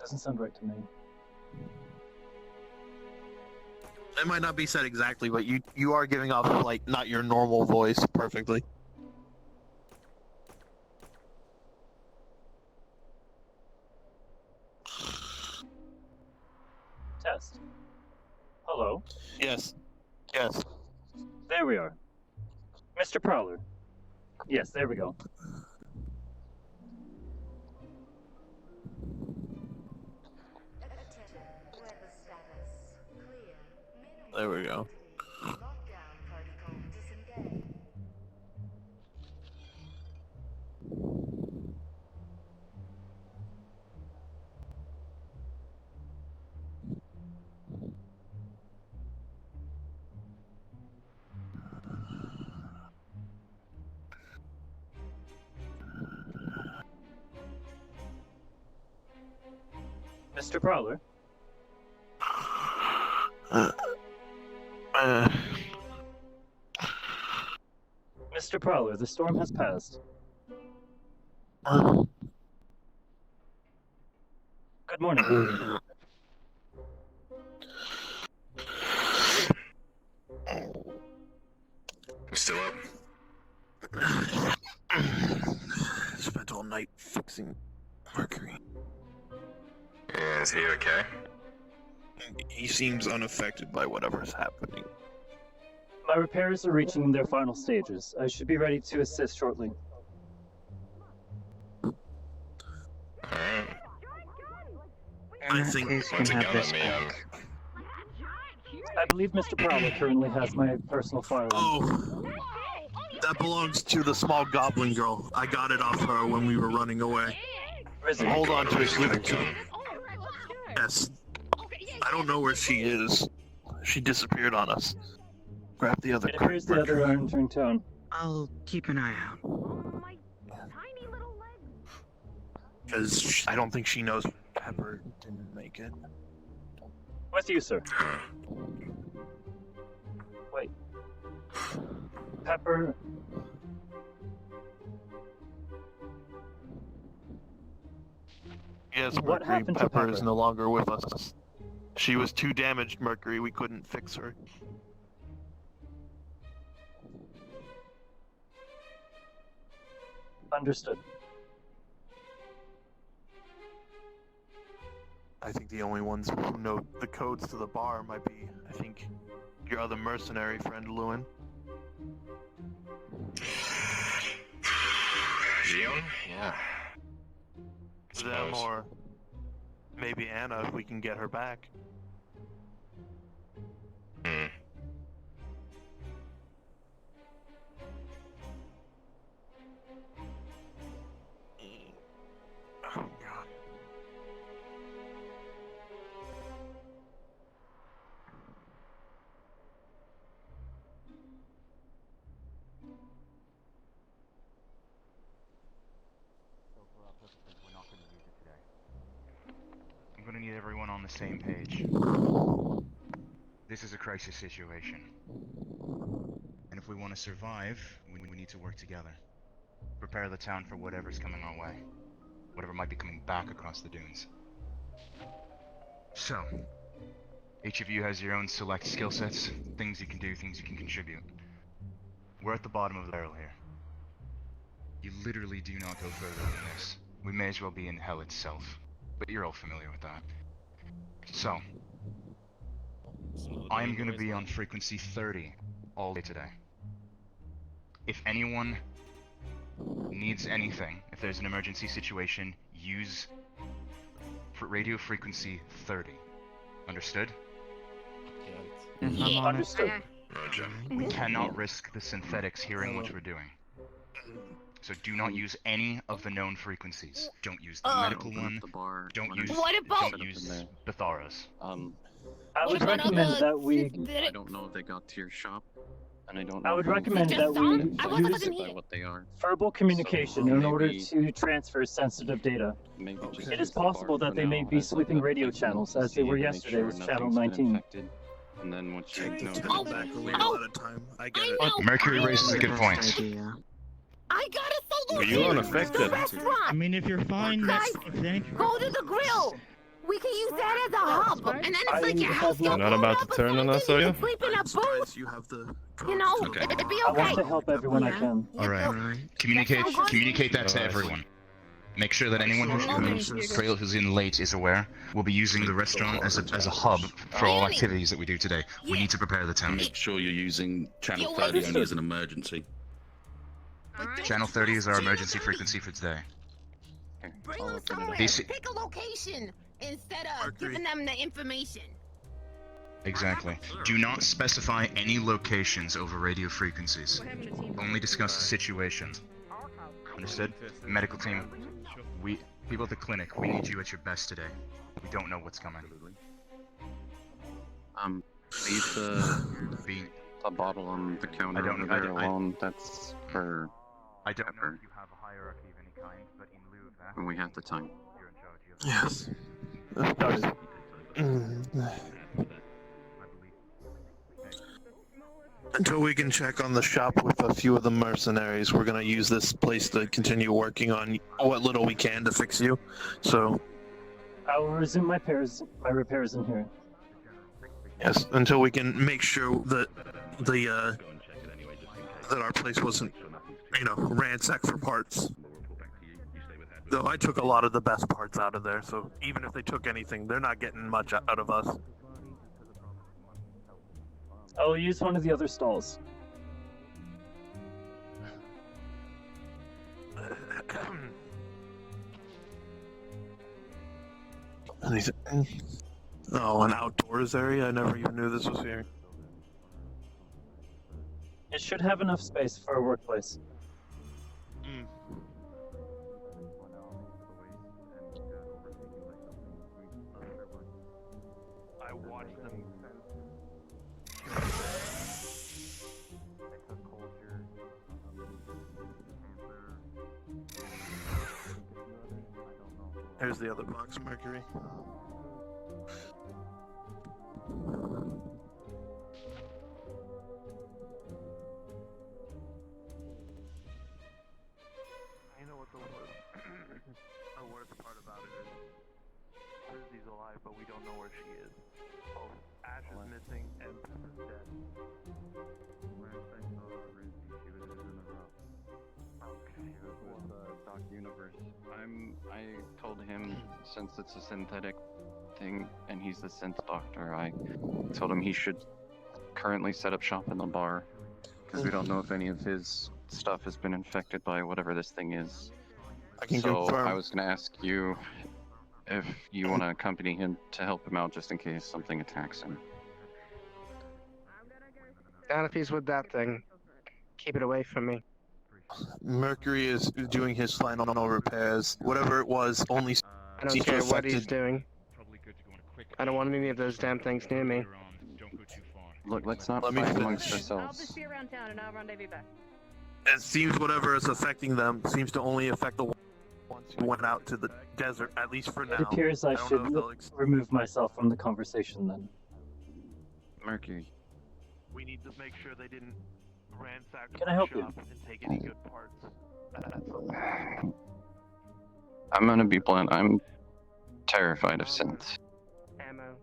Doesn't sound right to me. It might not be said exactly, but you are giving off, like, not your normal voice perfectly. Test. Hello? Yes. Yes. There we are. Mr. Prowler. Yes, there we go. There we go. Mr. Prowler? Mr. Prowler, the storm has passed. Good morning. I'm still up. Spent all night fixing Mercury. Yeah, is he okay? He seems unaffected by whatever's happening. My repairs are reaching their final stages. I should be ready to assist shortly. Alright. I think Once again, let me, I believe Mr. Prowler currently has my personal firearm. Oh, that belongs to the small goblin girl. I got it off her when we were running away. Rizzy, Hold on to it. Give it to him. Yes. I don't know where she is. She disappeared on us. Grab the other. it appears the other are entering town. I'll keep an eye out. Because I don't think she knows Pepper didn't make it. With you, sir. Wait. Pepper... Yes, What Mercury. happened to Pepper is Pepper? no longer with us. She was too damaged, Mercury. We couldn't fix her. Understood. I think the only ones who know the codes to the bar might be, I think, your other mercenary friend, Lewin. Gion? Yeah. Them Suppose. or maybe Anna if we can get her back. Hmm. Oh god. We're not going to use it today. I'm going to need everyone on the same page. This is a crisis situation. And if we want to survive, we need to work together. Prepare the town for whatever's coming our way. Whatever might be coming back across the dunes. So, each of you has your own select skill sets, things you can do, things you can contribute. We're at the bottom of the barrel here. You literally do not go further than this. We may as well be in hell itself. But you're all familiar with that. So, I'm gonna be on frequency 30 all day today. If anyone needs anything, if there's an emergency situation, use radio frequency 30. Understood? I'm on it. Understood. Roger. We cannot risk the synthetics hearing what we're doing. So do not use any of the known frequencies. Don't use the medical one. Don't use Betharas. I would recommend that we... I don't know if they got to your shop, and I don't know. I would recommend that we use by what they are. verbal communication in order to transfer sensitive data. Maybe just It use is the possible bar that for they may now be as, like, sweeping a radio fixing channels, as see they were to make yesterday sure with Channel nothing's been 19. infected. And then once you know that Go it's back a clear, lot of time. I get it. Mercury raises a good point. I got a solution. You're unaffected. The restaurant. I mean, if you're fine, Guys, if anything, go to the grill. We can use that as a hub, and then it's like your house You're gets not blown about up to or turn on something, us, are you you? can sleep in a I'm booth. surprised you have the You know, Okay. it'd be I okay. want to help everyone I can. Alright. Alright. Communicate That sounds good. communicate that to everyone. Make sure that anyone who's in late is aware. We'll be using the restaurant as a hub for all activities that we do today. We need to prepare the town. Make sure you're using channel Yo, 30 wait. only as an emergency. Channel 30 is our emergency frequency for today. Bring them somewhere. Basic- Pick a location instead of Mercury. giving them the information. Exactly. Do not specify any locations over radio frequencies. Only discuss the situation. Understood? Medical team, people at the clinic, we need you at your best today. We don't know what's coming. Leave the bottle on the counter over there alone. That's for I don't know Pepper. if you have a hierarchy of any kind, but in lieu of that, when we have the time. you're in charge of Yes. I believe. Until we can check on the shop with a few of the mercenaries, we're gonna use this place to continue working on what little we can to fix you. So, I will resume my repairs in here. yes, until we can make sure that that our place wasn't, ransacked for parts. Though I took a lot of the best parts out of there, so even if they took anything, they're not getting much out of us. I will use one of the other stalls. Oh, an outdoors area? I never even knew this was here. It should have enough space for a workplace. I watched them. Here's the other box, Mercury. You know what the worst part about it is? Lizzie's alive, but we don't know where she is. Both Ash is missing and Pepper's dead. Okay, with Doc Universe. I told him, since it's a synthetic thing and he's the synth doctor, I told him he should currently set up shop in the bar because we don't know if any of his stuff has been infected by whatever this thing is. I can So confirm. I was gonna ask you if you want to accompany him to help him out just in case something attacks him. Down if he's with that thing. Keep it away from me. Mercury is doing his final repairs. Whatever it was, only I don't seems care to what he's affected. doing. Probably good to go on a quick I don't want any of those damn things near me. later on. Don't go too far. Look, let's not Let me fight finish. amongst I'll ourselves. just be around town and I'll rendezvous back. It seems whatever is affecting them seems to only affect the ones who went out to the desert, at least for now. It appears I don't should know if they'll remove myself from the conversation then. Mercury, We need to make sure they didn't ransack Can the I help you? shop and take any good parts. That's all. I'm gonna be blunt. I'm terrified of synths. Ammo.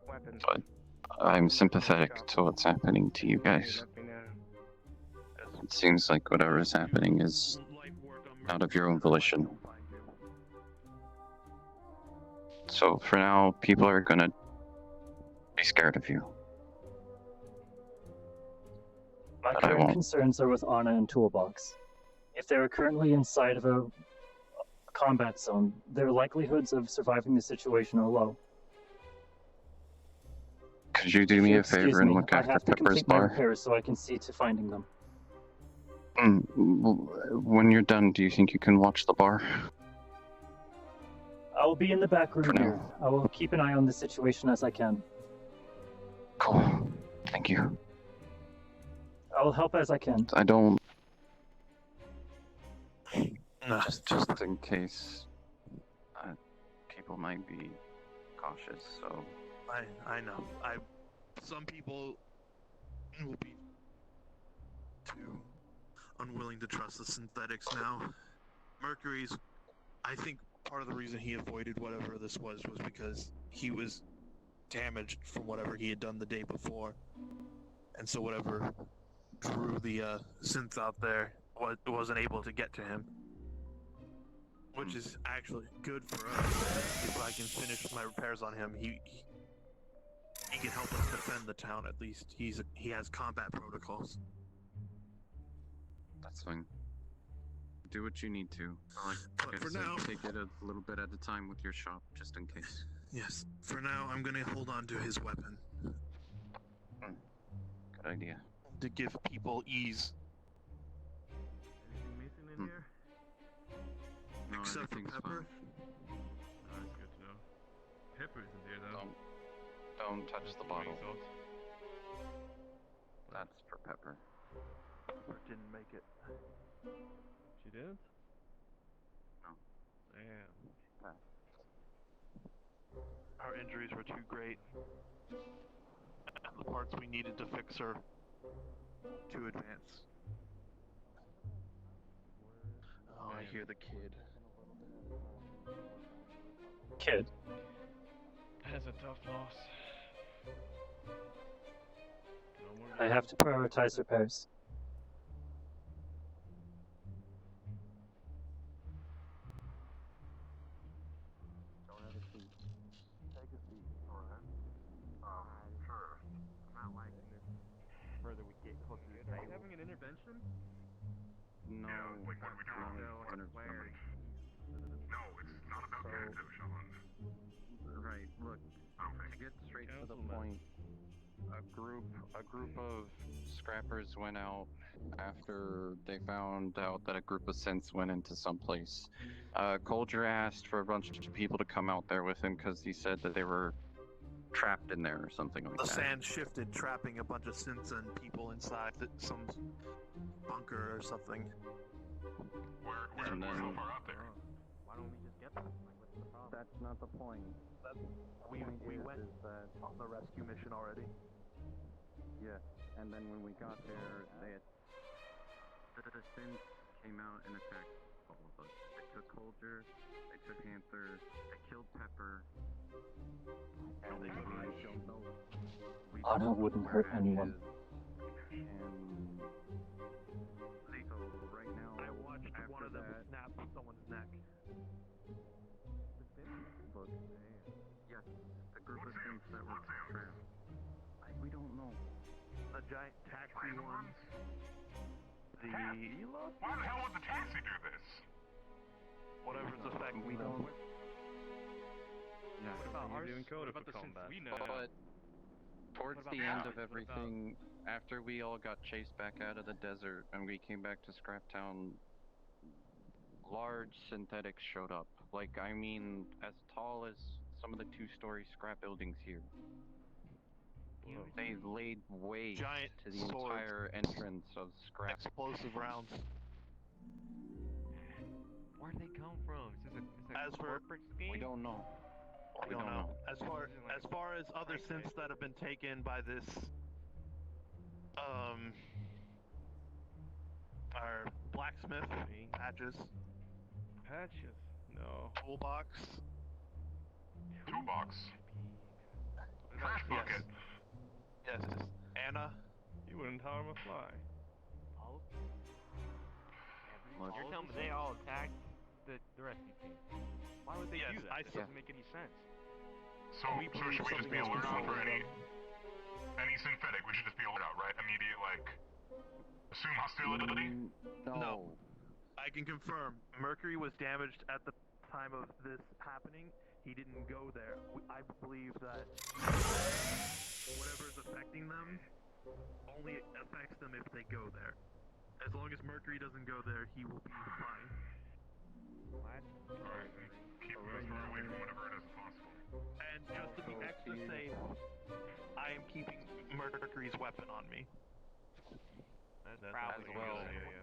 Weapons. But I'm sympathetic to what's happening to you guys. Let me know. It seems like whatever is happening is out of your own volition. So for now, people are gonna be scared of you. My But I current won't. concerns are with Anna and Toolbox. If they are currently inside of a combat zone, their likelihoods of surviving the situation are low. Could you do me a Excuse favor and me, look I after have to Pepper's complete my bar? repairs so I can see to finding them. When you're done, do you think you can watch the bar? I will be in the back room For now. here. I will keep an eye on the situation as I can. Cool. Thank you. I will help as I can. I don't. No, Just in case, people might be cautious. So I know. Some people will be too unwilling to trust the synthetics now. Mercury's, I think part of the reason he avoided whatever this was because he was damaged from whatever he had done the day before, and so whatever drew the synth out there wasn't able to get to him. Which is actually good for us. If I can finish my repairs on him, he can help us defend the town at least. He has combat protocols. That's fine. Do what you need to. Like But for now, take it a little bit at a time with your shop, just in case. yes. For now, I'm gonna hold on to his weapon. Good idea. To give people ease. Anything missing in here? No, Except for everything's Pepper. Oh, that's good to know. Pepper's in there though. Don't touch the bottle. Salt. That's for Pepper. Pepper didn't make it. She didn't? No. Damn. Our injuries were too great. And the parts we needed to fix are too advanced. Oh, I hear the kid. Kid. That's a tough loss. No more I have to prioritize repairs. Don't have a seat. Take a seat, alright? Sure. I'm not liking this. The further we get closer to the table. Are you having an intervention? No. Yeah, like what are we doing? No, Where? No, it's not about narrative, Sean. Right, look, to get straight to the point, a group of scrappers went out after they found out that a group of synths went into some place. Colger asked for a bunch of people to come out there with him because he said that they were trapped in there or something like The that. sand shifted, trapping a bunch of synths and people inside some bunker or something. We're And then- so far out there. Why don't we just get them? Like, what's the problem? That's not the point. We went on the rescue mission already. Yeah, and then when we got there, the synths came out and attacked all of us. They took Colger, they took Panther, they killed Pepper, and we don't know. Honor wouldn't hurt anyone. And so right now, I watched after one of them that, snap someone's neck. look, yes, the group of synths that were trapped. We don't know. The giant taxi ones. Taxi? Why the hell would the taxi do this? Whatever's affecting We them. don't. Yeah. What about You're ours? doing code What for about the combat. synths we know? But towards What about the end ours? of What about- everything, after we all got chased back out of the desert and we came back to Scraptown, large synthetics showed up. Like, I mean, as tall as some of the two-story scrap buildings here. They laid waste Giant to the swords. entire entrance of Scrap. Explosive rounds. Where'd they come from? Is this a As for- corporate scheme? We don't know. We don't know. As far as other Okay. synths that have been taken by this, our blacksmith patches, Patches? No. toolbox. Toolbox. Trash Yes. bucket. Yes. Anna. You wouldn't harm a fly. Look, You're telling me they all attacked the rescue team? Why would they Yes, do that? I That saw- doesn't make any sense. So should we just be alert out for any synthetic? We should just be alert out, right? Immediate, like, assume hostility. no. I can confirm. Mercury was damaged at the time of this happening. He didn't go there. I believe that whatever's affecting them only affects them if they go there. As long as Mercury doesn't go there, he will be fine. Alright, keep as far away from whatever it is as possible. And just to be extra safe, I am keeping Mercury's weapon on me. That's probably probably a good well. idea.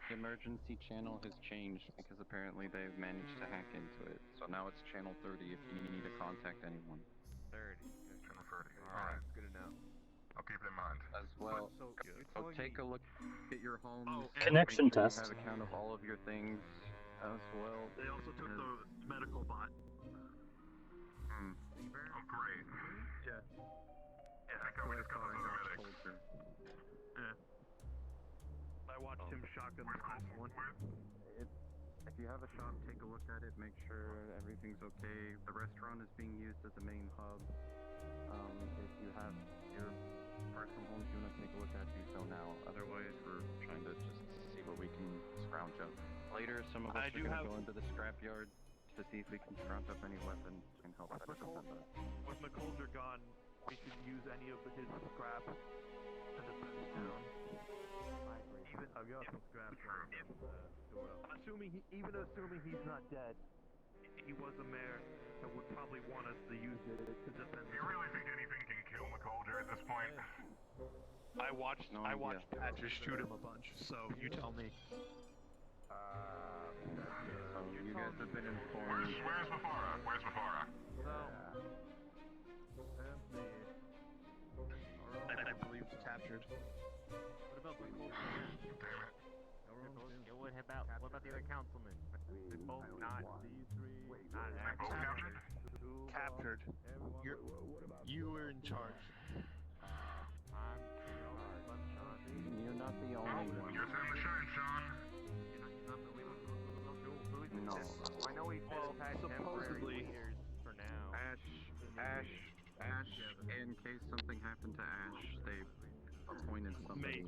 The emergency channel has changed because apparently they've managed to hack into it. So now it's channel 30 if you need to contact anyone. 30. Channel 30. Alright, Alright, good enough. I'll keep it in mind. As well, So, you're so telling take me a look at your homes. Oh, and Connection make sure test. You have a count of all of your things. as well. They also took the medical bot. Hmm. Oh, great. Yeah. Yeah, I we just got those other medics. Soldier. Yeah. I watched him shotgun the last one. If you have a shop, take a look at it, make sure everything's okay. The restaurant is being used as the main hub. If you have your personal homes you want to take a look at, do so now. Otherwise, we're trying to just see what we can scrounge up. Later, some of us are going to go into the scrapyard to see if we can scrounge up any weapons and help set us up. With McColger gone, we should use any of his scrap to defend the town. Even I've got some scrap. Even assuming he's not dead, he was a mayor that would probably want us to use it to defend. Do you really think anything can kill McColger at this point? I watched Patches shoot him a bunch, so you tell me. You guys have been informed. Where's Mafara? Where's Mafara? I believe captured. What about McColger? Damn it. What about the other councilmen? They both not Captured. You were in charge. You're not the only one. You're in the shine, Sean. No. I know he said supposedly for now. Ash, in case something happened to Ash, they appointed somebody.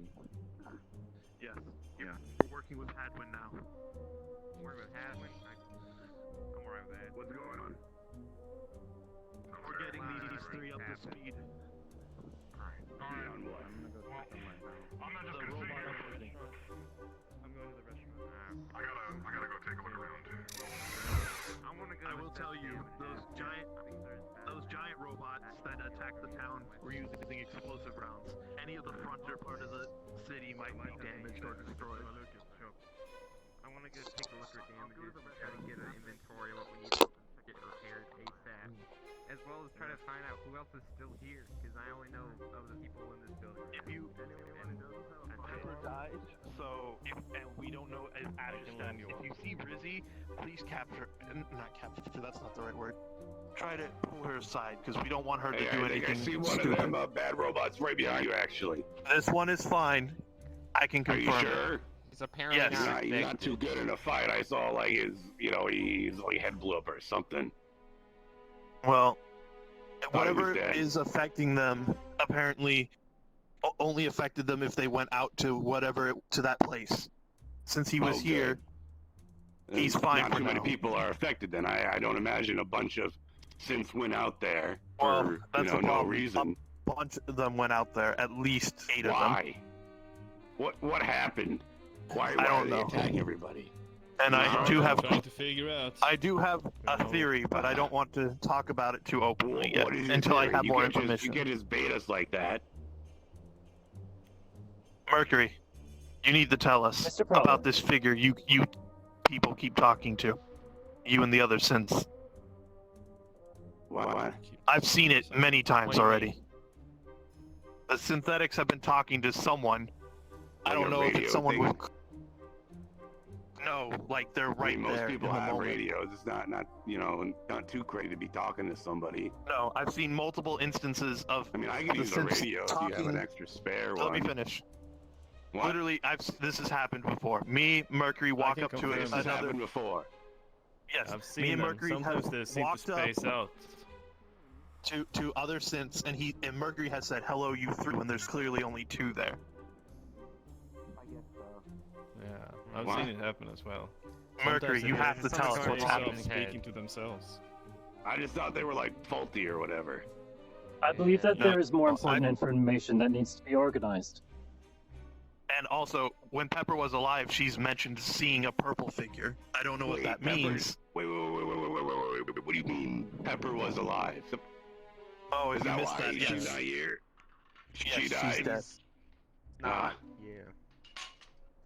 Yes. Yeah. We're working with Hadwin now. Working with Hadwin? I'm alright with that. What's going on? We're getting these three up to speed. Alright. I'm gonna go check on my house. I'm not just gonna sit here. I'm going to the restaurant. I gotta go take a look around. I will tell you, those giant robots that attacked the town were using explosive rounds. Any of the frontier part of the city might be damaged or destroyed. I want to go take a look at damages and try to get an inventory of what we need to get repaired ASAP. As well as try to find out who else is still here, because I only know of the people in this building. Pepper died, so and we don't know Ash's status. If you see Rizzy, please not capture. That's not the right word. Try to pull her aside because we don't want her to do anything. I see one stupid. of them bad robots right behind you. Actually, this one is fine. I can confirm. Are you sure? He's apparently He's not too good in a fight. I saw like his head blew up or something. Well, whatever is affecting them apparently only affected them if they went out to that place. Since he was here, he's fine. Not too many people are affected. Then I don't imagine a bunch of synths went out there for no reason. A bunch of them went out there. At least 8 of them. Why? What happened? Why don't are they know. attacking everybody? And I do have trying to figure out. I do have a theory, but I don't want to talk about it too openly yet What is until I theory? have You more can't information. You can't just bait us like that. Mercury, you need to tell us Mr. Prowler. about this figure you people keep talking to. You and the other synths. What? I've seen it many times already. The synthetics have been talking to someone. I Like don't a know if radio it's someone thing? with. No, like they're right I mean, most there. people in the have moment. radios. It's not too crazy to be talking to somebody. No, I've seen multiple instances of. I mean, I could the use a synths radio if you have an talking- extra spare Let one. me finish. What? Literally, this has happened before. Me, Mercury, walk can up to confirm This has another. happened before. Yes, I've seen me and them. Mercury Sometimes have they seem to walked up space out. to other synths, and Mercury has said, "Hello, you three," when there's clearly only 2 there. I guess so. Yeah, I've What? seen it happen as well. Mercury, Sometimes you they have to tell us space what's out happening. speaking to themselves. I just thought they were like faulty or whatever. I believe that No. there is more important information that needs to be organized. And also, when Pepper was alive, she's mentioned seeing a purple figure. I don't know what Wait, that Pepper- means. Wait. What do you mean Pepper was alive? Oh, Is you that missed why that? she's Yes. not here? Yes, She she's died. dead. Ah, Yeah.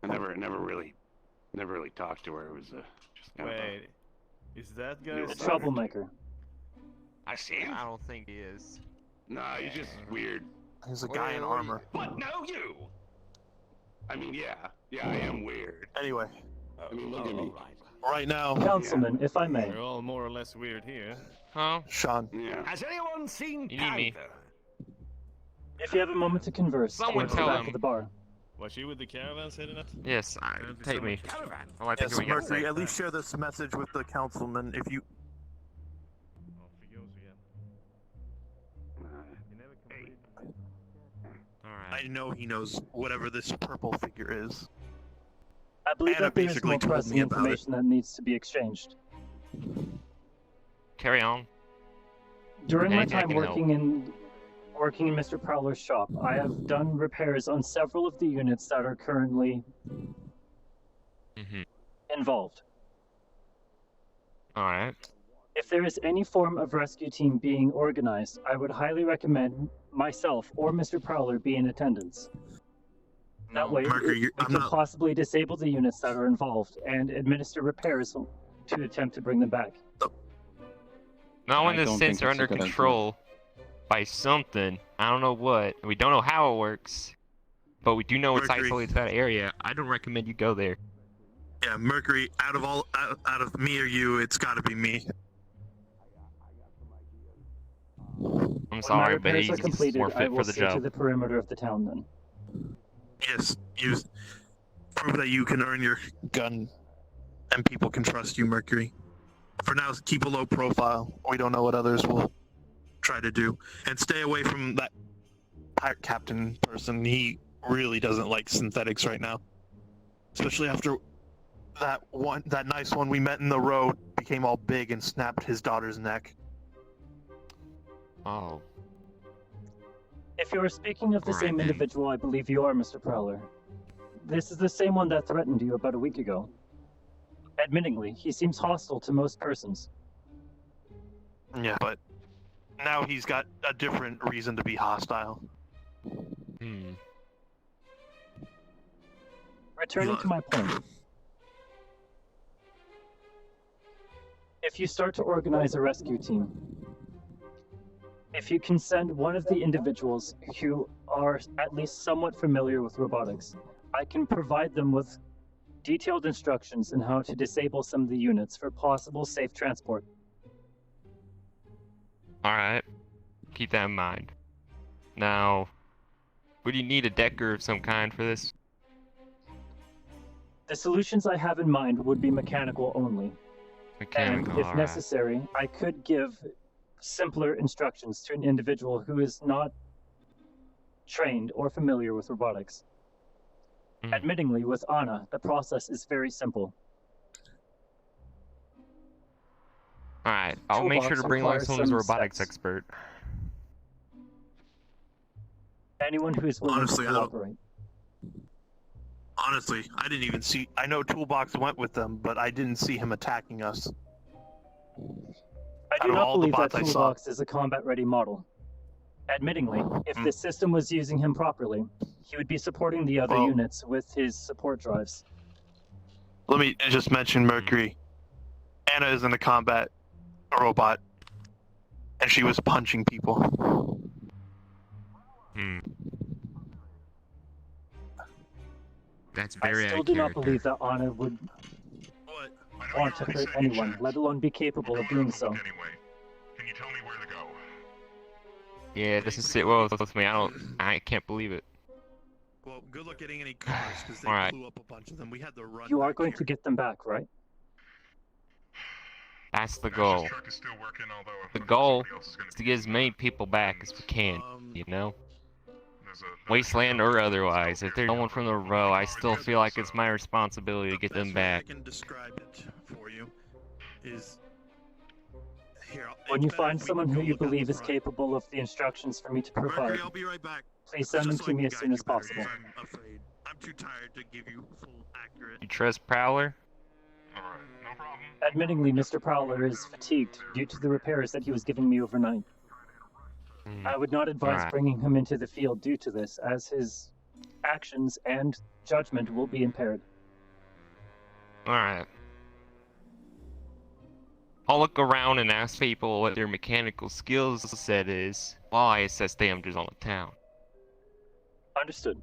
I never really talked to her. It was just kind of Wait, is that guy? A troublemaker. I see him. I don't think he is. Nah, he's just weird. He's a guy in armor. What? No, you. I mean, yeah, I am weird. Anyway, I mean, look at me. right now, Councilman, if I may. We're all more or less weird here. Huh? Sean. Yeah. Has anyone seen You need me. Panther? If you have a moment to converse, Someone towards the tell back him. of the bar. Was she with the caravans heading up? Yes, take me. Caravan. Oh, I think Yes, we got Mercury, to at least share this message with the councilman if you... Alright. I know he knows whatever this purple figure is. I believe Anna that there is basically more told pressing me about it. information that needs to be exchanged. Carry on. During my Anything I time can help. working in Mr. Prowler's shop, I have done repairs on several of the units that are currently involved. Alright. If there is any form of rescue team being organized, I would highly recommend myself or Mr. Prowler be in attendance. That way, Mercury, we can possibly disable the units that are involved and administer repairs to attempt to bring them back. Not when I the don't synths think are it's a under good idea. control by something. I don't know what. We don't know how it works. But we do know it's Mercury. isolated to that area. I don't recommend you go there. Yeah, Mercury, out of me or you, it's gotta be me. I'm When my sorry, but repairs he's are completed, more I fit will for the stay to job. the perimeter of the town then. Yes, prove that you can earn your gun, and people can trust you, Mercury. For now, keep a low profile. We don't know what others will try to do, and stay away from that pirate captain person. He really doesn't like synthetics right now, especially after that nice one we met in the road became all big and snapped his daughter's neck. Oh. If you are speaking of the Alright, same then. individual, I believe you are, Mr. Prowler. This is the same one that threatened you about a week ago. Admittingly, he seems hostile to most persons. Yeah, but now he's got a different reason to be hostile. Returning to my point. If you start to organize a rescue team, if you can send one of the individuals who are at least somewhat familiar with robotics, I can provide them with detailed instructions on how to disable some of the units for possible safe transport. Alright. Keep that in mind. Now, would you need a decker of some kind for this? The solutions I have in mind would be mechanical only. Mechanical, And if alright. necessary, I could give simpler instructions to an individual who is not trained or familiar with robotics. Admittingly, with Anna, the process is very simple. Alright, I'll make sure to Toolbox bring along requires someone who's a some robotics steps. expert. Anyone who is willing Honestly, to I don't- cooperate. Honestly, I didn't even see. I know Toolbox went with them, but I didn't see him attacking us. I Out do of not all the believe that bots I saw- Toolbox is a combat-ready model. Admittingly, if the system was using him properly, he would be supporting the other Well- units with his support drives. Let me just mention Mercury. Anna isn't a combat robot, and she was punching people. That's I very still out do of not character. believe that Anna would want to hurt anyone, let alone be capable of doing so. Can you tell me where to go? Yeah, it doesn't sit well with me. I can't believe it. Well, good luck getting any cars, because they Alright. blew up a bunch of them. We had to run. You are going to get them back, right? That's the goal. The goal is to get as many people back as we can, you know? Wasteland or otherwise. If there's no one from the row, I still feel like it's my responsibility to get them back. I can describe it for you. Is here. When you find someone who you believe is capable of the instructions for me to provide, Mercury, I'll be right back. please send them Just so to I me can as guide soon as you better, possible. I'm afraid. I'm too tired to give you full accurate. You trust Prowler? Admittingly, Mr. Prowler is fatigued due to the repairs that he was giving me overnight. I would not advise Alright. bringing him into the field due to this, as his actions and judgment will be impaired. Alright. I'll look around and ask people what their mechanical skills set is while I assess damages on the town. Understood.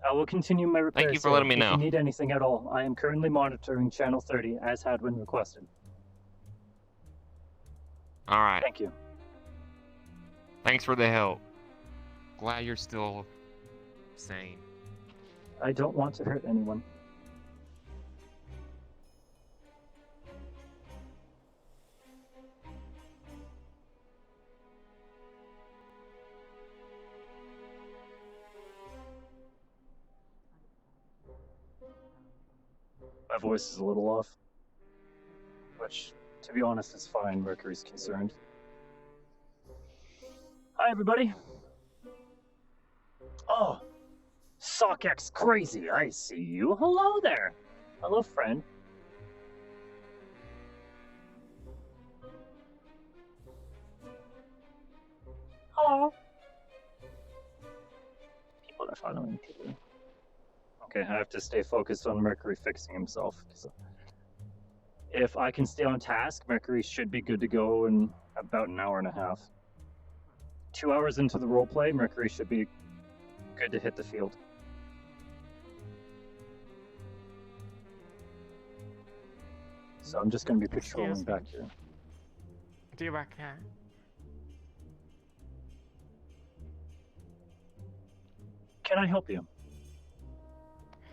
I will continue my repairs. Thank you for letting me If know. you need anything at all, I am currently monitoring Channel 30 as Hadwin requested. All right. Thank you. Thanks for the help. Glad you're still sane. I don't want to hurt anyone. My voice is a little off. Which, to be honest, is fine. Mercury's concerned. Hi, everybody. Oh, SockX Crazy, I see you. Hello there. Hello, friend. Hello. People are following people. Okay, I have to stay focused on Mercury fixing himself. If I can stay on task, Mercury should be good to go in about an hour and a half. 2 hours into the roleplay, Mercury should be good to hit the field. So I'm just going to be patrolling back here. Do you back here? Can I help you?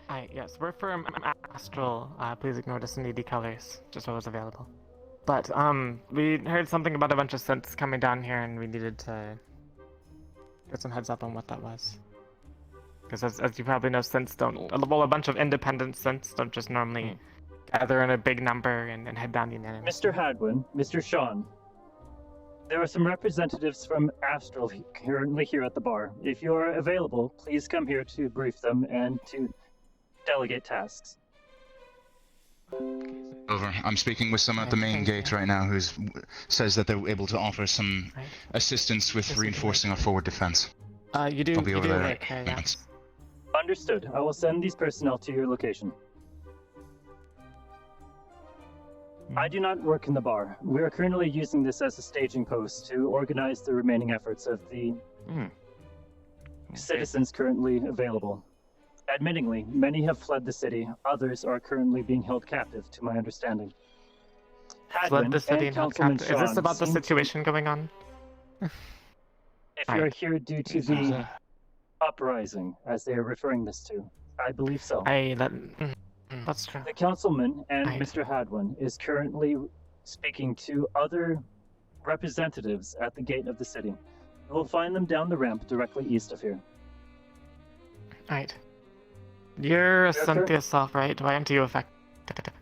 Hi, yes, we're from Astral. Please ignore the needy colors, just what was available. But, we heard something about a bunch of synths coming down here and we needed to get some heads up on what that was. Because as you probably know, synths don't, well, a bunch of independent synths don't just normally gather in a big number and head down unanimously. Mr. Hadwin, Mr. Sean, there are some representatives from Astral currently here at the bar. If you're available, please come here to brief them and to delegate tasks. Over. I'm speaking with someone at the main gate right now who says that they're able to offer some assistance with reinforcing our forward defense. You do. I'll be over there. Okay, yes. Understood. I will send these personnel to your location. I do not work in the bar. We are currently using this as a staging post to organize the remaining efforts of the citizens currently available. Admittingly, many have fled the city. Others are currently being held captive, to my understanding. Fled the city and held captive. Is this about the situation going on? If you are here due to the uprising, as they are referring this to, I believe so. That's true. The councilman and Mr. Hadwin is currently speaking to other representatives at the gate of the city. You will find them down the ramp directly east of here. Right. You're a synth yourself, right? Why aren't you affected?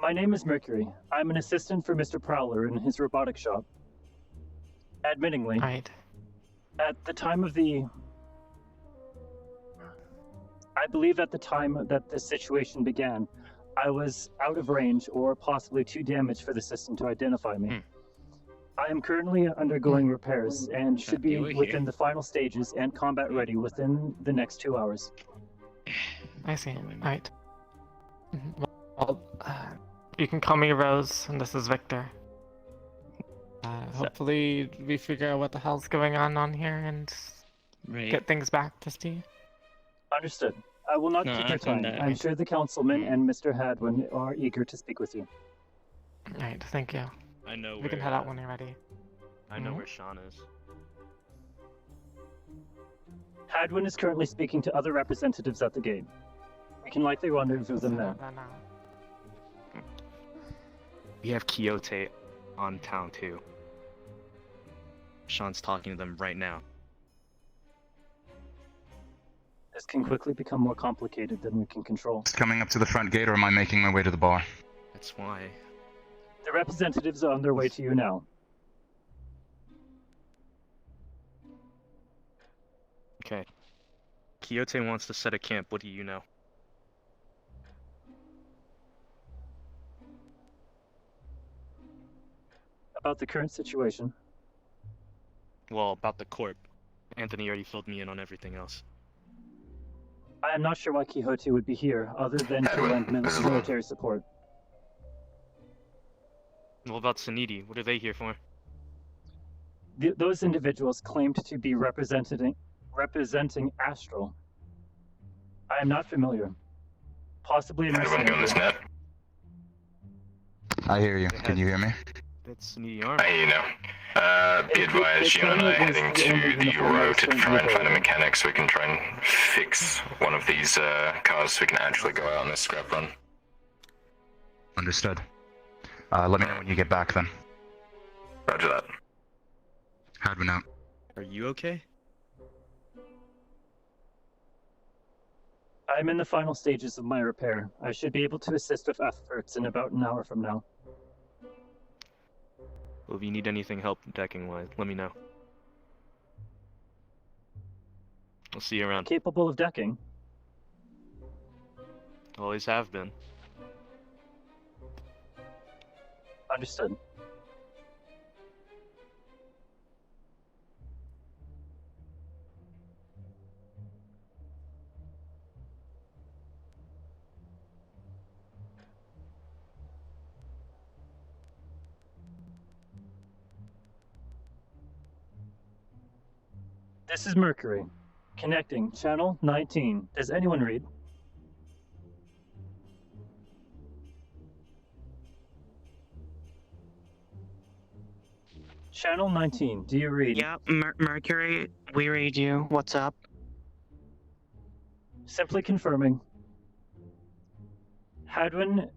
My name is Mercury. I'm an assistant for Mr. Prowler in his robotic shop. Admittingly, at the time of the... I believe at the time that this situation began, I was out of range or possibly too damaged for the system to identify me. I am currently undergoing repairs and should be within the final stages and combat ready within the next 2 hours. I see. Right. Well, you can call me Rose, and this is Victor. Hopefully we figure out what the hell's going on here and get things back to Steve. Understood. I will not keep your time. I'm sure the councilman and Mr. Hadwin are eager to speak with you. Right, thank you. I know we can head out when you're ready. I know where Sean is. Hadwin is currently speaking to other representatives at the gate. We can likely rendezvous them there. We have Quixote on town too. Sean's talking to them right now. This can quickly become more complicated than we can control. Coming up to the front gate, or am I making my way to the bar? That's why. The representatives are on their way to you now. Okay. Quixote wants to set a camp. What do you know? About the current situation? Well, about the corp. Anthony already filled me in on everything else. I am not sure why Quixote would be here, other than to lend military support. What about Sanidi? What are they here for? Those individuals claimed to be representing representing Astral. I am not familiar. Possibly a Anyone here on this net? I hear you. Can you hear me? That's needy arm. You know. Be advised, you and I are heading to the row to try and find a mechanic so we can try and fix one of these cars so we can actually go out on this scrap run. Understood. Let me know when you get back then. Roger that. Hadwin out. Are you okay? I'm in the final stages of my repair. I should be able to assist with efforts in about an hour from now. Well, if you need anything help decking-wise, let me know. I'll see you around. Capable of decking? Always have been. Understood. This is Mercury. Connecting. Channel 19. Does anyone read? Channel 19. Do you read? Yeah, Mercury, we read you. What's up? Simply confirming. Hadwin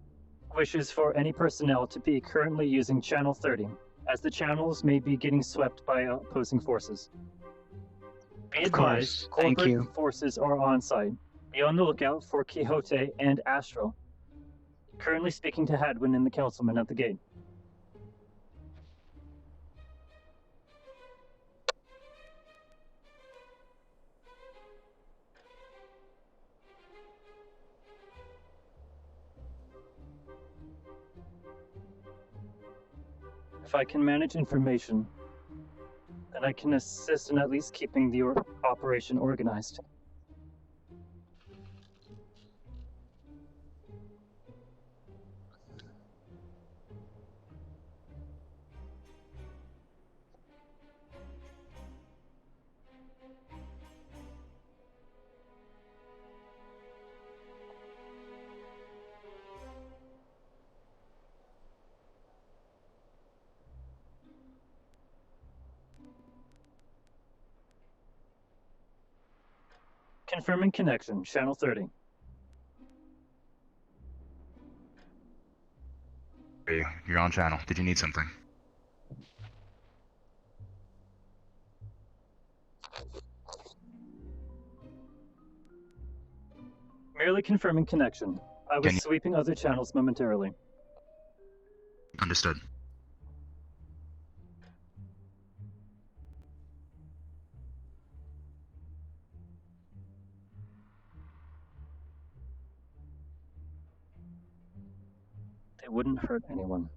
wishes for any personnel to be currently using Channel 30, as the channels may be getting swept by opposing forces. Be advised, corporate forces are on site. Be on the lookout for Quixote and Astral. Currently speaking to Hadwin and the councilman at the gate. If I can manage information, then I can assist in at least keeping the operation organized. Confirming connection, channel 30. Hey, you're on channel. Did you need something? Merely confirming connection. I was sweeping other channels momentarily. Understood. They wouldn't hurt anyone.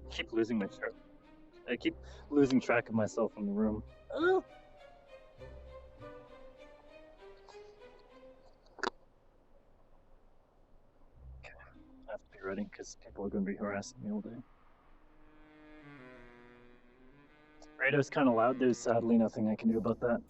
I keep losing my track. I keep losing track of myself in the room. Oh. Okay, I have to be ready because people are going to be harassing me all day. Radio's kind of loud. There's sadly nothing I can do about that.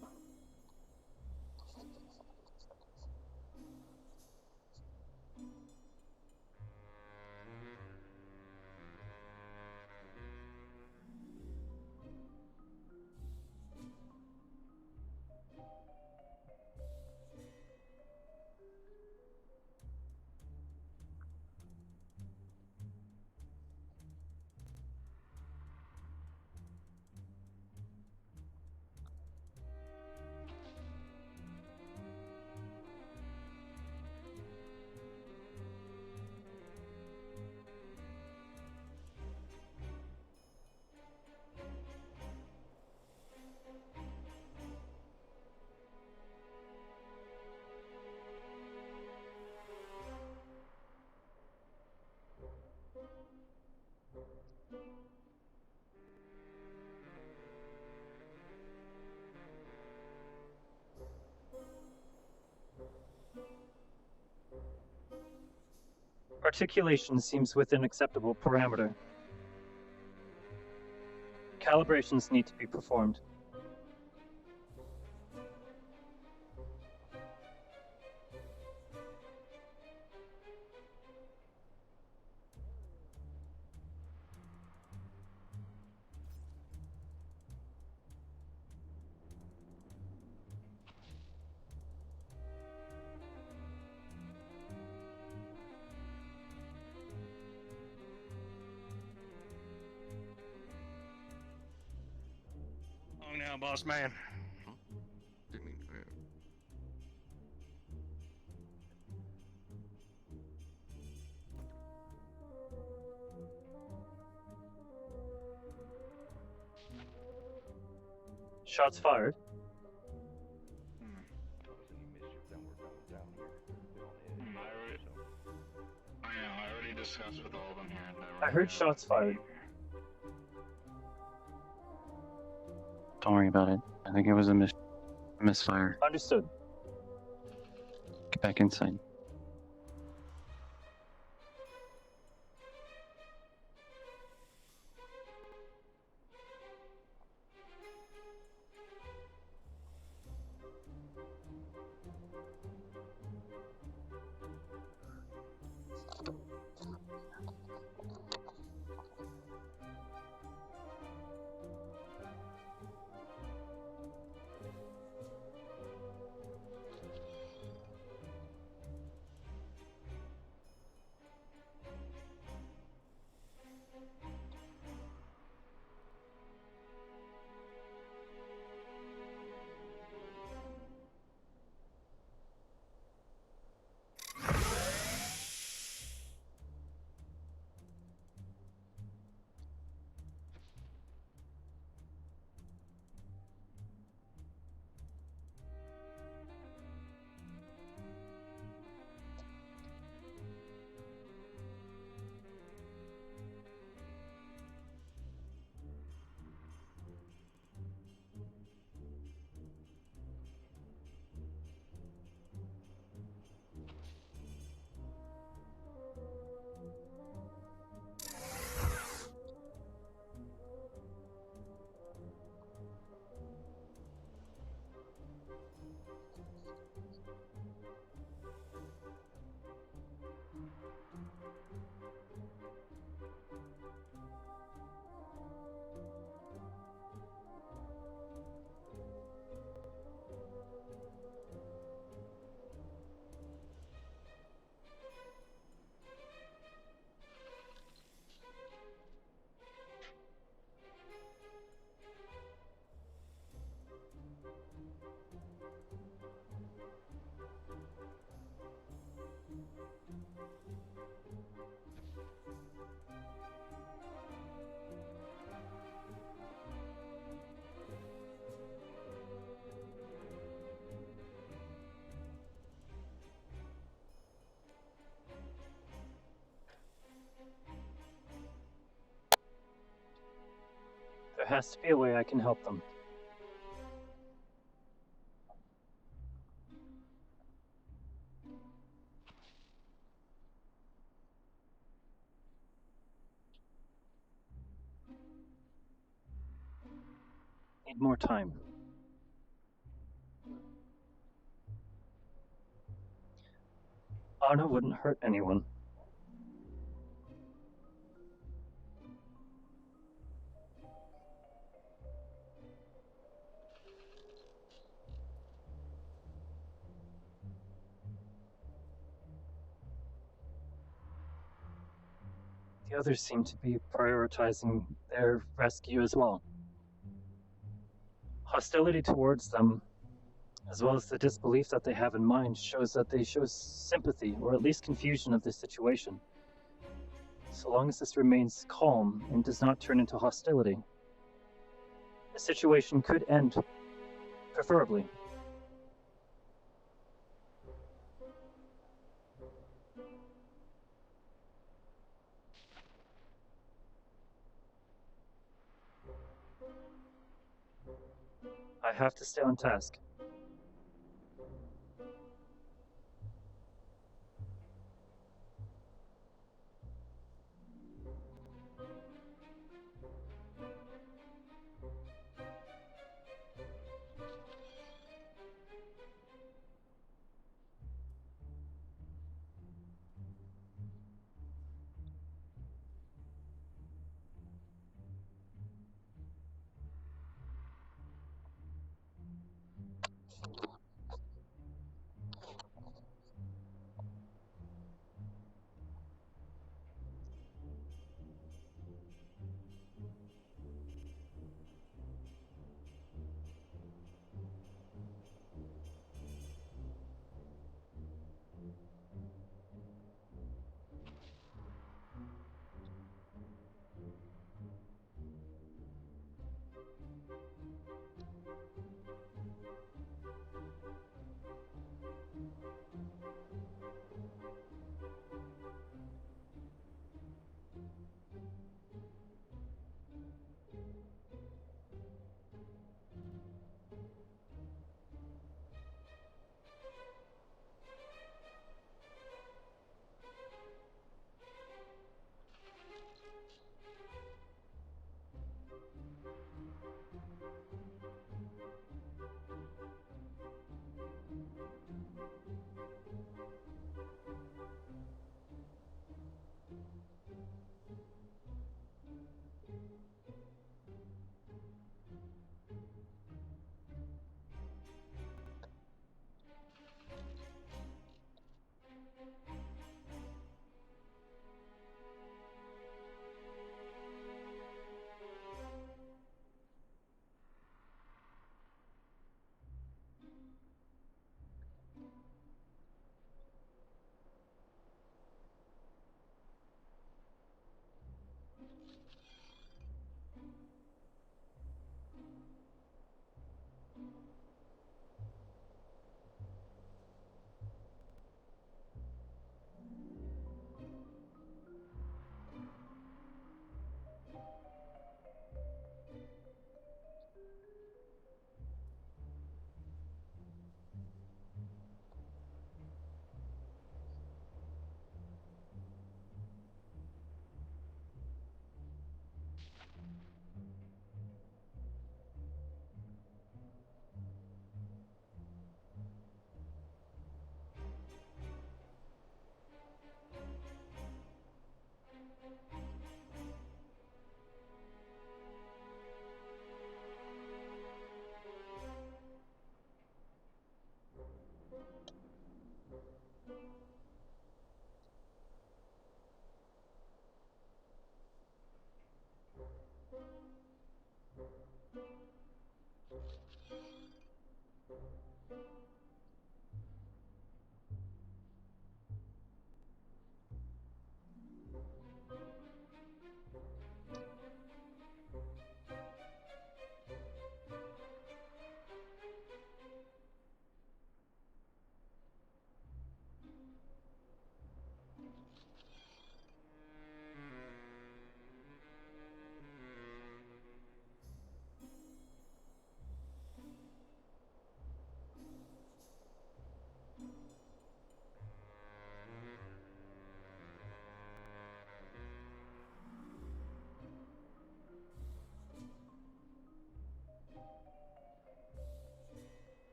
Articulation seems within acceptable parameter. Calibrations need to be performed. Long now, boss man. Shots fired. I already discussed with all of them here. I heard shots fired. Don't worry about it. I think it was a misfire. Understood. Get back inside. There has to be a way I can help them. Need more time. Anna wouldn't hurt anyone. The others seem to be prioritizing their rescue as well. Hostility towards them, as well as the disbelief that they have in mind, shows that they show sympathy, or at least confusion of the situation. So long as this remains calm and does not turn into hostility, the situation could end, preferably. I have to stay on task.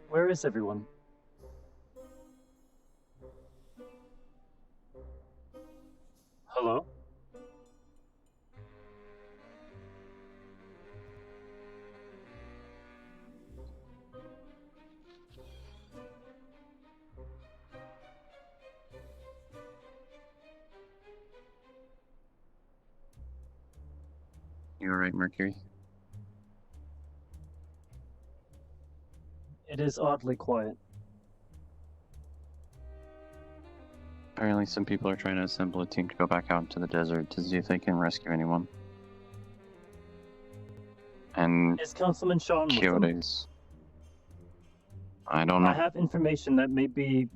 Where is everyone? Hello? You were right, Mercury. It is oddly quiet. Apparently some people are trying to assemble a team to go back out into the desert to see if they can rescue anyone. And Is Councilman Sean with them? Quixotes. I don't know. I have information that may be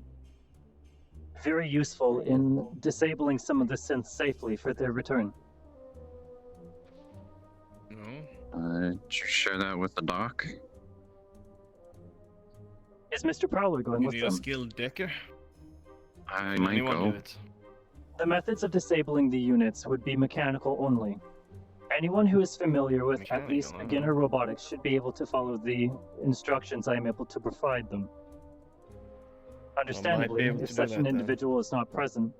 very useful in disabling some of the synths safely for their return. Did you share that with the doc? Is Mr. Prowler going You with need a them? skilled decker? I Can might anyone go. do it? The methods of disabling the units would be mechanical only. Anyone who is familiar with at least beginner robotics should be able to follow the instructions I am able to provide them. Understandably, able if to do such that an then. individual is not present,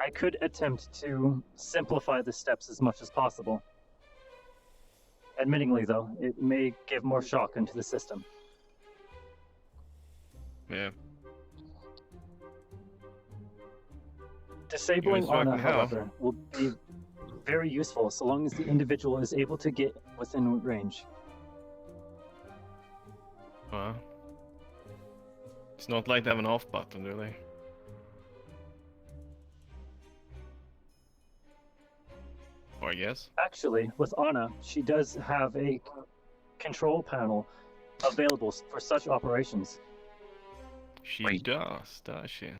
I could attempt to simplify the steps as much as possible. Admittingly, though, it may give more shock into the system. Yeah. Disabling instruct Anna, me how. however, will be very useful so long as the individual is able to get within range. It's not like they have an off button, do they? Or yes? Actually, with Anna, she does have a control panel available for such operations. She does she?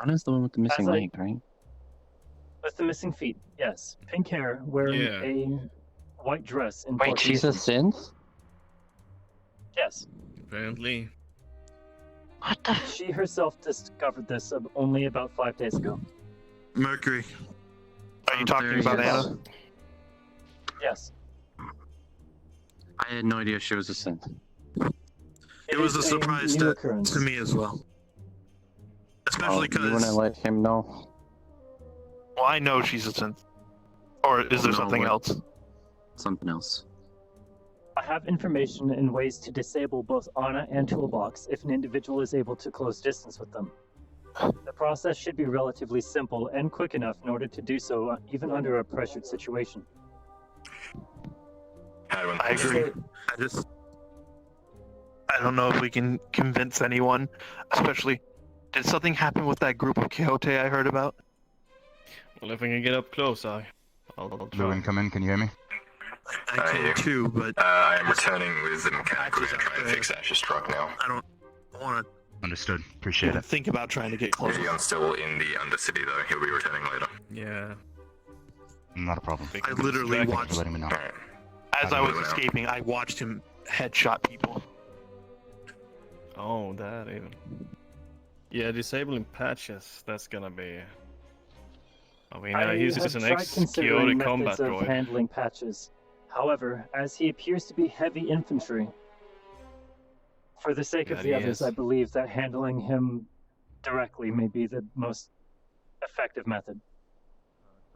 Anna's the one with the missing As I- leg, right? With the missing feet, yes. Pink hair, wearing Yeah. a white dress in Wait, she's a Portuguese. synth? Yes. Apparently. She herself discovered this only about 5 days ago. Mercury. Are you there talking he about is. Anna? Yes. I had no idea she was a synth. It was a is surprise new to occurrence. me as well. Especially You want to because, let him know? well, I know she's a synth. Or is there No, something what- else? Something else. I have information and ways to disable both Anna and Toolbox if an individual is able to close distance with them. The process should be relatively simple and quick enough in order to do so, even under a pressured situation. I agree. I don't know if we can convince anyone, especially, did something happen with that group of Quixote I heard about? Well, if I can get up close, I'll try. Lewin, come in. Can you hear me? I can too, but I am returning with the mechanical and trying to fix Ash's truck now. I don't want to Understood. Appreciate it. Think about trying to get closer. Leon's still in the Undercity though. He'll be returning later. Yeah. Not a problem. I literally Thank you watched. for letting me know. As I was escaping, I watched him headshot people. Oh, that even. Yeah, disabling patches. That's gonna be. I mean, he's just an tried considering ex-Kyoto combat methods of droid. handling patches. However, as he appears to be heavy infantry, for the sake of That the he others, is. I believe that handling him directly may be the most effective method.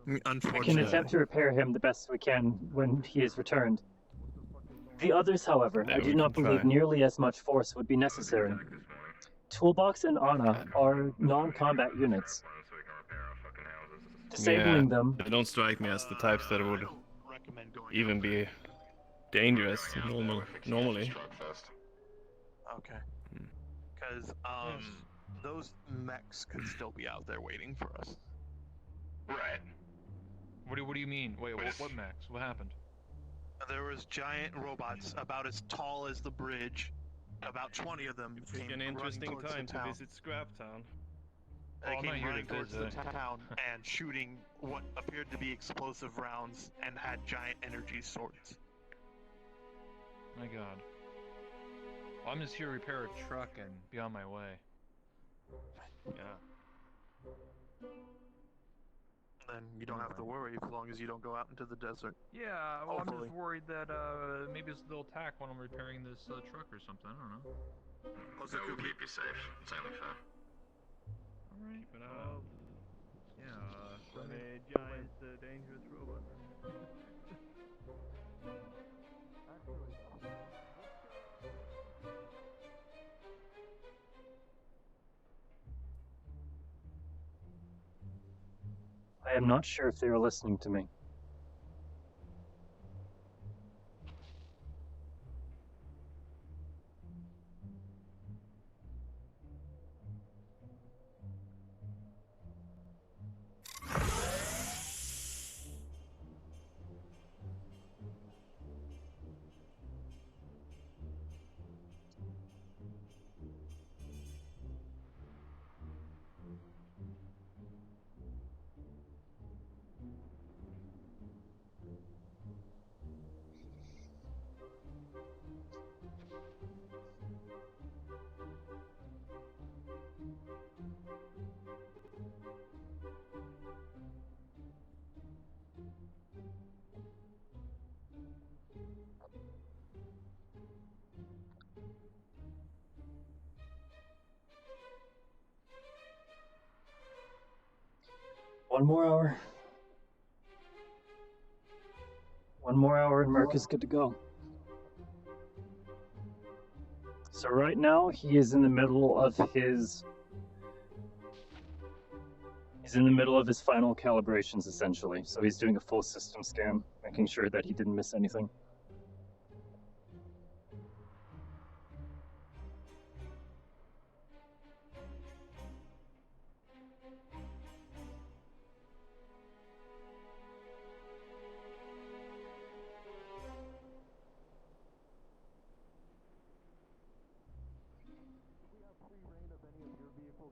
We can Unfortunately. attempt to repair him the best we can when he is returned. The others, however, Yeah, I do we not can believe try. nearly as much force would be necessary. Toolbox and Ana are non-combat units. Disabling them. They don't strike me as the types that would even be dangerous normally. Okay. Because those mechs could still be out there waiting for us. Right. What do you mean? Wait, what Max? What happened? There was giant robots about as tall as the bridge. About 20 of them It's came an interesting running towards time the to town. visit Scrap Town. They I'm not came here to running towards the visit. town and shooting what appeared to be explosive rounds and had giant energy swords. My God. Well, I'm just here to repair a truck and be on my way. Yeah. Then you don't have to worry as long as you don't go out into the desert. Yeah, well, I'm Hopefully. just worried that maybe they'll attack when I'm repairing this truck or something. I don't know. Also, we'll keep you safe. It's only fair. Alright, But from a giant dangerous robot. I am not sure if they are listening to me. One more hour. One more hour and Merc is good to go. So right now he is in the middle of his final calibrations essentially. So he's doing a full system scan, making sure that he didn't miss anything.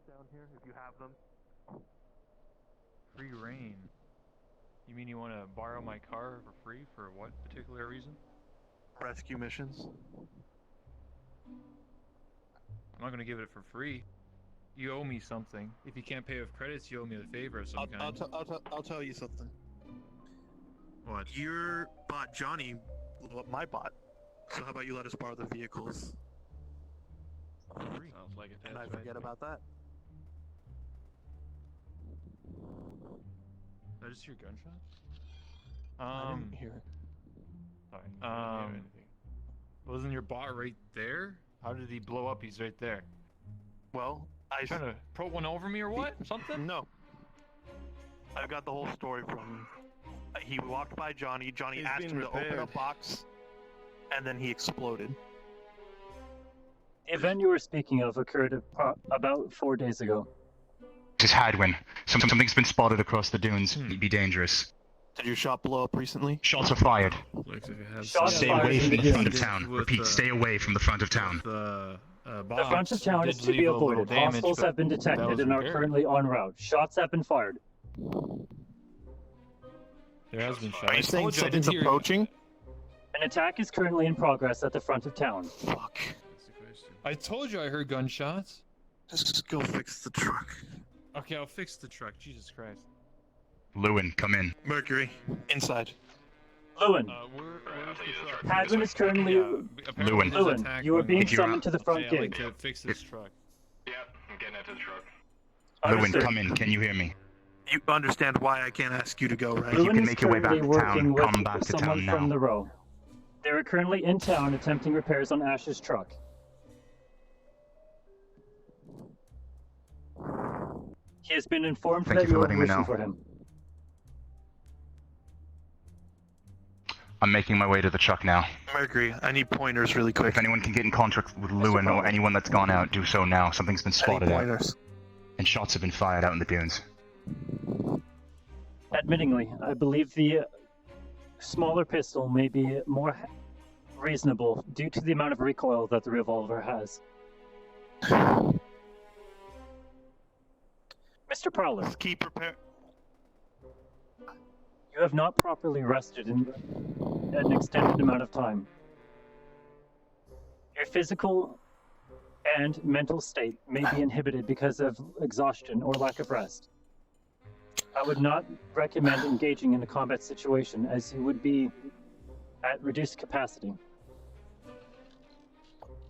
Down here, if you have them. free reign. You mean you want to borrow my car for free for what particular reason? Rescue missions. I'm not gonna give it for free. You owe me something. If you can't pay with credits, you owe me a favor of some kind. I'll tell you something. What? Your bot, Johnny, blew up my bot. So how about you let us borrow the vehicles? Free. Sounds like a And I test forget about that. Did I just hear gunshots? I didn't hear it. Sorry. Wasn't your bot right there? How did he blow up? He's right there. Well, Trying to pro one over me or what? Something? No. I've got the whole story from. He walked by Johnny. Johnny He's asked been him to open a repaired. box, and then he exploded. The event you were speaking of occurred about 4 days ago. This is Hadwin. Something's been spotted across the dunes. It'd be dangerous. Did your shop blow up recently? Shots are fired. Looks if you have Shots Stay fired away in from the the front of distance town. with, Repeat, stay away from the front of town. The front of town is to be avoided. Hostiles have been detected and are currently en route. Shots have been fired. There has been shots. Are you saying something's approaching? An attack is currently in progress at the front of town. Fuck. I told you I heard gunshots. Just go fix the truck. Okay, I'll fix the truck. Jesus Christ. Lewin, come in. Mercury, inside. Lewin. Hadwin is currently... Lewin. Lewin, you are being summoned to the front I'd gate. like to fix this truck. Yep, I'm getting into the truck. Lewin, Understood. come in. Can you hear me? You understand why I can't ask you to go, right? If you Lewin can is make your way back currently to working town, with come back to someone town from now. the row. They are currently in town attempting repairs on Ash's truck. He has been informed Thank that you for you are letting me wishing know. for him. I'm making my way to the truck now. Mercury, I need pointers really quick. If anyone can get in contact with Lewin or anyone that's gone out, do so now. Something's been spotted out. Pointers. And shots have been fired out in the dunes. Admittingly, I believe the smaller pistol may be more reasonable due to the amount of recoil that the revolver has. Mr. Prowler, Keep prepared. you have not properly rested in an extended amount of time. Your physical and mental state may be inhibited because of exhaustion or lack of rest. I would not recommend engaging in a combat situation as you would be at reduced capacity.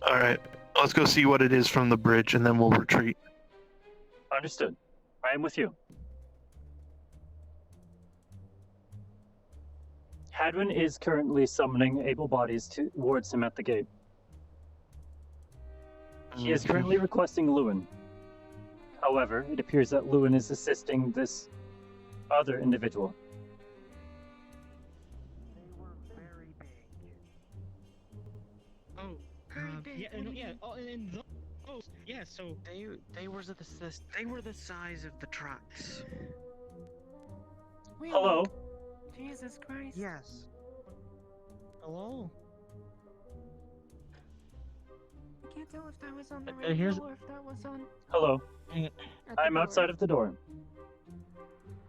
Alright, let's go see what it is from the bridge and then we'll retreat. Understood. I am with you. Hadwin is currently summoning able bodies towards him at the gate. He is currently requesting Lewin. However, it appears that Lewin is assisting this other individual. Yeah, so they were the size of the trucks. Hello? Jesus Christ. Yes. Hello? I can't tell if that was on the here's- radio or if that was on... Hello. the I'm door. outside of the door.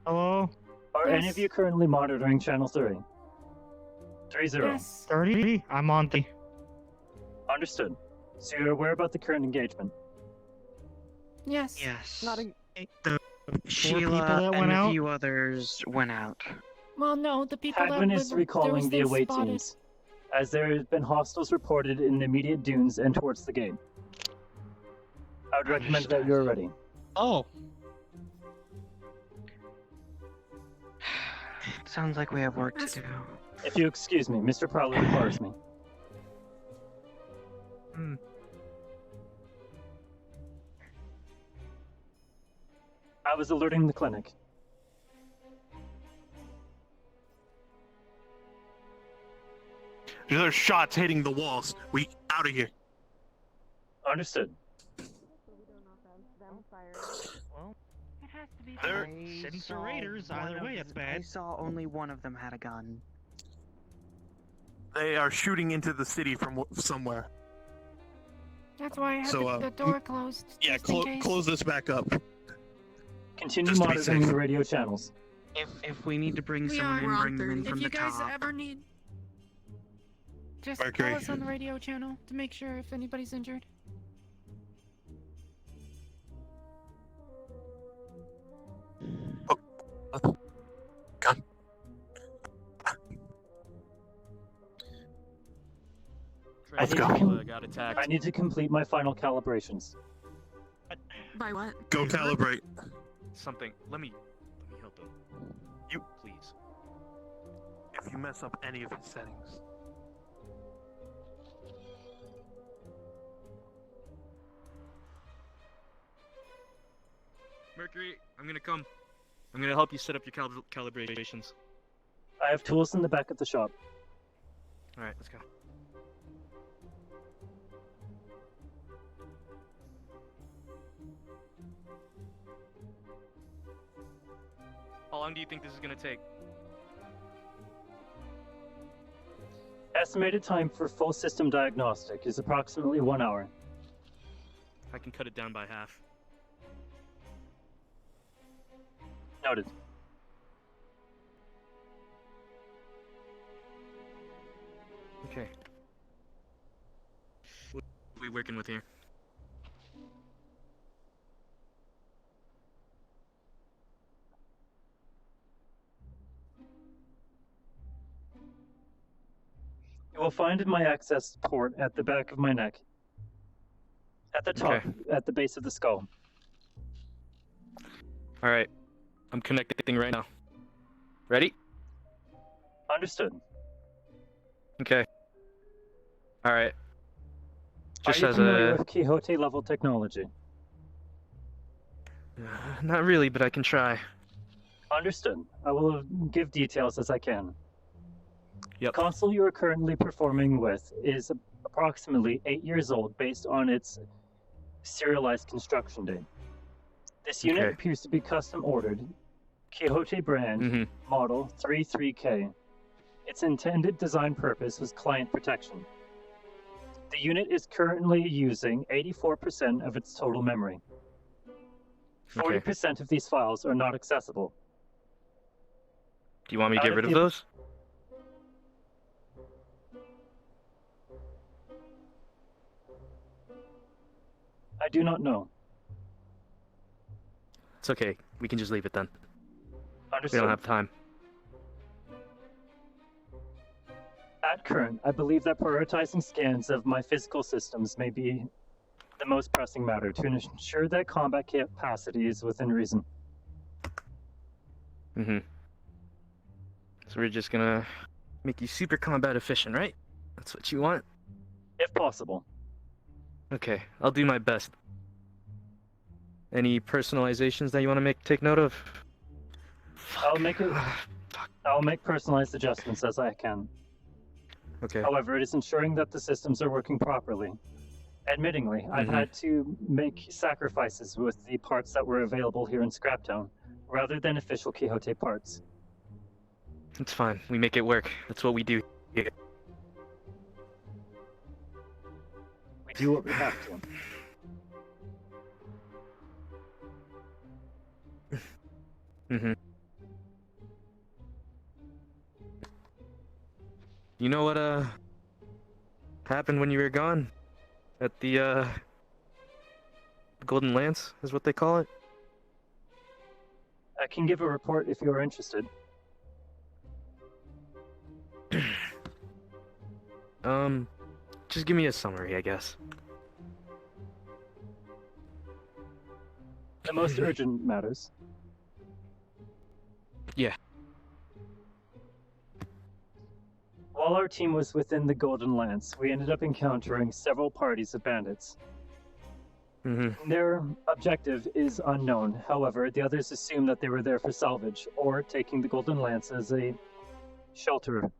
Hello? Are any Yes. of you currently monitoring Channel 3? 30. Yes. 30? I'm on the... Understood. So you're aware about the current engagement? Yes. Yes. Not a... The people Sheila that went and a out? few others went out. Well, no, the people Hadwin that is there recalling was the things away spotted. teams, as there have been hostiles reported in the immediate dunes and towards the gate. I would recommend that you're ready. Oh. Sounds like we have work to do. If you excuse me, Mr. Prowler requires me. I was alerting the clinic. There's shots hitting the walls. We out of here. Understood. Well, It has to be... They're sitting saw for raiders. Either one way, of it's them- I bad. saw only one of them had a gun. They are shooting into the city from somewhere. That's why I had So, the door closed. Yeah, just in case. close this back up. Continue Just to be monitoring safe. the radio channels. If we need to bring We someone are in, bring them in If from you the guys top. ever need... Just Mercury. call us on the radio channel to make sure if anybody's injured. Gun. Let's go. Got attacked. I need to complete my final calibrations. By what? Go calibrate. Something. Let me help him. You Please. If you mess up any of his settings. Mercury, I'm gonna come. I'm gonna help you set up your calibrations. I have tools in the back of the shop. Alright, let's go. How long do you think this is gonna take? Estimated time for full system diagnostic is approximately 1 hour. I can cut it down by half. Noted. Okay. What are we working with here? You will find my access port at the back of my neck. At the top, at the base of the skull. Alright. I'm connecting right now. Ready? Understood. Okay. Alright. Just Are you as familiar a... with Quixote level technology? Not really, but I can try. Understood. I will give details as I can. Yep. The console you are currently performing with is approximately 8 years old based on its serialized construction date. This unit appears to be custom ordered, Quixote brand, model 33K. Its intended design purpose was client protection. The unit is currently using 84% of its total memory. 40% of these files are not accessible. Do you want me to get rid of those? I do not know. It's okay. We can just leave it then. Understood. We don't have time. At current, I believe that prioritizing scans of my physical systems may be the most pressing matter to ensure that combat capacity is within reason. So we're just gonna make you super combat efficient, right? That's what you want? If possible. Okay, I'll do my best. Any personalizations that you want to take note of? I'll make personalized adjustments as I can. Okay. However, it is ensuring that the systems are working properly. Admittingly, I've had to make sacrifices with the parts that were available here in Scraptown, rather than official Quixote parts. It's fine. We make it work. That's what we do. Yeah. We do what we have to. You know what happened when you were gone? At the Golden Lance is what they call it? I can give a report if you are interested. Just give me a summary, I guess. The most urgent matters. Yeah. While our team was within the Golden Lance, we ended up encountering several parties of bandits. Their objective is unknown. However, the others assume that they were there for salvage, or taking the Golden Lance as a shelter.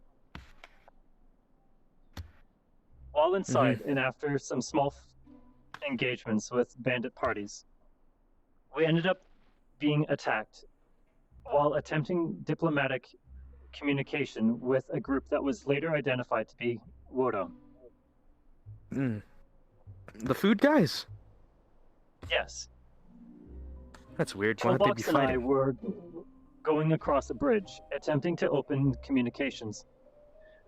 While inside, and after some small engagements with bandit parties, we ended up being attacked while attempting diplomatic communication with a group that was later identified to be Wodo. The food guys? Yes. That's weird. Why don't they be Toolbox and I fighting? were going across a bridge, attempting to open communications,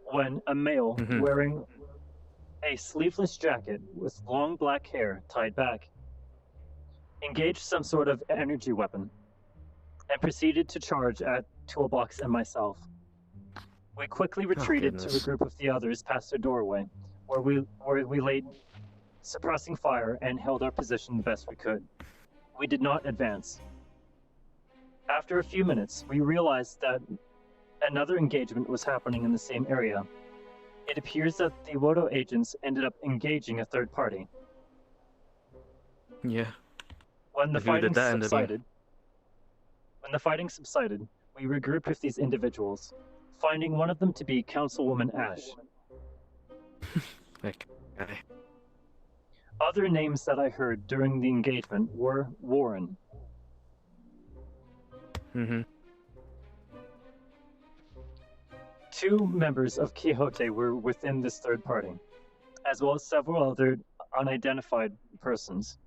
when a male wearing a sleeveless jacket with long black hair tied back engaged some sort of energy weapon and proceeded to charge at Toolbox and myself. We quickly retreated to a group of the others past a doorway, where we laid suppressing fire and held our position the best we could. We did not advance. After a few minutes, we realized that another engagement was happening in the same area. It appears that the Wodo agents ended up engaging a third party. Yeah. When the And who fighting did that end up being? subsided, we regrouped with these individuals, finding one of them to be Councilwoman Ash. Okay. Other names that I heard during the engagement were Warren. Two members of Quixote were within this third party, as well as several other unidentified persons.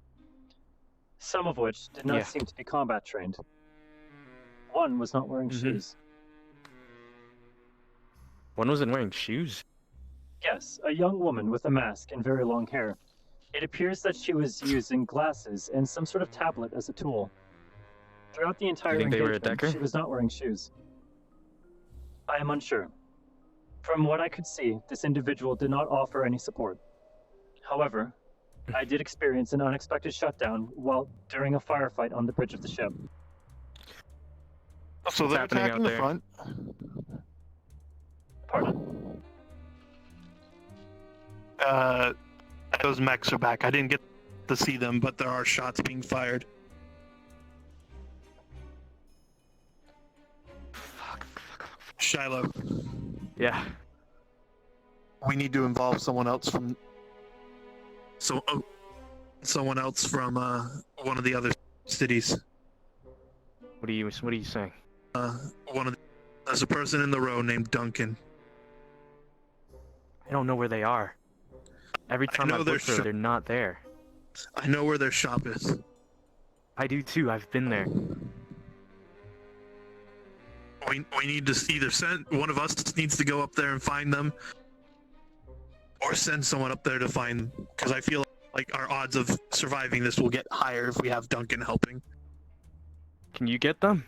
some of which did not seem to be combat trained. One was not wearing shoes. One wasn't wearing shoes? Yes, a young woman with a mask and very long hair. It appears that she was using glasses and some sort of tablet as a tool. Throughout the entire engagement, she was not wearing shoes. I am unsure. From what I could see, this individual did not offer any support. However, I did experience an unexpected shutdown while during a firefight on the bridge of the ship. So they're attacking the front? Pardon? Those mechs are back. I didn't get to see them, but there are shots being fired. Shiloh. Yeah. We need to involve someone else from... someone else from one of the other cities. What are you saying? There's a person in the row named Duncan. I don't know where they are. Every time I look for them, they're not there. I know where their shop is. I do too. I've been there. We need to either send one of us needs to go up there and find them, or send someone up there to find them. Because I feel like our odds of surviving this will get higher if we have Duncan helping. Can you get them?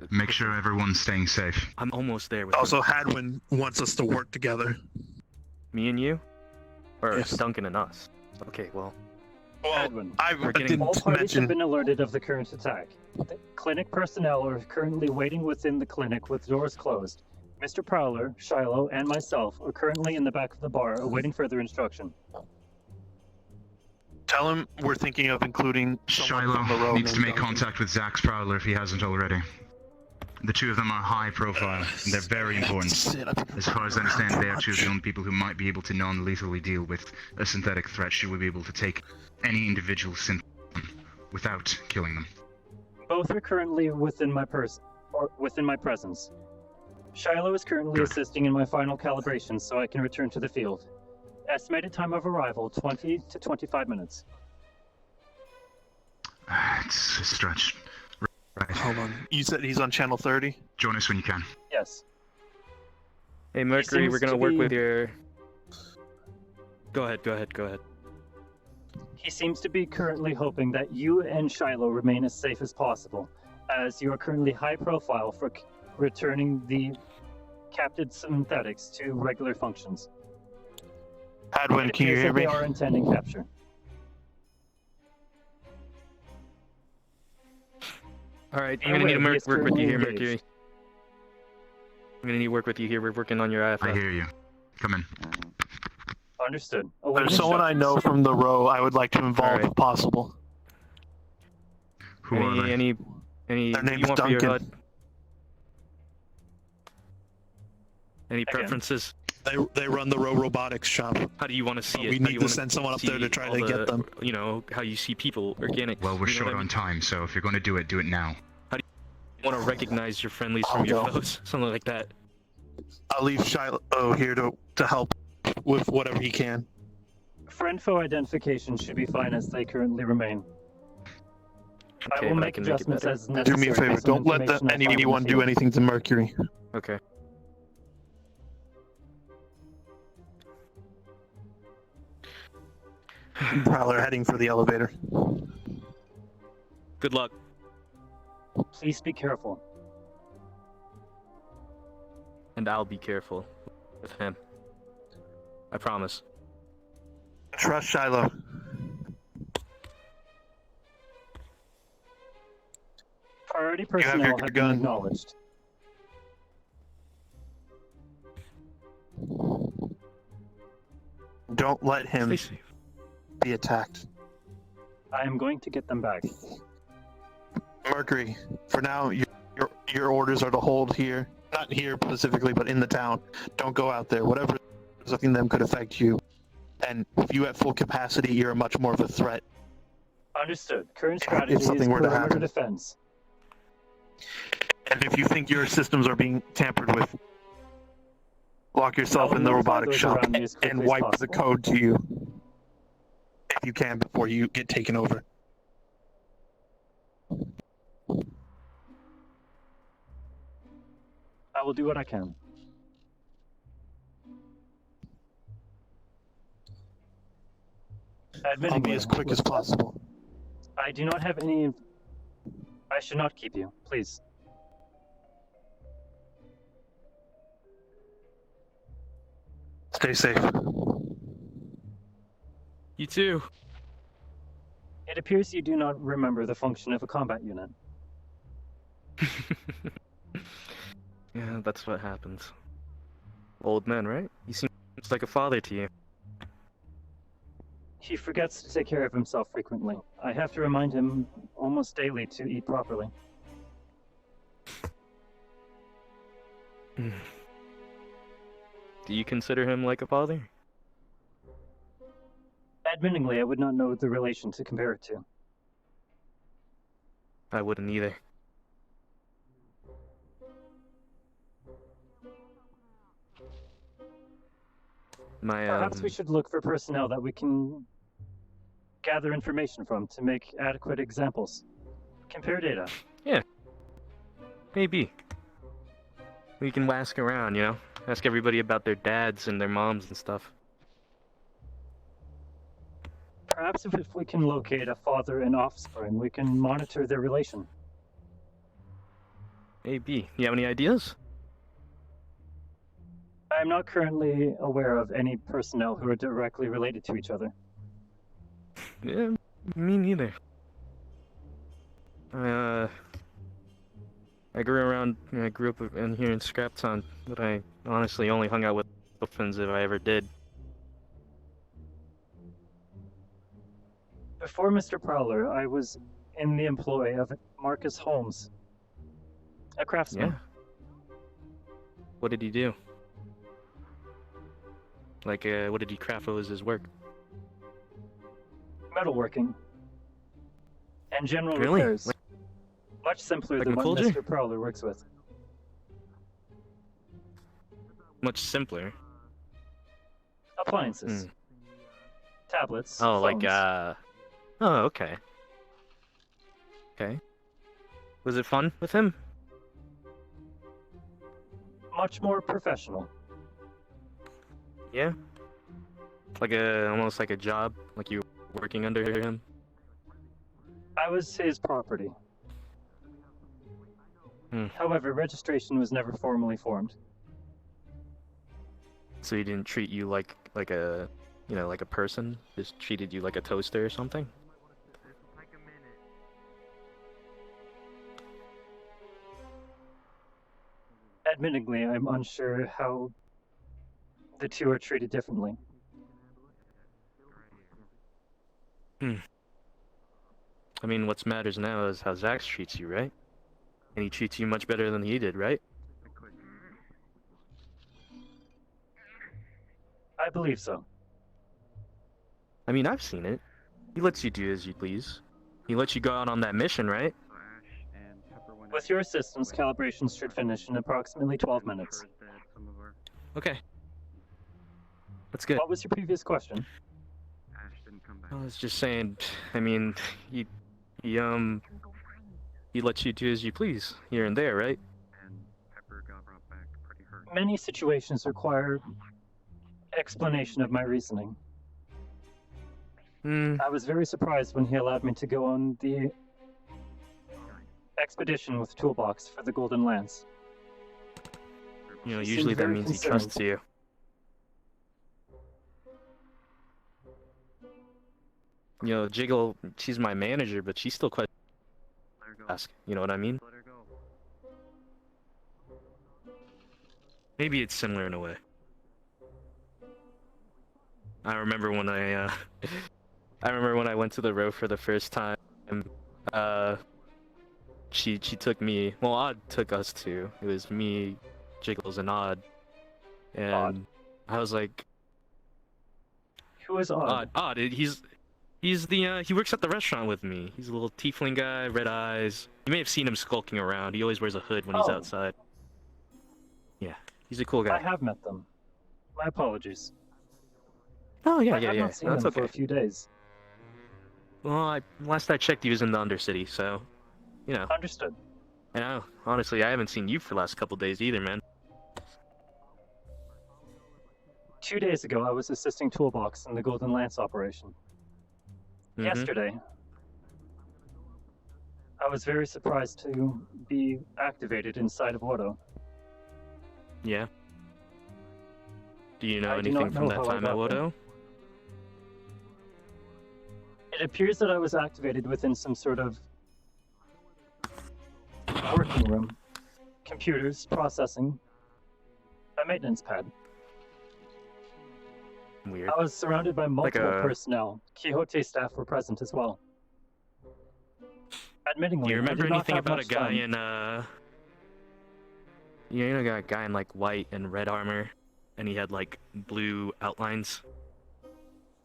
Make sure everyone's staying safe. I'm almost there with Also, Hadwin wants us to work together. Me and you? Or Duncan and us? Okay, well... Hadwin, all parties have been alerted of the current attack. The clinic personnel are currently waiting within the clinic with doors closed. Mr. Prowler, Shiloh, and myself are currently in the back of the bar awaiting further instruction. Tell him we're thinking of including Shiloh needs to make contact with Zach's Prowler if he hasn't already. The two of them are high profile, and they're very important. As far as I understand, they are two of the only people who might be able to non-lethally deal with a synthetic threat. She will be able to take any individual synth without killing them. Both are currently within my presence. Shiloh is currently assisting in my final calibration so I can return to the field. Estimated time of arrival, 20 to 25 minutes. It's a stretch. Right. Hold on. You said he's on channel 30? Join us when you can. Yes. Hey, Mercury, we're gonna work with your... Go ahead. He seems to be currently hoping that you and Shiloh remain as safe as possible, as you are currently high profile for returning the captured synthetics to regular functions. Hadwin, can you hear me? They are intending capture. Alright, I'm gonna need to work with you here, Mercury. I'm gonna need to work with you here. We're working on your IFF. I hear you. Come in. Understood. There's someone I know from the row I would like to involve if possible. Who are they? Any Their name's you want for your Duncan. HUD? Any preferences? They run the row robotics shop. How do you want to see it? We need to send someone up there to try to get them. You know, how you see people, organic. Well, we're short on time, so if you're going to do it now. How do you want to recognize your friendlies from your foes? Something like that. I'll leave Shiloh here to help with whatever he can. Friend-foe identification should be fine as they currently remain. Okay, I will make adjustments as necessary. Do me a favor, don't let anyone do anything to Mercury. Okay. Prowler heading for the elevator. Good luck. Please be careful. And I'll be careful with him. I promise. Trust Shiloh. Priority personnel have been acknowledged. Don't let him be attacked. I am going to get them back. Mercury, for now, your orders are to hold here. Not here specifically, but in the town. Don't go out there. Whatever something them could affect you. And if you at full capacity, you're much more of a threat. Understood. Current strategy is perimeter defense. And if you think your systems are being tampered with, lock yourself in the robotic shop and wipe the code to you. If you can, before you get taken over. I will do what I can. I'll be as quick as possible. I do not have any. I should not keep you, please. Stay safe. You too. It appears you do not remember the function of a combat unit. Yeah, that's what happens. Old man, right? He seems like a father to you. He forgets to take care of himself frequently. I have to remind him almost daily to eat properly. Do you consider him like a father? Admittingly, I would not know the relation to compare it to. I wouldn't either. Perhaps we should look for personnel that we can gather information from to make adequate examples. Compare data. Yeah. Maybe. We can ask around, you know? Ask everybody about their dads and their moms and stuff. Perhaps if we can locate a father and offspring, we can monitor their relation. Maybe. You have any ideas? I am not currently aware of any personnel who are directly related to each other. Yeah, me neither. I grew up in here in Scraptown, but I honestly only hung out with orphans if I ever did. Before Mr. Prowler, I was in the employ of Marcus Holmes, a craftsman. Yeah. What did he do? Like, what did he craft? What was his work? Metalworking. And general Really? repairs. Much simpler like than what McColger? Mr. Prowler works with. Much simpler. Appliances. Tablets. Oh, phones. Oh, okay. Okay. Was it fun with him? Much more professional. Yeah. Almost like a job, like you were working under him. I was his property. However, registration was never formally formed. So he didn't treat you like a, like a person? Just treated you like a toaster or something? Admittingly, I'm unsure how the two are treated differently. I mean, what matters now is how Zax treats you, right? And he treats you much better than he did, right? I believe so. I mean, I've seen it. He lets you do as you please. He lets you go out on that mission, right? With your assistance, calibrations should finish in approximately 12 minutes. Okay. That's good. What was your previous question? I was just saying, I mean, he lets you do as you please, here and there, right? Many situations require explanation of my reasoning. I was very surprised when he allowed me to go on the expedition with Toolbox for the Golden Lance. You know, He usually seemed that very means he concerned. trusts you. You know, Jiggle, she's my manager, but she's still quite ask. You know what I mean? Maybe it's similar in a way. I remember when I went to the row for the first time. She took me. Well, Odd took us to. It was me, Jiggles, and Odd. And I was like, Who is Odd? Odd. He's the he works at the restaurant with me. He's a little tiefling guy, red eyes. You may have seen him skulking around. He always wears a hood when he's outside. Yeah, he's a cool guy. I have met them. My apologies. Oh yeah, I have not seen That's them okay. for a few days. Well, last I checked, he was in the Undercity, so you know. Understood. And honestly, I haven't seen you for the last couple days either, man. 2 days ago, I was assisting Toolbox in the Golden Lance operation. Yesterday, I was very surprised to be activated inside of Wodo. Yeah. Do you know I do anything not from know that how I time at got there. Wodo? It appears that I was activated within some sort of working room, computers, processing, a maintenance pad. Weird. I was surrounded by multiple a- personnel. Quixote staff were present as well. Admittingly, Do you remember I did not anything have about a much guy time. in you know, a guy in like white and red armor, and he had like blue outlines?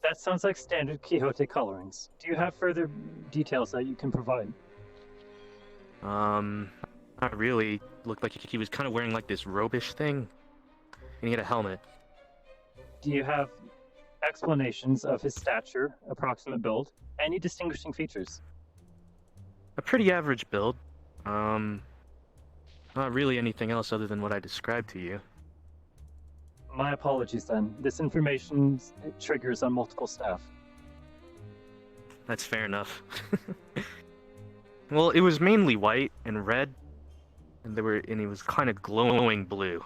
That sounds like standard Quixote colorings. Do you have further details that you can provide? Not really. Looked like he was kind of wearing like this robish thing, and he had a helmet. Do you have explanations of his stature, approximate build, any distinguishing features? A pretty average build. Not really anything else other than what I described to you. My apologies then. This information triggers on multiple staff. That's fair enough. Well, it was mainly white and red, and it was kind of glowing blue.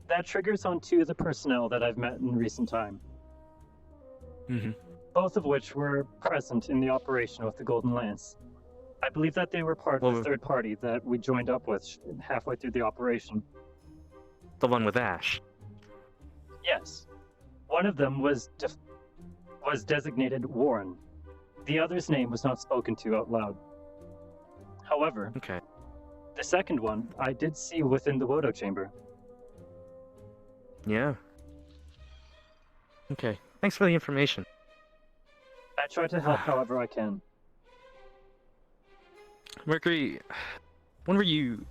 That triggers on two of the personnel that I've met in recent time. Both of which were present in the operation with the Golden Lance. I believe that they were part of the third party that we joined up with halfway through the operation. The one with Ash. Yes. One of them was designated Warren. The other's name was not spoken to out loud. However, the second one I did see within the Wodo chamber. Yeah. Okay. Thanks for the information. I try to help however I can. Mercury, when were you...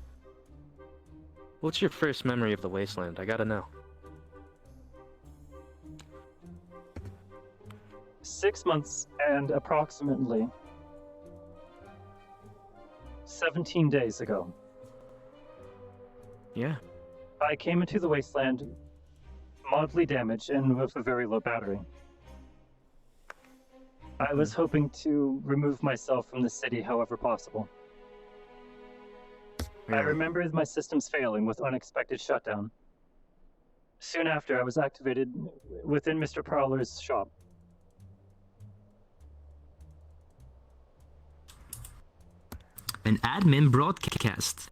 What's your first memory of the Wasteland? I gotta know. 6 months and approximately 17 days ago. Yeah. I came into the Wasteland mildly damaged and with a very low battery. I was hoping to remove myself from the city however possible. I remember my systems failing with unexpected shutdown. Soon after, I was activated within Mr. Prowler's shop. An admin broadcast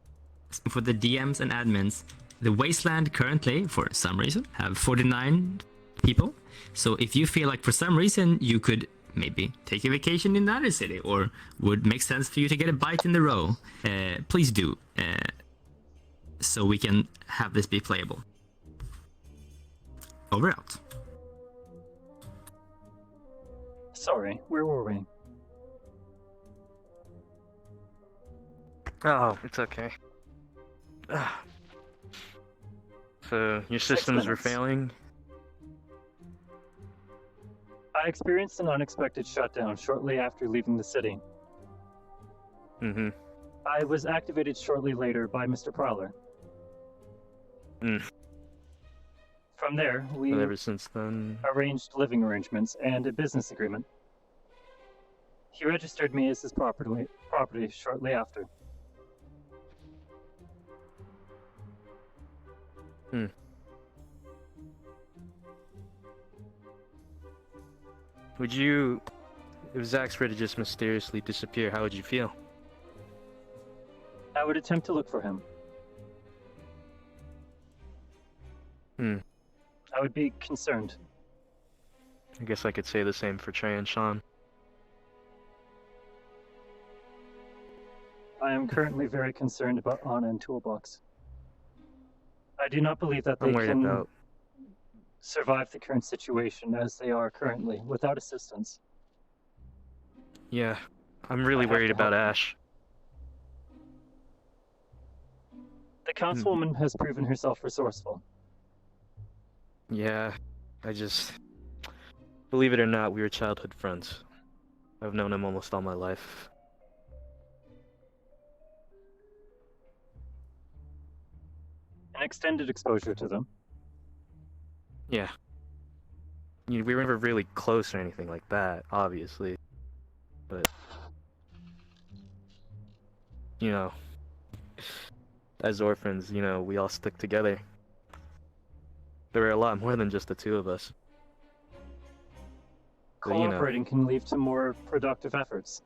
for the DMs and admins. The Wasteland currently, for some reason, have 49 people. So if you feel like for some reason you could maybe take a vacation in another city, or would make sense for you to get a bite in the row, please do, so we can have this be playable. Over out. Sorry, where were we? Oh, it's okay. So, your systems were failing? I experienced an unexpected shutdown shortly after leaving the city. I was activated shortly later by Mr. Prowler. From there, we ever since then arranged living arrangements and a business agreement. He registered me as his property shortly after. Would you, if Zach's were to just mysteriously disappear, how would you feel? I would attempt to look for him. I would be concerned. I guess I could say the same for Trey and Sean. I am currently very concerned about Anna and Toolbox. I do not believe that they I'm worried can about... survive the current situation as they are currently, without assistance. Yeah, I'm really worried about Ash. The councilwoman has proven herself resourceful. Yeah, I just... Believe it or not, we were childhood friends. I've known him almost all my life. An extended exposure to them. Yeah. We were never really close or anything like that, obviously. But... you know... as orphans, you know, we all stick together. There were a lot more than just the two of us. But, you know... Cooperating can lead to more productive efforts.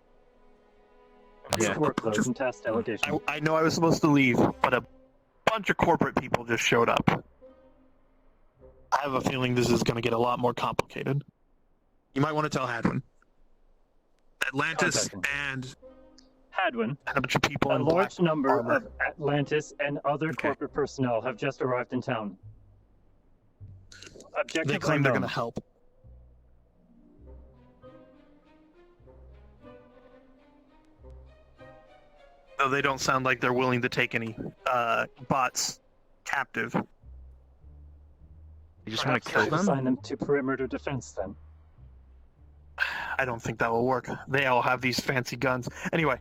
Yeah. Workload and task delegation. I know I was supposed to leave, but a bunch of corporate people just showed up. I have a feeling this is going to get a lot more complicated. You might want to tell Hadwin. Atlantis and Hadwin. a bunch of people A in large black number armor. of Atlantis and other corporate personnel have just arrived in town. Objective They claim they're unknown. going to help. Though they don't sound like they're willing to take any bots captive. You just want to Perhaps I kill should them? assign them to perimeter defense then. I don't think that will work. They all have these fancy guns. Anyway,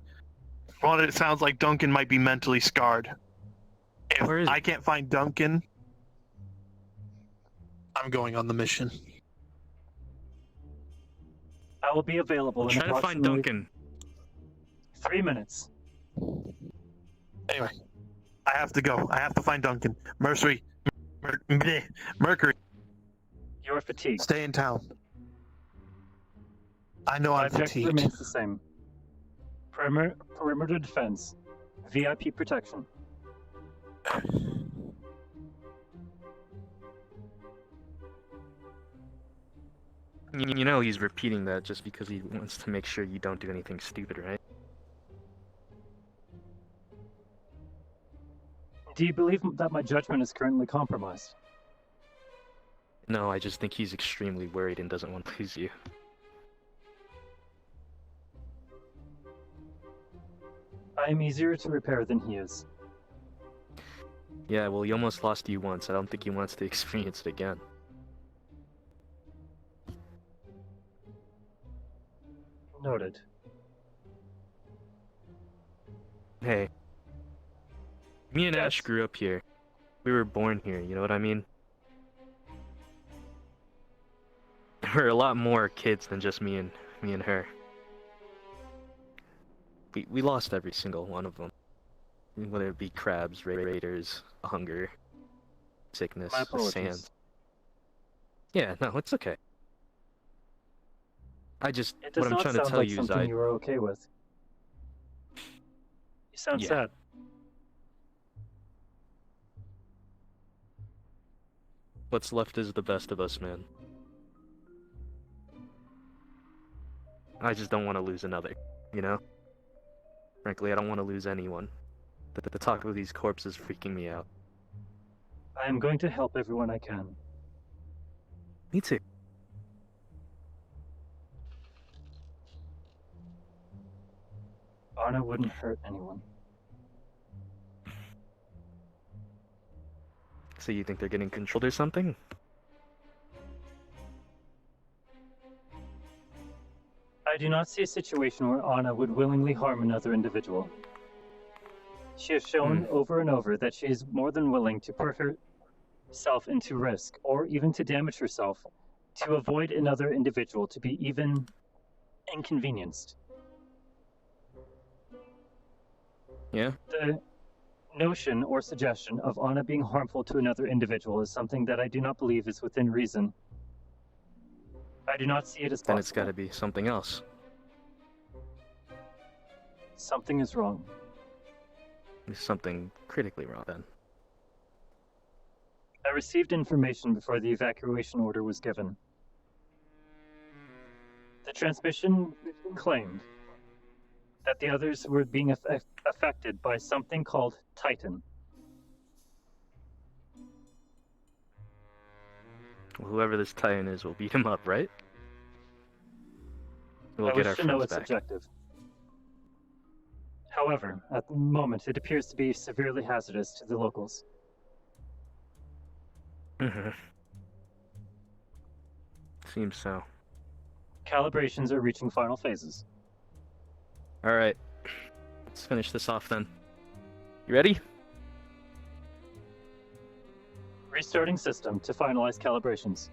well, it sounds like Duncan might be mentally scarred. If I can't find Duncan, I'm going on the mission. I will be available in Try to find approximately Duncan. 3 minutes. Anyway, I have to go. I have to find Duncan. Mercury. Mercury. You're fatigued. Stay in town. I know I'm Objective fatigued. remains the same. Perimeter defense. VIP protection. You know he's repeating that just because he wants to make sure you don't do anything stupid, right? Do you believe that my judgment is currently compromised? No, I just think he's extremely worried and doesn't want to lose you. I am easier to repair than he is. Yeah, well, he almost lost you once. I don't think he wants to experience it again. Noted. Hey. Me and Ash grew up here. We were born here, you know what I mean? We're a lot more kids than just me and her. We lost every single one of them. Whether it be crabs, raiders, hunger, sickness, My the apologies. sand. Yeah, no, it's okay. It does what I'm not trying to sound tell like you is something you were okay with. You sound Yeah. sad. What's left is the best of us, man. I just don't want to lose another, you know? Frankly, I don't want to lose anyone. The talk of these corpses is freaking me out. I am going to help everyone I can. Me too. Anna wouldn't hurt anyone. So you think they're getting controlled or something? I do not see a situation where Anna would willingly harm another individual. She has shown over and over that she is more than willing to put herself into risk, or even to damage herself, to avoid another individual to be even inconvenienced. Yeah? The notion or suggestion of Anna being harmful to another individual is something that I do not believe is within reason. I do not see it as possible. Then it's gotta be something else. Something is wrong. There's something critically wrong then. I received information before the evacuation order was given. The transmission claimed that the others were being affected by something called Titan. Well, whoever this Titan is will beat him up, right? We'll I get wish our to know friends its back. objective. However, at the moment, it appears to be severely hazardous to the locals. Seems so. Calibrations are reaching final phases. Alright. Let's finish this off then. You ready? Restarting system to finalize calibrations.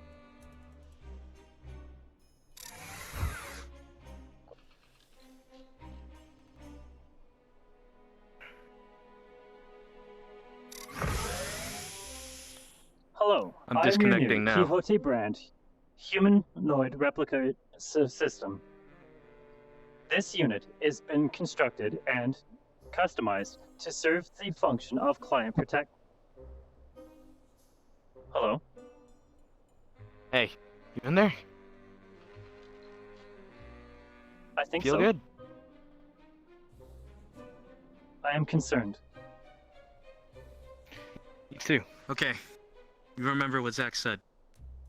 Hello, I'm I am disconnecting your new now. Quixote brand humanoid replica system. This unit has been constructed and customized to serve the function of client protect. Hello? Hey, you in there? I think Feel so. good? I am concerned. Me too. Okay. You remember what Zach said.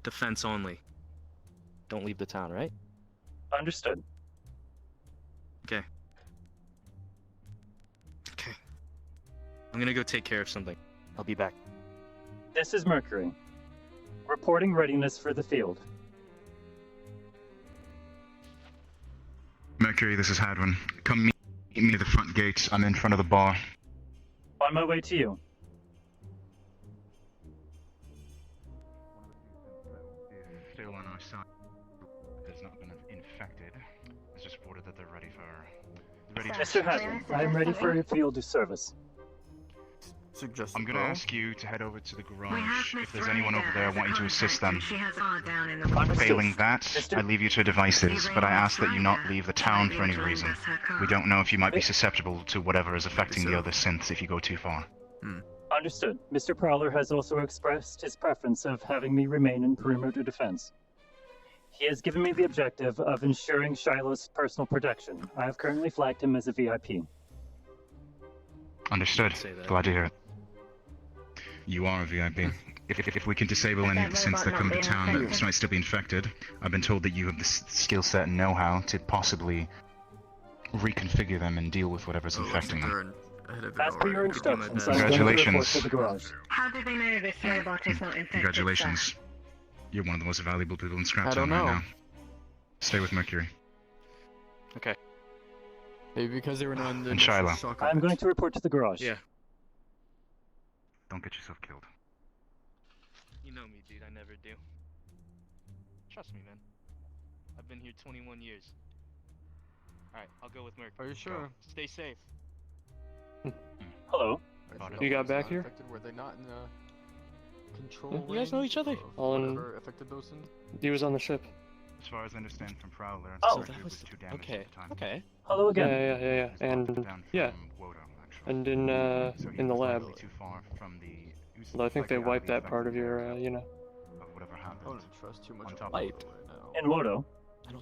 Defense only. Don't leave the town, right? Understood. Okay. Okay. I'm gonna go take care of something. I'll be back. This is Mercury. Reporting readiness for the field. Mercury, this is Hadwin. Come meet me at the front gate. I'm in front of the bar. On my way to you. Still on our side. Has not been infected. It's just reported that they're ready for. Mr. Hadwin, I am ready for field service. I'm gonna ask you to head over to the garage. If there's anyone over there, I want you to assist them. Failing that, I leave you to devices, but I ask that you not leave the town for any reason. We don't know if you might be susceptible to whatever is affecting the other synths if you go too far. Understood. Mr. Prowler has also expressed his preference of having me remain in perimeter defense. He has given me the objective of ensuring Shiloh's personal protection. I have currently flagged him as a VIP. Understood. Glad to hear it. You are a VIP. If we can disable any of the synths that come to town that might still be infected, I've been told that you have the skill set and know-how to possibly reconfigure them and deal with whatever's infecting them. As per your instructions, Congratulations. to the garage. How do they know this robot is not infected? Congratulations. You're one of the most valuable people in I Scraptown don't right know. now. Stay with Mercury. Okay. Maybe because they were not in the And Shiloh. I'm going to report to the garage. Yeah. Don't get yourself killed. You know me, dude. I never do. Trust me, man. I've been here 21 years. Alright, I'll go with Mercury. Are you sure? Go. Stay safe. Hello. You got back here? Were they not in control? You guys know each other? All in. Affected those things? He was on the ship. As far as I understand from Prowler, Oh, that was too damaged okay. at the time. Okay. Hello again. Yeah. And yeah. And in the lab. Too far from the. Well, I think they wiped that part of your, Of whatever happened. I wouldn't trust too much On of top Wiped. of Right now. In Wodo. I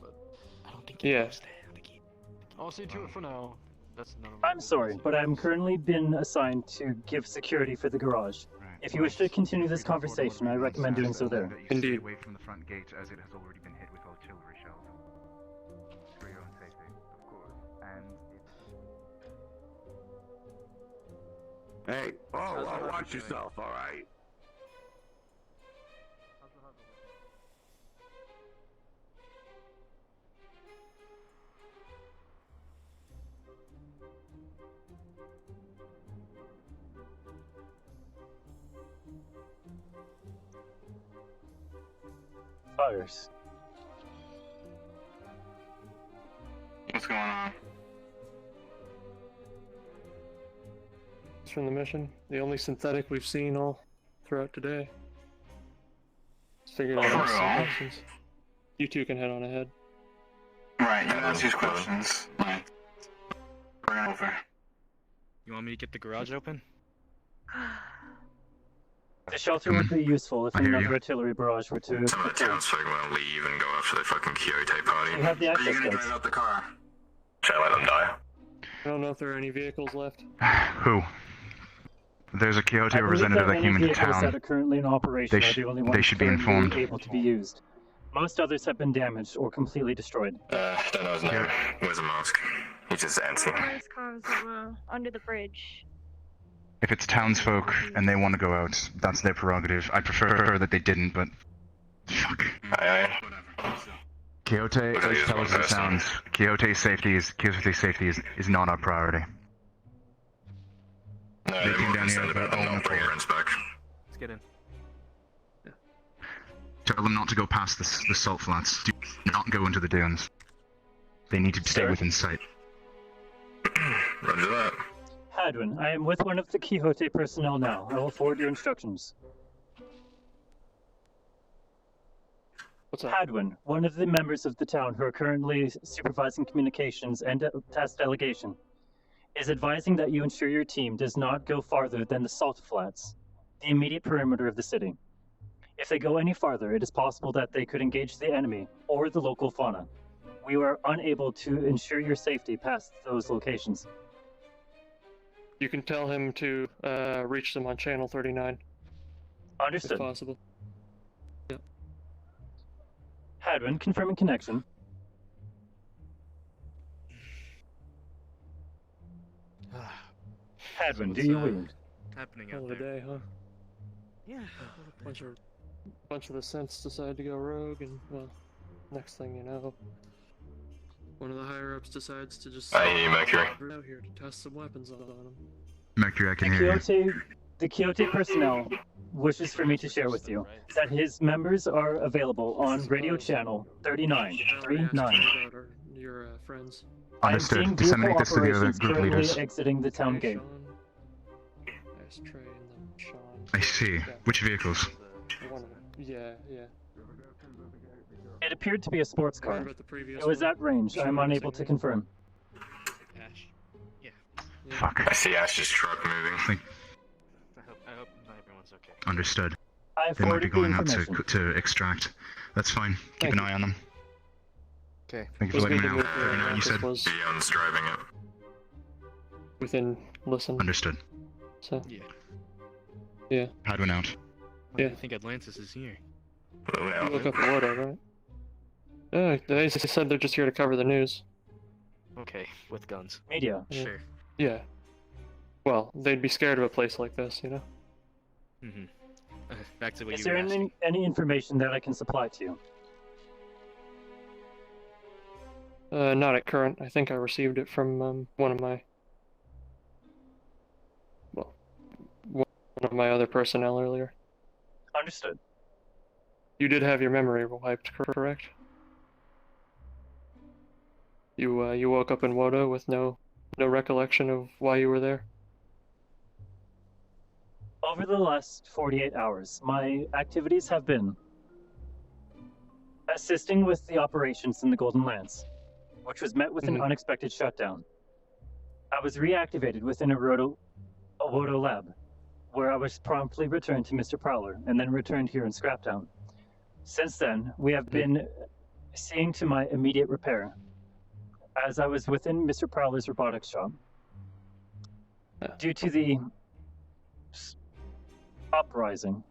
don't think he knows that. I'll see to it for now. That's none of I'm sorry, but I'm currently been assigned to give security for the garage. If you wish to continue this conversation, I recommend doing so there. Stay away from the front gate as it has already been hit with artillery shells. For your own safety, of course. And Hey, watch yourself, alright? Fires. What's going on? It's from the mission. The only synthetic we've seen all throughout today. Just figured I'd ask some questions. You two can head on ahead. Right, you ask these questions. Right. Bring it over. You want me to get the garage open? The shelter would be useful if another artillery barrage were to. Some of the townsfolk will leave and go after the fucking Kyoto party. You have the access Are you gonna codes. drive out the car? Should I let them die? I don't know if there are any vehicles left. who? There's a Kyoto I believe representative that many came into vehicles that town. are currently in operation They are the only ones they should be currently informed. able to be used. Most others have been damaged or completely destroyed. Don't know his name. Wears a mask. He's just antsy. Those cars that were under the bridge. If it's townsfolk and they want to go out, that's their prerogative. I prefer that they didn't, but fuck. Aye. Quixote, as close as it sounds, Quixote's safety is not our priority. No, They they're came more down here concerned about them not bringing friends back. Let's get in. Tell them not to go past the salt flats. Do not go into the dunes. They need to stay within sight. Roger that. Hadwin, I am with one of the Quixote personnel now. I will forward your instructions. What's up? Hadwin, one of the members of the town who are currently supervising communications and task delegation, is advising that you ensure your team does not go farther than the salt flats, the immediate perimeter of the city. If they go any farther, it is possible that they could engage the enemy or the local fauna. We are unable to ensure your safety past those locations. You can tell him to reach them on channel 39. Understood. If possible. Yep. Hadwin, confirming connection. Hadwin, do you read? Happening Hell out of a there. day, huh? Yeah. Bunch of the synths decide to go rogue, and well, next thing you know, one of the higher ups decides to just I hear you, Mercury. out here to test some weapons on them. Mercury, I can hear you. The Quixote personnel wishes for me to share with you that his members are available on radio channel 3939. Your friends. I'm Understood. seeing Disseminate this to the other operations group currently leaders. exiting the town gate. Ashtray and then Sean. I see. Which vehicles? One of them. Yeah. It appeared to be a sports car. About the previous It was one? at range. I'm unable to confirm. Ash. Yeah. Fuck. I see Ash's truck moving. I hope everyone's okay. Understood. I They might be forwarded the going out information. to extract. That's fine. Keep Thank an you. eye on them. Okay. Thank you for letting me know. 39, you This said? was Dion's driving it. within listen. Understood. So Yeah. yeah. Hadwin out. Why Yeah. do you think Atlantis is here? You look up the water, right? Yeah, they said they're just here to cover the news. Okay, with guns. Media. Yeah. Sure. Yeah. Well, they'd be scared of a place like this, you know? Mm-hmm. Back to what Is you there were asking. any information that I can supply to you? Not at current. I think I received it from one of my other personnel earlier. Understood. You did have your memory wiped, correct? You woke up in Wodo with no recollection of why you were there? Over the last 48 hours, my activities have been assisting with the operations in the Golden Lance, which was met with an unexpected shutdown. I was reactivated within a Wodo lab, where I was promptly returned to Mr. Prowler, and then returned here in Scraptown. Since then, we have been seeing to my immediate repair, as I was within Mr. Prowler's robotics shop. Due to the uprising.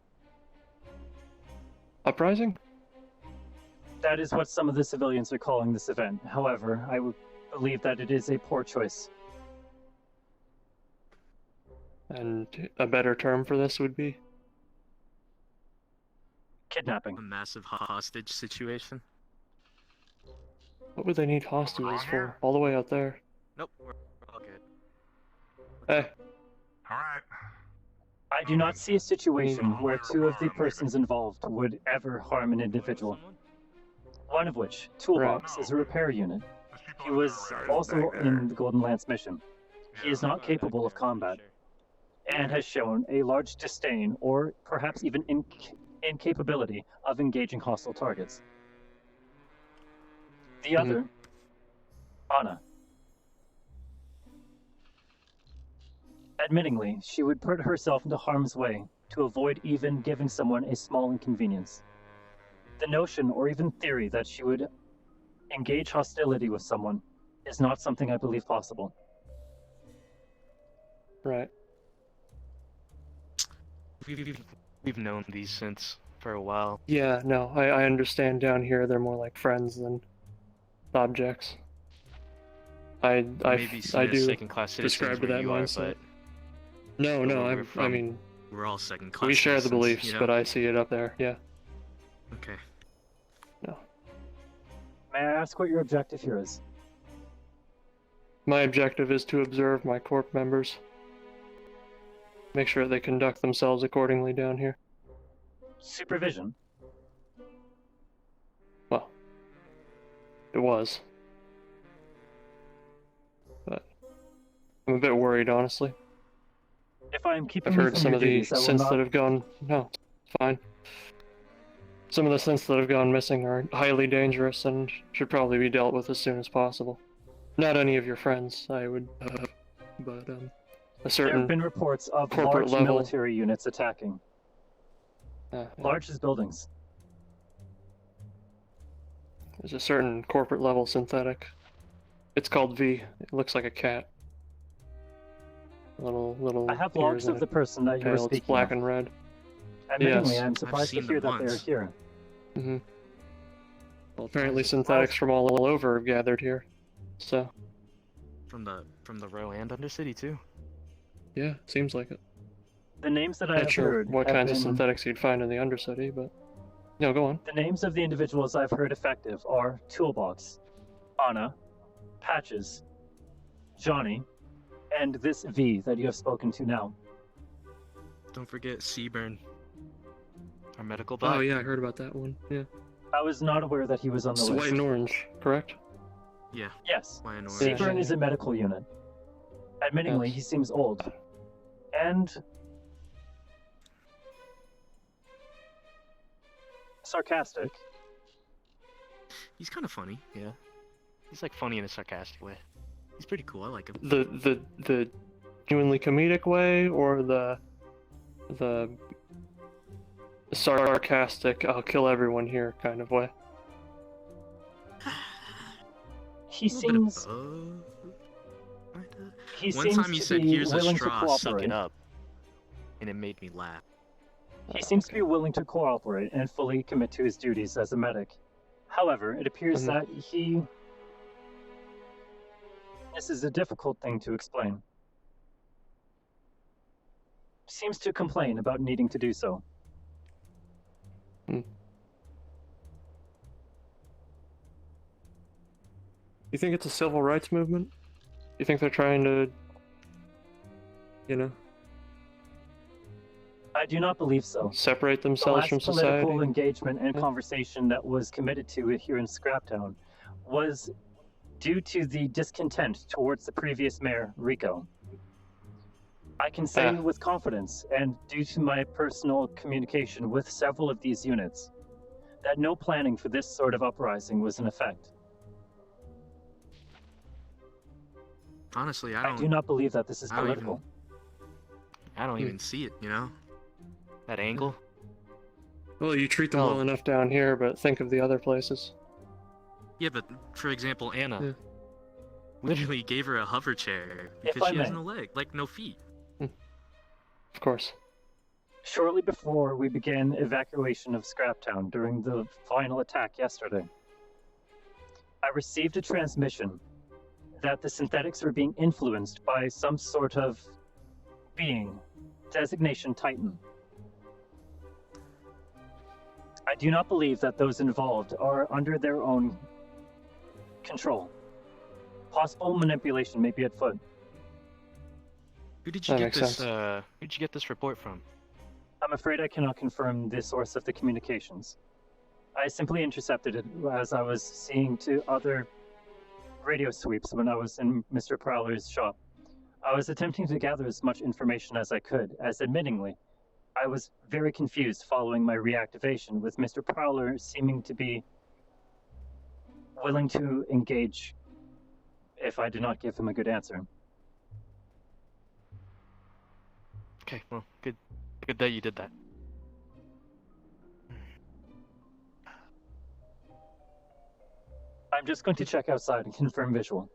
Uprising? That is what some of the civilians are calling this event. However, I would believe that it is a poor choice. And a better term for this would be? Kidnapping. A massive hostage situation. What would they need hostages for? All the way out there. Nope, we're all good. Hey. Alright. I do not see a situation where two of the persons involved would ever harm an individual. One of which, Toolbox, is a repair unit. He was also in the Golden Lance mission. He is not capable of combat, and has shown a large disdain, or perhaps even incapability, of engaging hostile targets. The other, Anna. Admittingly, she would put herself into harm's way to avoid even giving someone a small inconvenience. The notion or even theory that she would engage hostility with someone is not something I believe possible. Right. We've known these synths for a while. Yeah, no, I understand down here they're more like friends than objects. I Maybe do second-class citizens describe to where that you are, mindset. but No, where I we're from, mean, we're all second-class. we share the citizens, beliefs, you know? but I see it up there. Yeah. Okay. No. May I ask what your objective here is? My objective is to observe my corp members. Make sure they conduct themselves accordingly down here. Supervision? Well, it was. But I'm a bit worried, honestly. If I am keeping I've you heard from some your of the duties, I will synths not... that have gone... No, it's fine. Some of the synths that have gone missing are highly dangerous and should probably be dealt with as soon as possible. Not any of your friends, I would... but, a There certain have been reports of corporate large level... military units attacking. Large as buildings. There's a certain corporate level synthetic. It's called V. It looks like a cat. Little. I have ears logs and of a the person that you were tail. speaking It's black of. and red. Admittingly, Yes. I'm surprised to hear that they are here. Mm-hmm. Well, apparently synthetics from all over have gathered here. So. From the Row and Undercity too. Yeah, seems like it. The names that I Not have sure heard what have kinds of been- synthetics you'd find in the Undercity, but... No, go on. The names of the individuals I've heard effective are Toolbox, Anna, Patches, Johnny, and this V that you have spoken to now. Don't forget Seaburn, our medical doc. Oh yeah, I heard about that one. Yeah. I was not aware that he was on the It's list. white and orange, correct? Yeah. Yes. White and orange. Seaburn is a medical unit. Admittingly, Yes. he seems old. And... sarcastic. He's kind of funny, yeah. He's like funny in a sarcastic way. He's pretty cool. I like him. The genuinely comedic way, or the sarcastic "I'll kill everyone here" kind of way? He seems. He One seems time he to said, be "Here's a willing to straw, suck cooperate." it up," and it made me laugh. He seems to be willing to cooperate and fully commit to his duties as a medic. However, it appears that he... This is a difficult thing to explain. Seems to complain about needing to do so. You think it's a civil rights movement? You think they're trying to, you know, I do not believe so. separate The themselves last from political society? engagement and conversation that was committed to here in Scraptown was due to the discontent towards the previous mayor, Rico. I can say with confidence, and due to my personal communication with several of these units, that no planning for this sort of uprising was in effect. Honestly, I do not believe that this is I don't political. I don't even see it, you know? That angle. Well, you treat them well enough down here, but think of the other places. Yeah, but for example, Anna. Yeah. Literally gave her a hover chair If because I she has may. no leg, like no feet. Of course. Shortly before we began evacuation of Scraptown during the final attack yesterday, I received a transmission that the synthetics were being influenced by some sort of being, designation Titan. I do not believe that those involved are under their own control. Possible manipulation may be at foot. Who did you That get makes this? sense. Who did you get this report from? I'm afraid I cannot confirm the source of the communications. I simply intercepted it as I was seeing to other radio sweeps when I was in Mr. Prowler's shop. I was attempting to gather as much information as I could, as admittingly, I was very confused following my reactivation, with Mr. Prowler seeming to be willing to engage if I did not give him a good answer. Okay, well, good that you did that. I'm just going to check outside and confirm visual.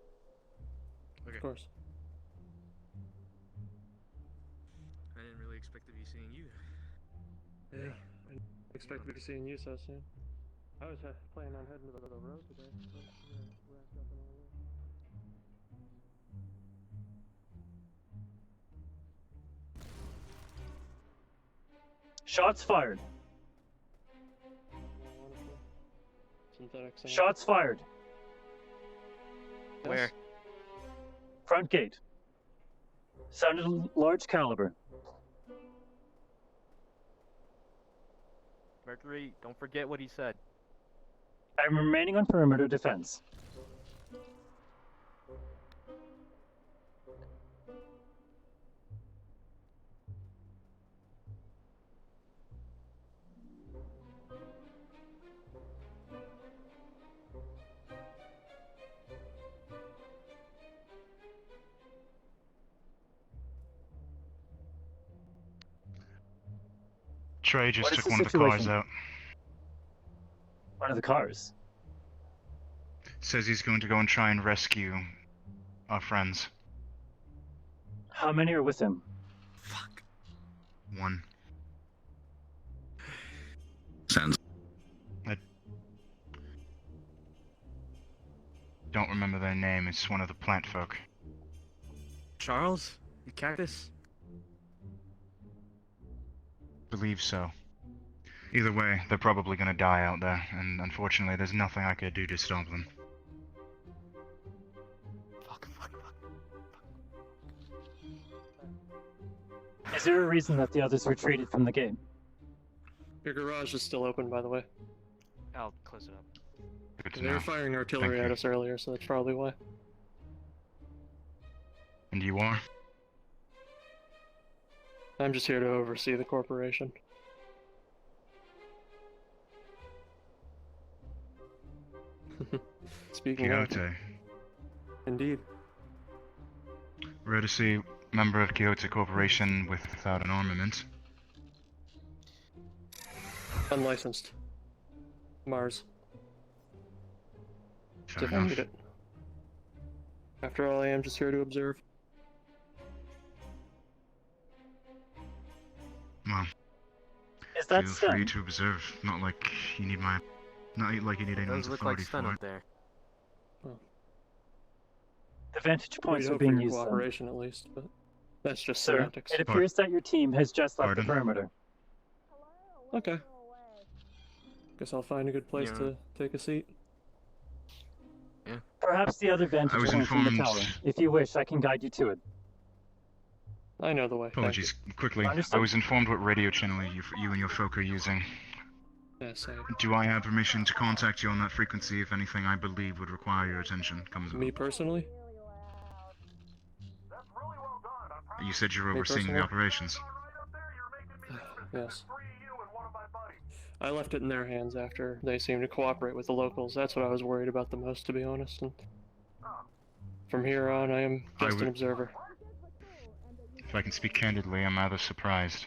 Okay. Of course. I didn't really expect to be seeing you. Yeah, I didn't expect to be seeing you so soon. I was planning on heading to the road today. But, wrapped up and all that. Shots fired. Honestly, it's synthetics. anyway. Shots fired. Yes. Where? Front gate. Sounded large caliber. Mercury, don't forget what he said. I'm remaining on perimeter defense. Trey just What is took the one of the cars situation? out. One of the cars. Says he's going to go and try and rescue our friends. How many are with him? One. Sounds. I don't remember their name. It's one of the plant folk. Charles? The cactus? Believe so. Either way, they're probably gonna die out there, and unfortunately there's nothing I could do to stop them. Is there a reason that the others retreated from the game? Your garage is still open, by the way. I'll close it up. Good to They know. were firing artillery Thank at you. us earlier, so that's probably why. And you are? I'm just here to oversee the corporation. Speaking Quixote. of, indeed. Rare to see member of Quixote Corporation without an armament. Unlicensed. Mars. Fair If I enough. need it. After all, I am just here to observe. Well, Is that feel free Sten? to observe. Not like you need my... Not like you need anyone's Those look like authority Sten for up it. there. The vantage points We'd are hope for being your used then. cooperation at least, but that's just Sir, semantics. it appears that your team has just left Pardon? the perimeter. Okay. Guess I'll find a good place Yeah. to take a seat. Perhaps the other vantage I was point from the informed- tower. If you wish, I can guide you to it. I know the way. thank Apologies. Quickly, Understood. I was informed what radio channel you and your folk are using. you. Yes, Do I have permission to contact you on that frequency if anything I believe would require your attention comes Me up? personally? You said you're Me overseeing the personally? operations. Yes. I left it in their hands after they seemed to cooperate with the locals. That's what I was worried about the most, to be honest. And from here on, I am I just an would- observer. If I can speak candidly, I'm rather surprised.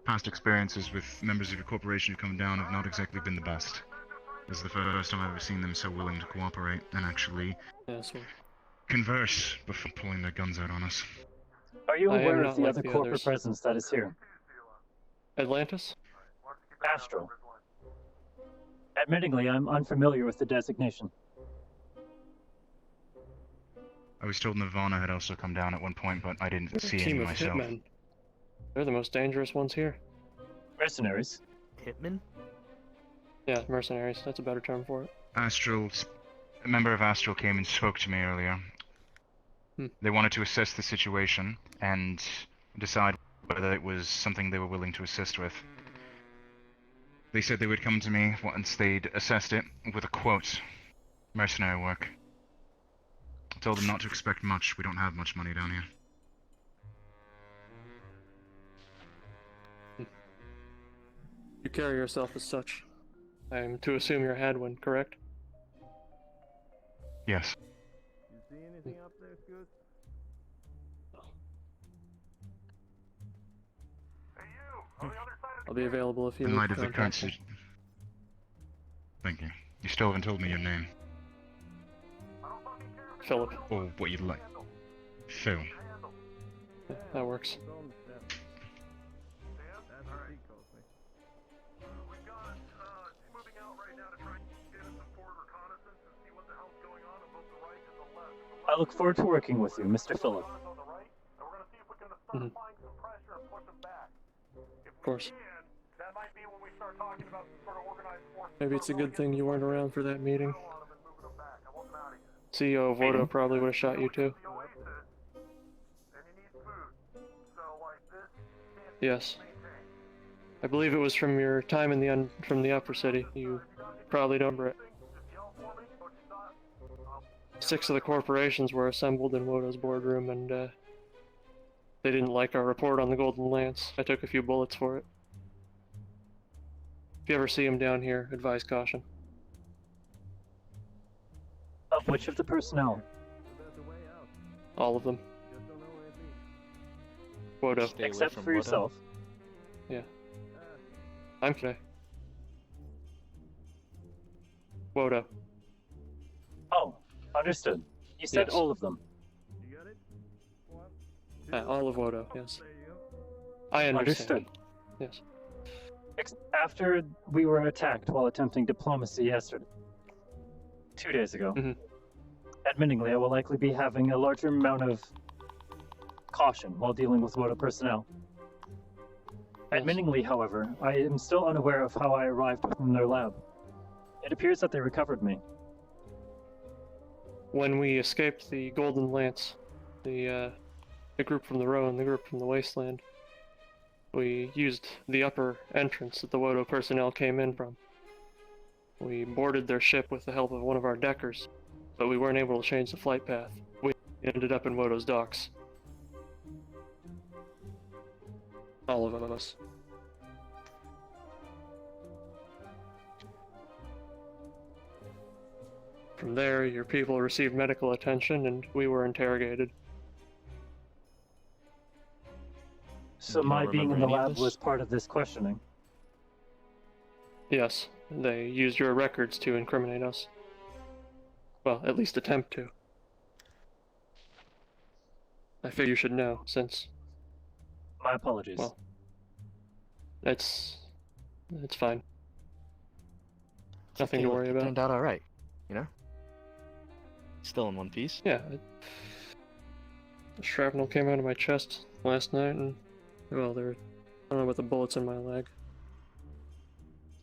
Past experiences with members of your corporation who come down have not exactly been the best. This is the first time I've ever seen them so willing to cooperate and actually Yes, well, converse before pulling their guns out on us. Are you I am aware not of the like other the corporate others. presence that is here? Atlantis? Astral. Admittingly, I'm unfamiliar with the designation. I was told Nirvana had also come down at one point, but I didn't see any Team of myself. hitmen. They're the most dangerous ones here. Mercenaries. Hitman? Yeah, mercenaries. That's a better term for it. Astral, a member of Astral came and spoke to me earlier. They wanted to assess the situation and decide whether it was something they were willing to assist with. They said they would come to me once they'd assessed it with a quote. Mercenary work. I told them not to expect much. We don't have much money down here. You carry yourself as such. I am to assume you're Hadwin, correct? Yes. You see anything up there, Scoot? I'll be available if you In need light to of the current contact me. situation. Thank you. You still haven't told me your name. Philip. Or what you'd like. Phil. Yeah, that works. I look forward to working with you, Mr. Phillip. Of course. Maybe it's a good thing you weren't around for that meeting. CEO of Vodo probably would have shot you too. Yes. I believe it was from your time in the upper city. You probably don't remember it. 6 of the corporations were assembled in Wodo's boardroom, and they didn't like our report on the Golden Lance. I took a few bullets for it. If you ever see him down here, advise caution. Of which of the personnel? All of them. Wodo. Except for yourself. Yeah. I'm today. Wodo. Oh, understood. You said Yes. all of them. All of Wodo, yes. I understand. Understood. Yes. After we were attacked while attempting diplomacy yesterday, 2 days ago, admittingly, I will likely be having a larger amount of caution while dealing with Wodo personnel. Admittingly, however, I am still unaware of how I arrived within their lab. It appears that they recovered me. When we escaped the Golden Lance, the group from the Row and the group from the Wasteland, we used the upper entrance that the Wodo personnel came in from. We boarded their ship with the help of one of our deckers, but we weren't able to change the flight path. We ended up in Wodo's docks. All of us. From there, your people received medical attention and we were interrogated. So my being in the lab was part of this questioning. Yes, they used your records to incriminate us. Well, at least attempt to. I figure you should know, since... My apologies. Well, it's fine. Nothing to worry It about. turned out alright, you know? Still in one piece. Yeah. The shrapnel came out of my chest last night, and well, I don't know about the bullets in my leg.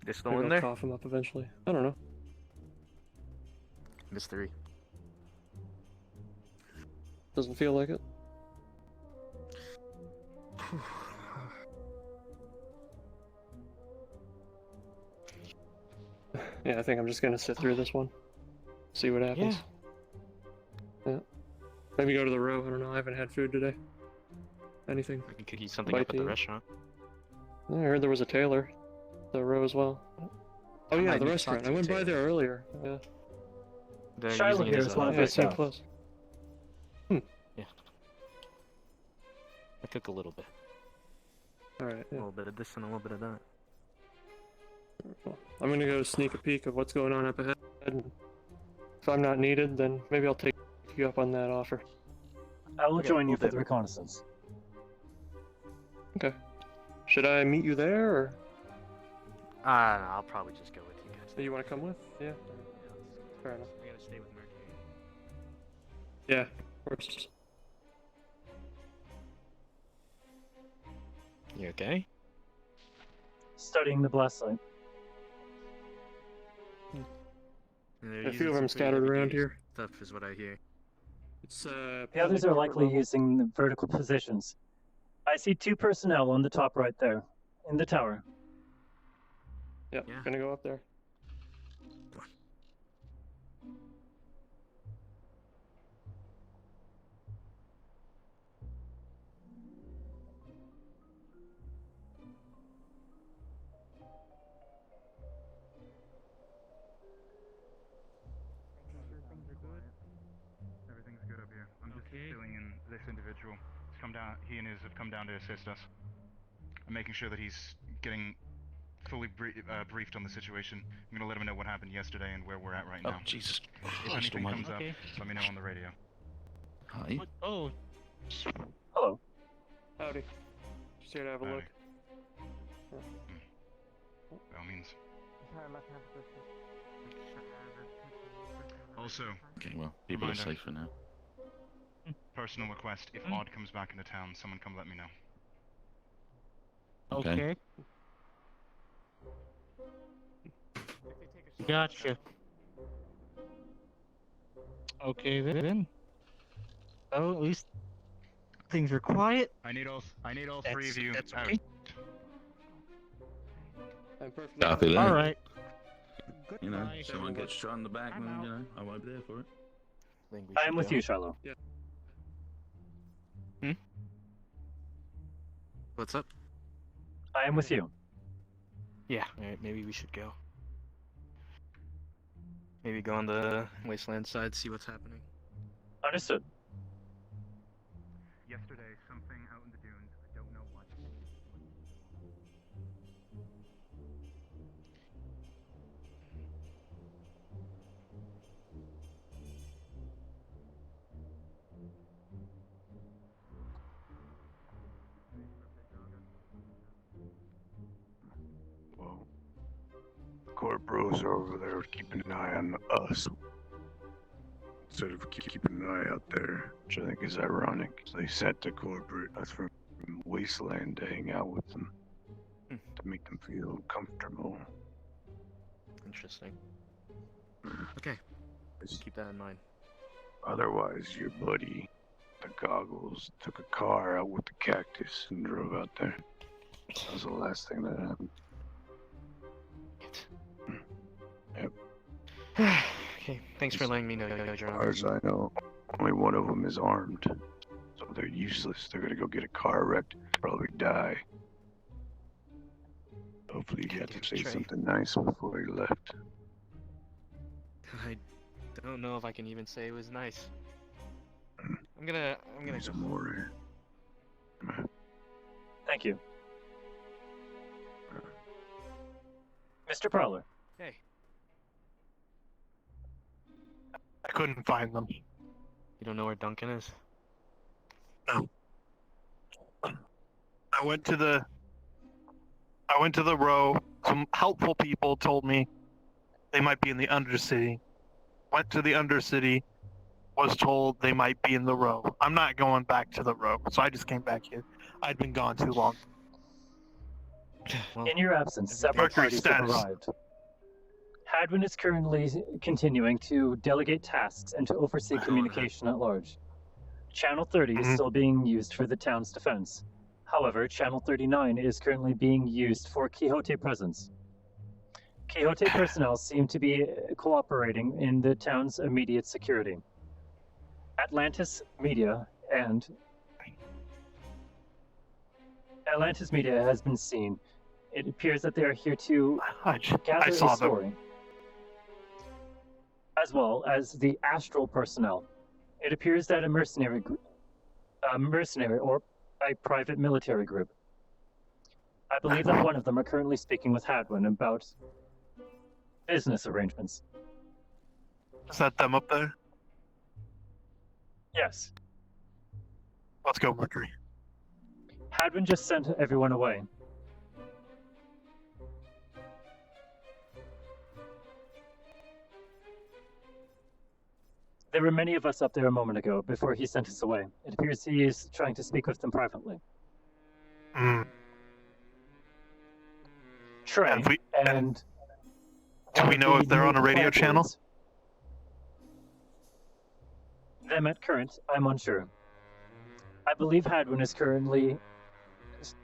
They're still Maybe in I'll there? cough them up eventually. I don't know. There's 3. Doesn't feel like it. Yeah, I think I'm just gonna sit through this one. See what happens. Yeah. Maybe go to the Row. I don't know. I haven't had food today. Anything? I can cook you something Bite up at to the eat? restaurant. Yeah, I heard there was a tailor. The Row as well. Oh yeah, I the need to restaurant. talk to I the went by tailor. there earlier. Yeah. They're Shiloh using it here as is a- one of Yeah, their it seemed staff. close. Yeah. I cook a little bit. Alright, A yeah. little bit of this and a little bit of that. Well, I'm gonna go sneak a peek of what's going on up ahead, and if I'm not needed, then maybe I'll take you up on that offer. I will Okay, join you we'll for do. the reconnaissance. Okay. Should I meet you there, or I'll probably just go with you guys. do you want to come with? Yeah. Fair enough. I gotta stay with Mercury. Yeah, of course. You okay? Studying the blast site. A few of them scattered around here. Stuff is what I hear. It's The others are likely using the vertical positions. I see 2 personnel on the top right there, in the tower. Yeah, gonna go up there. Everything's good up here. I'm just filling in this individual. He's come down. He and his have come down to assist us. I'm making sure that he's getting fully briefed on the situation. I'm gonna let him know what happened yesterday and where we're at right now. Oh, Jesus If Christ anything almighty. comes up, let me know on the radio. Hi. Oh, Hello. Howdy. Just here to have a look. By all means. Also, Okay, well, people are reminder, safer now. personal request, if Odd comes back into town, someone come let me know. Okay. Gotcha. Okay then. Oh, at least things are quiet. I need all three of you That's out. okay. I'm perfectly Copy that. All right. You know, Goodbye. someone gets shot in the back, I'm then, out. you know, I won't be there for it. I am with you, Shiloh. Yeah. What's up? I am with you. Yeah, alright, maybe we should go. Maybe go on the wasteland side, see what's happening. Understood. Yesterday, something out in the dunes. I don't know what. Well, the corporals are over there keeping an eye on us instead of keeping an eye out there, which I think is ironic. They sent the corporate us from Wasteland to hang out with them to make them feel comfortable. Interesting. Okay, just keep that in mind. Otherwise, your buddy, the goggles, took a car out with the cactus and drove out there. That was the last thing that happened. Yep. Okay, thanks for letting me know, As Jerome. far as I know, only one of them is armed. So they're useless. They're gonna go get a car wrecked, probably die. Hopefully you got to say something nice before he left. I don't know if I can even say it was nice. I'm gonna There's go. more. Thank you. Mr. Prowler. Hey. I couldn't find them. You don't know where Duncan is? No. I went to the row. Some helpful people told me they might be in the Undercity. Went to the Undercity. Was told they might be in the row. I'm not going back to the row, so I just came back here. I'd been gone too long. In your absence, several Mercury parties status. have arrived. Hadwin is currently continuing to delegate tasks and to oversee communication at large. Channel 30 is still being used for the town's defense. However, Channel 39 is currently being used for Quixote presence. Quixote personnel seem to be cooperating in the town's immediate security. Atlantis Media has been seen. It appears that they are here to gather a story, as well as the Astral personnel. It appears that a mercenary or a private military group. I believe that one of them are currently speaking with Hadwin about business arrangements. Is that them up there? Yes. Let's go, Mercury. Hadwin just sent everyone away. There were many of us up there a moment ago before he sent us away. It appears he is trying to speak with them privately. Trey and do we know if they're on a radio channel? Them at current, I'm unsure. I believe Hadwin is currently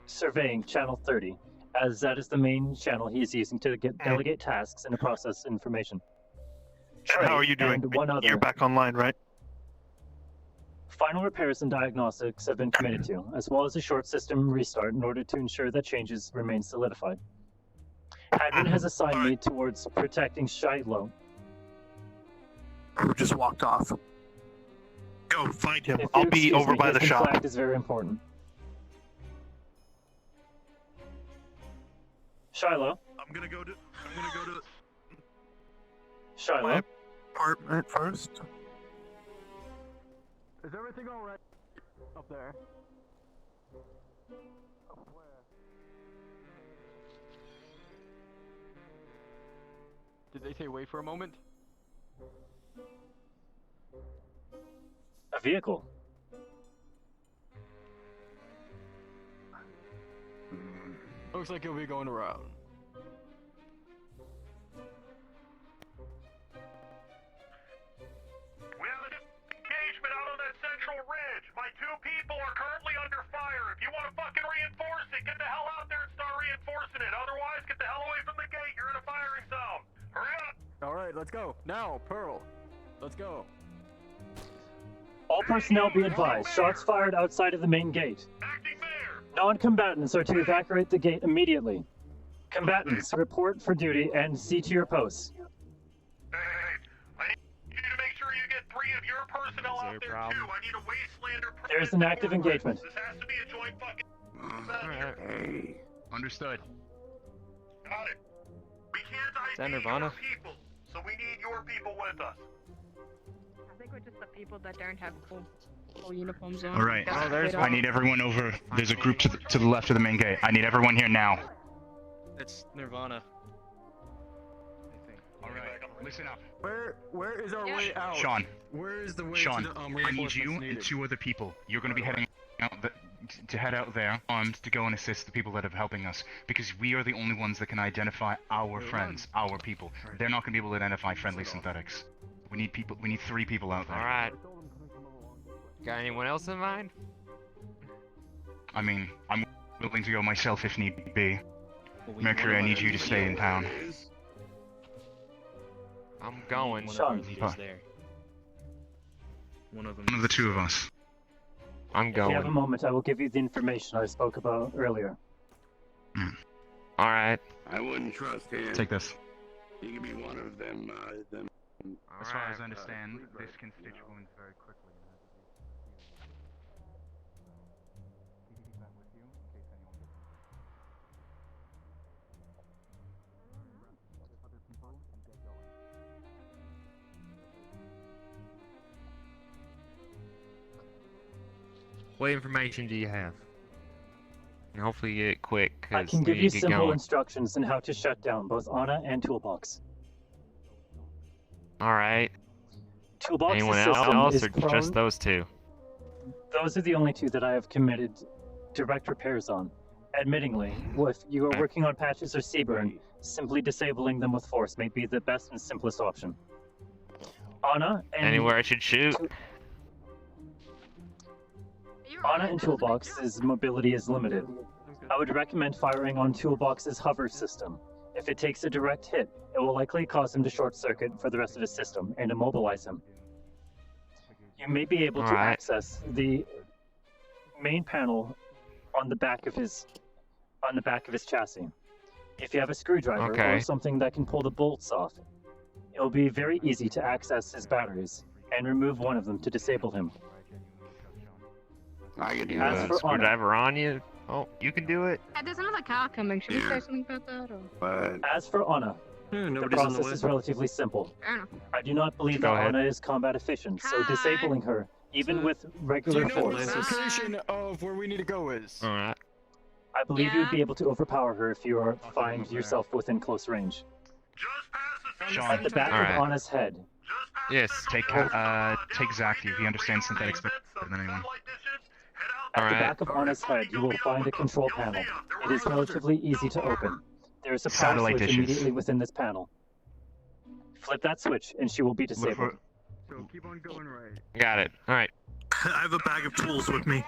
surveying Channel 30, as that is the main channel he is using to delegate tasks and to process information. And how are you doing? You're back online, right? Final repairs and diagnostics have been committed to, as well as a short system restart in order to ensure that changes remain solidified. Hadwin has assigned me towards protecting Shiloh. Who just walked off? Go find him. If I'll you'll be excuse over me, by his the shop. flag is very important. Shiloh. I'm gonna go to Shiloh. my apartment first. Is everything alright up there? Did they say wait for a moment? A vehicle. Looks like he'll be going around. let's go. Now, Pearl. Let's go. All personnel be advised, shots fired outside of the main gate. Non-combatants are to evacuate the gate immediately. Combatants, report for duty and see to your posts. There's an active engagement. This has to be a joint fucking. Hey. Understood. Got it. We can't ID your people, so we need your people with us. I think we're just the people that don't have full uniforms on. All right. I need everyone over. There's a group to the left of the main gate. I need everyone here now. It's Nirvana. All right. Listen up. Where is our way out? Sean. Where is the way Sean, to the I need you and 2 other people. You're going to be heading out to head out there armed to go and assist the people that are helping us, because we are the only ones that can identify our friends, our people. They're not going to be able to identify friendly synthetics. We need people. We need 3 people out there. All right. Got anyone else in mind? I mean, I'm willing to go myself if need be. Mercury, I need you to stay in town. I'm going. Sean. One of them. One of the 2 of us. I'm If you have a going. moment, I will give you the information I spoke about earlier. All right. I wouldn't trust him. Take this. He could be one of them. As far as I understand, this constituent very quickly. What information do you have? And hopefully you get it quick, I because can we give you need to get simple going. instructions on how to shut down both Ana and Toolbox. Alright. Toolbox's Anyone system else, is or prone... just those 2? Those are the only 2 that I have committed direct repairs on. Admittingly, if you are working on patches or Seaburn, simply disabling them with force may be the best and simplest option. Ana and... Anywhere I should shoot? Ana and Toolbox's mobility is limited. I would recommend firing on Toolbox's hover system. If it takes a direct hit, it will likely cause him to short circuit for the rest of his system and immobilize him. You may be able to access the main panel on the back of his chassis. If you have a screwdriver or something that can pull the bolts off, it will be very easy to access his batteries and remove one of them to disable him. I can do As that. for Screwdriver on you? Oh, you can do it? Hey, there's another car coming. Should we say something about that? Or... As for Ana, the process is relatively simple. I do not believe that Ana is combat efficient, so disabling her, even with regular Do you know force, where the location of where we need to go is? Alright. I believe you would be able to overpower her if you find yourself within close range. Sean. At the back of Ana's head. Yes. Take Zach. He understands synthetics better than anyone. At the back of Ana's head, you will find a control panel. It is relatively easy to open. There is a power Satellite switch dishes. immediately within this panel. Flip that switch, and she will be disabled. So keep on going right. Got it. Alright. I have a bag of tools with me.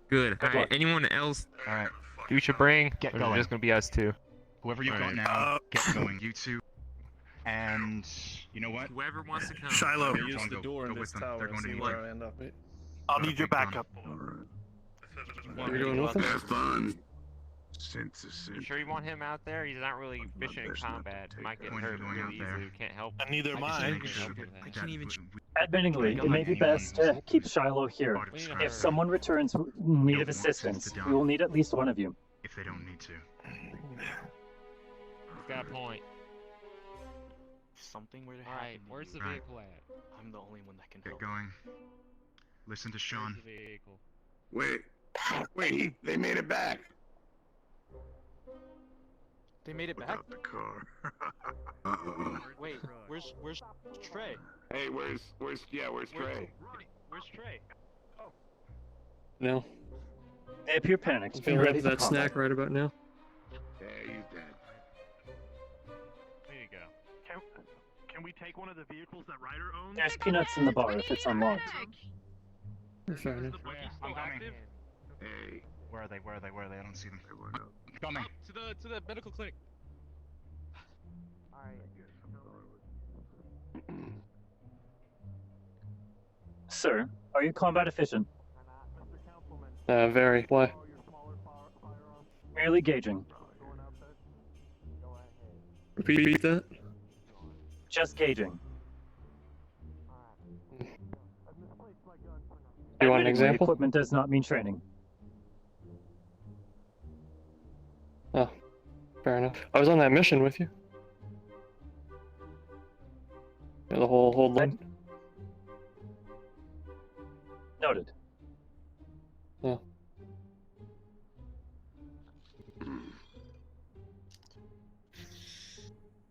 Good. Alright, anyone else? Alright. You should bring? Get Or is it going. just gonna be us 2? Whoever you've got now, get going. You 2. And you know what? Whoever wants to come. Shiloh. Use the door in go this with them. tower They're and going see to where I end up. I'll need your backup. You're doing nothing? Have fun. You sure you want him out there? He's not really efficient in combat. Might get hurt really easily. Can't help. And neither am I. I can't even. Admittingly, it may be best to keep Shiloh here. If someone returns in need of assistance, we will need at least one of you. If they don't need to. He's got a point. Something where to happen. Alright, where's the vehicle at? I'm the only one that can Get help. going. Listen to Sean. Where's the vehicle? Wait, they made it back. They made it back? Without the car. Uh-oh. Wait, where's Trey? Hey, where's Trey? Where's Trey? No. They appear panicked. I Be feel ready like for that combat. snack right about now. Yeah, he's dead. There you go. Can we take one of the vehicles that Ryder owns? There's peanuts in the bar if it's unlocked. Fair enough. I'm coming. Hey. Where are they? I don't see them. Coming. To the medical clinic. Sir, are you combat efficient? Very. Why? Merely gauging. Repeat that? Just gauging. You want an Admittingly, example? Equipment does not mean training. Oh, fair enough. I was on that mission with you. Yeah, the whole line. Noted. Yeah.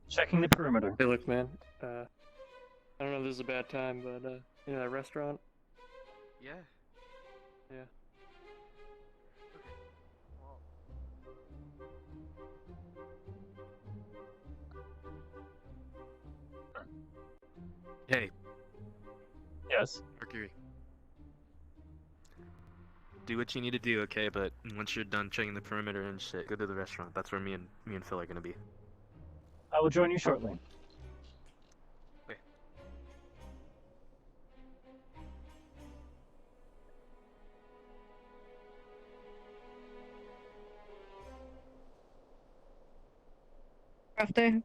Checking the perimeter. Hey, look, man. I don't know if this is a bad time, but you know that restaurant? Yeah. Yeah. Hey. Yes. Mercury. Do what you need to do, okay? But once you're done checking the perimeter and shit, go to the restaurant. That's where me and Phil are gonna be. I will join you shortly. Okay. Rough day.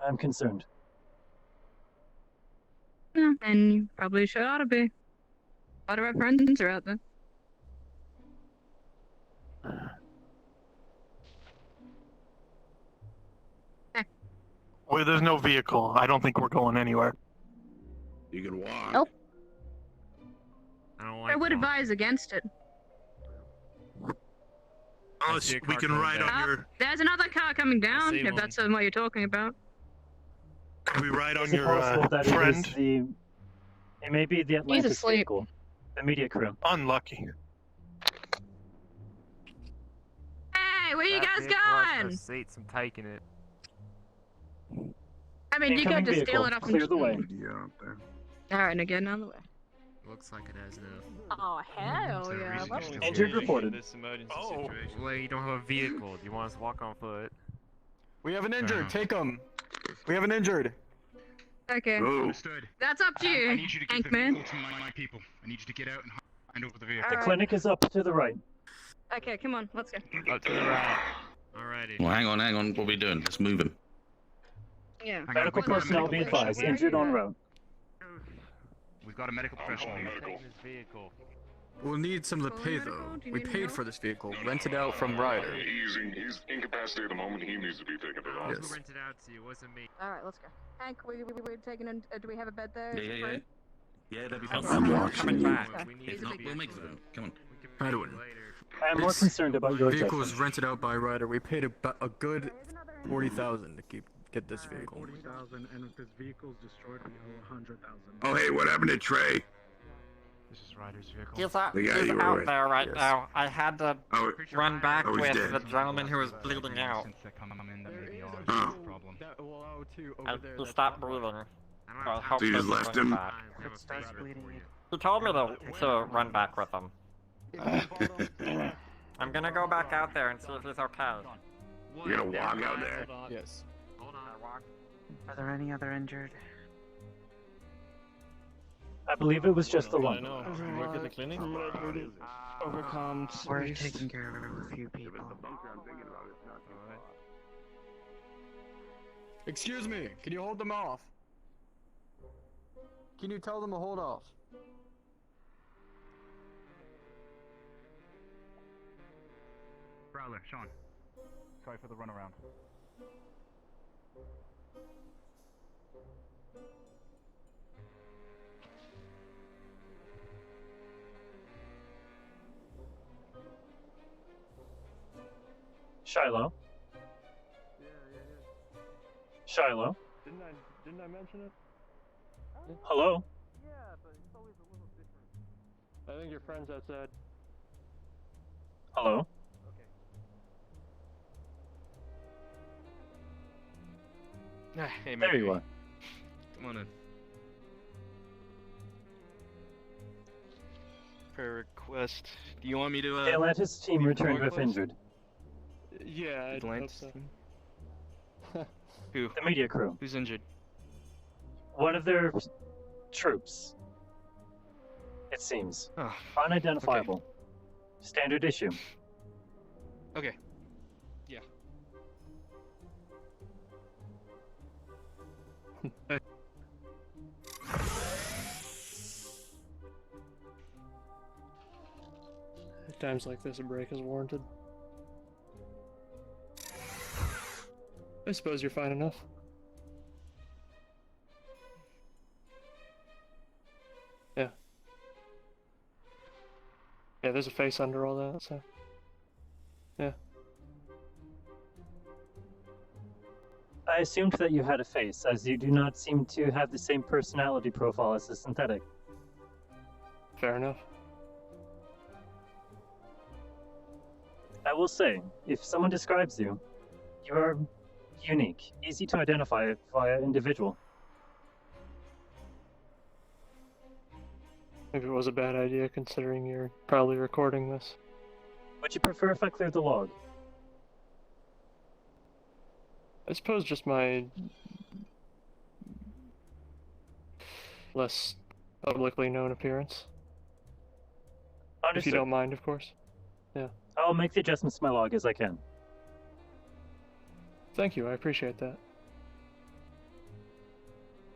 I'm concerned. Yeah, and you probably should ought to be. A lot of our friends are out there. Where there's no vehicle, I don't think we're going anywhere. You can walk. Nope. I don't I would advise against it. Unless we can ride on your. There's another car coming down, see if that's what you're talking about. Can we ride on Is it your possible that friend? It may be the Atlantis asleep. vehicle. The media crew. Unlucky. Hey, where you That guys vehicle has no going? seats, I'm taking it. I mean, you Incoming could just steal vehicle. it off Clear the way. Alright, now get out of the way. Looks like it has now. Oh, hell yeah. Let's go. Injured reported. This emergency situation. Well, you don't have a vehicle. Do you want us to walk on foot? We have an injured. Take him. We have an injured. Okay. Understood. That's up to you, I need you to get the Hankman. vehicle to my people. I need you to get out and hand over the vehicle. The Alright. clinic is up to the right. Okay, come on, let's go. Up to the right. Alrighty. Well, hang on. What are we doing? Let's move him. Yeah. Medical personnel be advised. Injured en route. We've got a medical professional here. This vehicle. We'll need some of the pay though. We paid for this vehicle, rented out from Ryder. He's incapacitated at the moment. He needs to be taken to the hospital. Who rented out to you? It wasn't me. Alright, let's go. Hank, we taking in, do we have a bed there? Yeah, Is it yeah, free? yeah. Yeah, that'd be Okay. fine. I'm Walk. coming back. If not, we'll make it. Come on. Edwin. I am more concerned about your vehicle was judgment. rented out by Ryder. We paid a good 40,000 to get this vehicle. 40,000, and if this vehicle's destroyed, we owe 100,000. Oh, hey, what happened to Trey? This is Ryder's vehicle. He's The guy you were out with. there right Yes. now. I had to run back Oh, he's with dead. the gentleman who was bleeding out. Since they're coming in, that may be ours. Oh. That's the problem. He stopped breathing. So I hope So you just he left brings him? back. He told me to run back with him. I'm gonna go back out there and see if he's okay. You're gonna walk out there? Yes. Hold on. Are there any other injured? I believe it was just the one. Work at the clinic? Overcome. We're taking care of a few people. Excuse me, can you hold them off? Can you tell them to hold off? Prowler, Sean. Sorry for the runaround. Shiloh. Shiloh. Didn't I mention it? Hello. Yeah, but it's always a little different. I think your friend's outside. Hello. Hey, There you are. Come on in. Per request. Do you want me to, The Atlantis team returned with request? injured. Yeah, I hope Atlantis so. team? Who? The media crew. Who's injured? One of their troops. It seems. Oh, Unidentifiable. Standard issue. okay. Yeah. At times like this, a break is warranted. I suppose you're fine enough. Yeah. Yeah, there's a face under all that, so... Yeah. I assumed that you had a face, as you do not seem to have the same personality profile as the synthetic. Fair enough. I will say, if someone describes you, you are unique, easy to identify via individual. Maybe it was a bad idea considering you're probably recording this. Would you prefer if I cleared the log? I suppose just my less publicly known appearance. If you don't mind, of course. Yeah. I'll make the adjustments to my log as I can. Thank you, I appreciate that.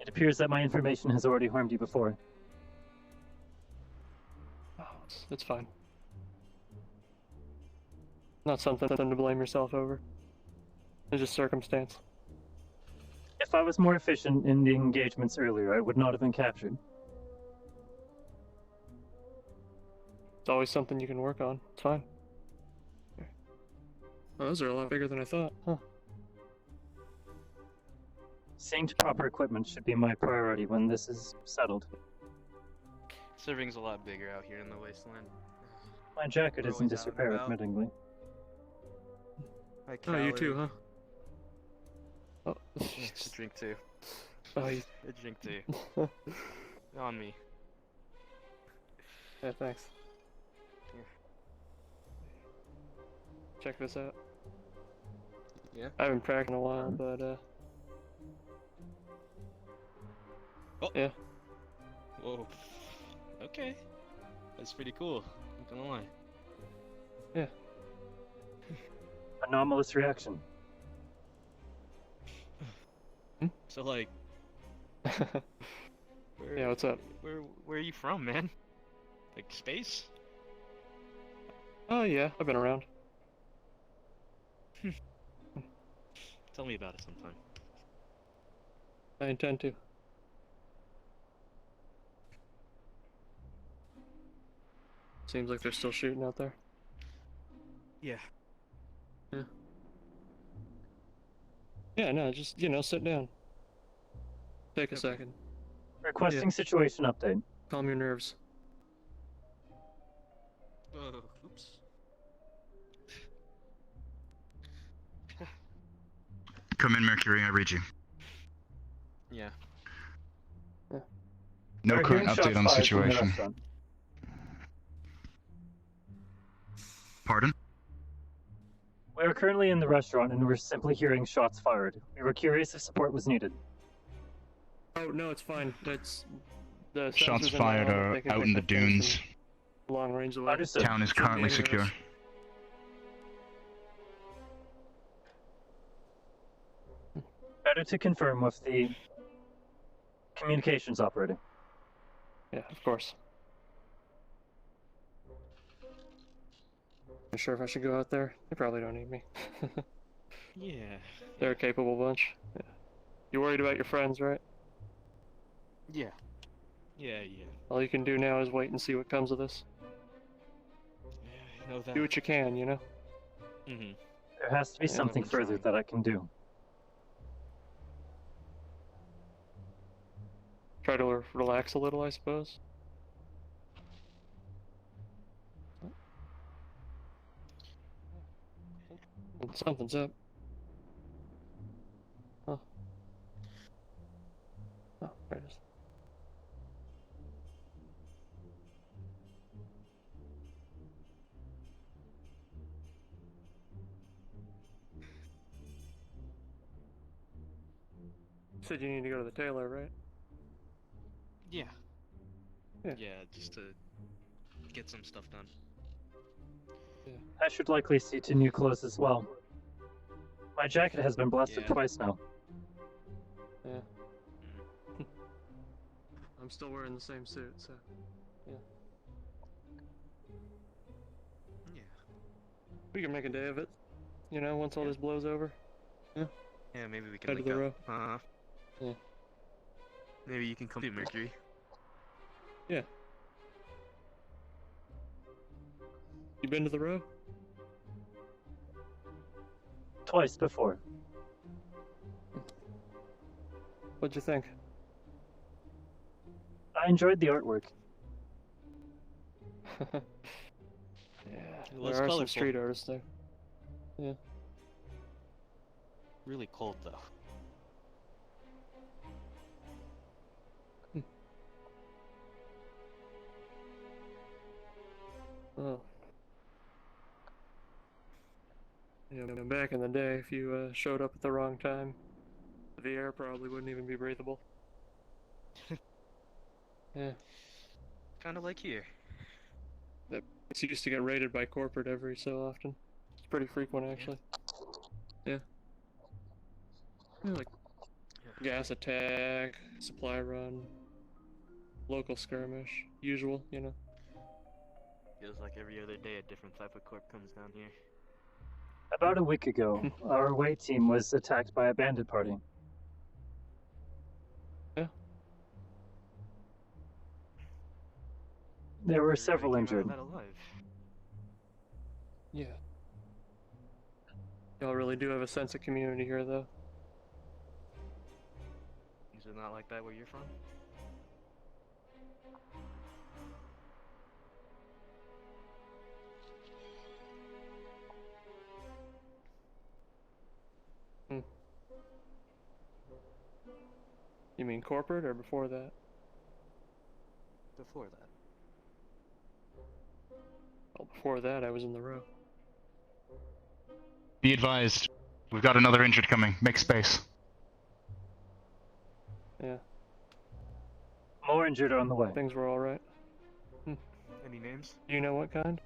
It appears that my information has already harmed you before. Oh, it's fine. Not something to blame yourself over. It's just circumstance. If I was more efficient in the engagements earlier, I would not have been captured. It's always something you can work on. It's fine. Oh, those are a lot bigger than I thought. Huh. Seeing to proper equipment should be my priority when this is settled. Serving's a lot bigger out here in the wasteland. My jacket is in disrepair, about. admittingly. Hi, Oh, you too, huh? Oh, It's a drink too. Oh, you... A drink too. On me. Yeah, thanks. Check this out. Yeah? I haven't practiced in a while, but Oh. yeah. Whoa. Okay. That's pretty cool. Not gonna lie. Yeah. Anomalous reaction. So like Yeah, what's up? Where are you from, man? Like space? Oh yeah, I've been around. Tell me about it sometime. I intend to. Seems like they're still shooting out there. Yeah. Yeah. Yeah, no, just, you know, sit down. Take a second. Requesting situation update. Calm your nerves. Oops. Come in, Mercury, I read you. Yeah. No current update on the situation. Pardon? We are currently in the restaurant and we're simply hearing shots fired. We were curious if support was needed. Oh, no, it's fine. That's... The Shots sensors fired in are out in the dunes. Long range away. Town is currently secure. Better to confirm with the communications operator. Yeah, of course. You sure if I should go out there? They probably don't need me. Yeah. They're a capable bunch. Yeah. You worried about your friends, right? Yeah. Yeah, yeah. All you can do now is wait and see what comes of this. Yeah, I know that. Do what you can, you know? Mm-hmm. There has to be something further that I can do. Try to relax a little, I suppose. Something's up. Huh. Oh, there it is. Said you need to go to the tailor, right? Yeah. Yeah. Yeah, just to get some stuff done. I should likely see to new clothes as well. My jacket has been blasted Yeah. twice now. Yeah. I'm still wearing the same suit, so yeah. Yeah. We can make a day of it. You know, once all this blows over. Yeah. Yeah, maybe we can Head to link the up. row. Yeah. Maybe you can come to Mercury. Yeah. You been to the row? Twice before. What'd you think? I enjoyed the artwork. Yeah. It was There are some colorful. street artists there. Yeah. Really cold though. Oh. Yeah, back in the day, if you showed up at the wrong time, the air probably wouldn't even be breathable. Yeah. Kind of like here. That place used to get raided by corporate every so often. It's pretty frequent, actually. Yeah. Yeah, like gas attack, supply run, local skirmish, usual, you know. Feels like every other day a different type of corp comes down here. About a week ago, our away team was attacked by a bandit party. Yeah. There were several injured. That alive. Yeah. Y'all really do have a sense of community here, though. Is it not like that where you're from? You mean corporate or before that? Before that. Well, before that, I was in the row. Be advised, we've got another injured coming. Make space. Yeah. More injured are on the way. Things were alright. Any names? You know what kind?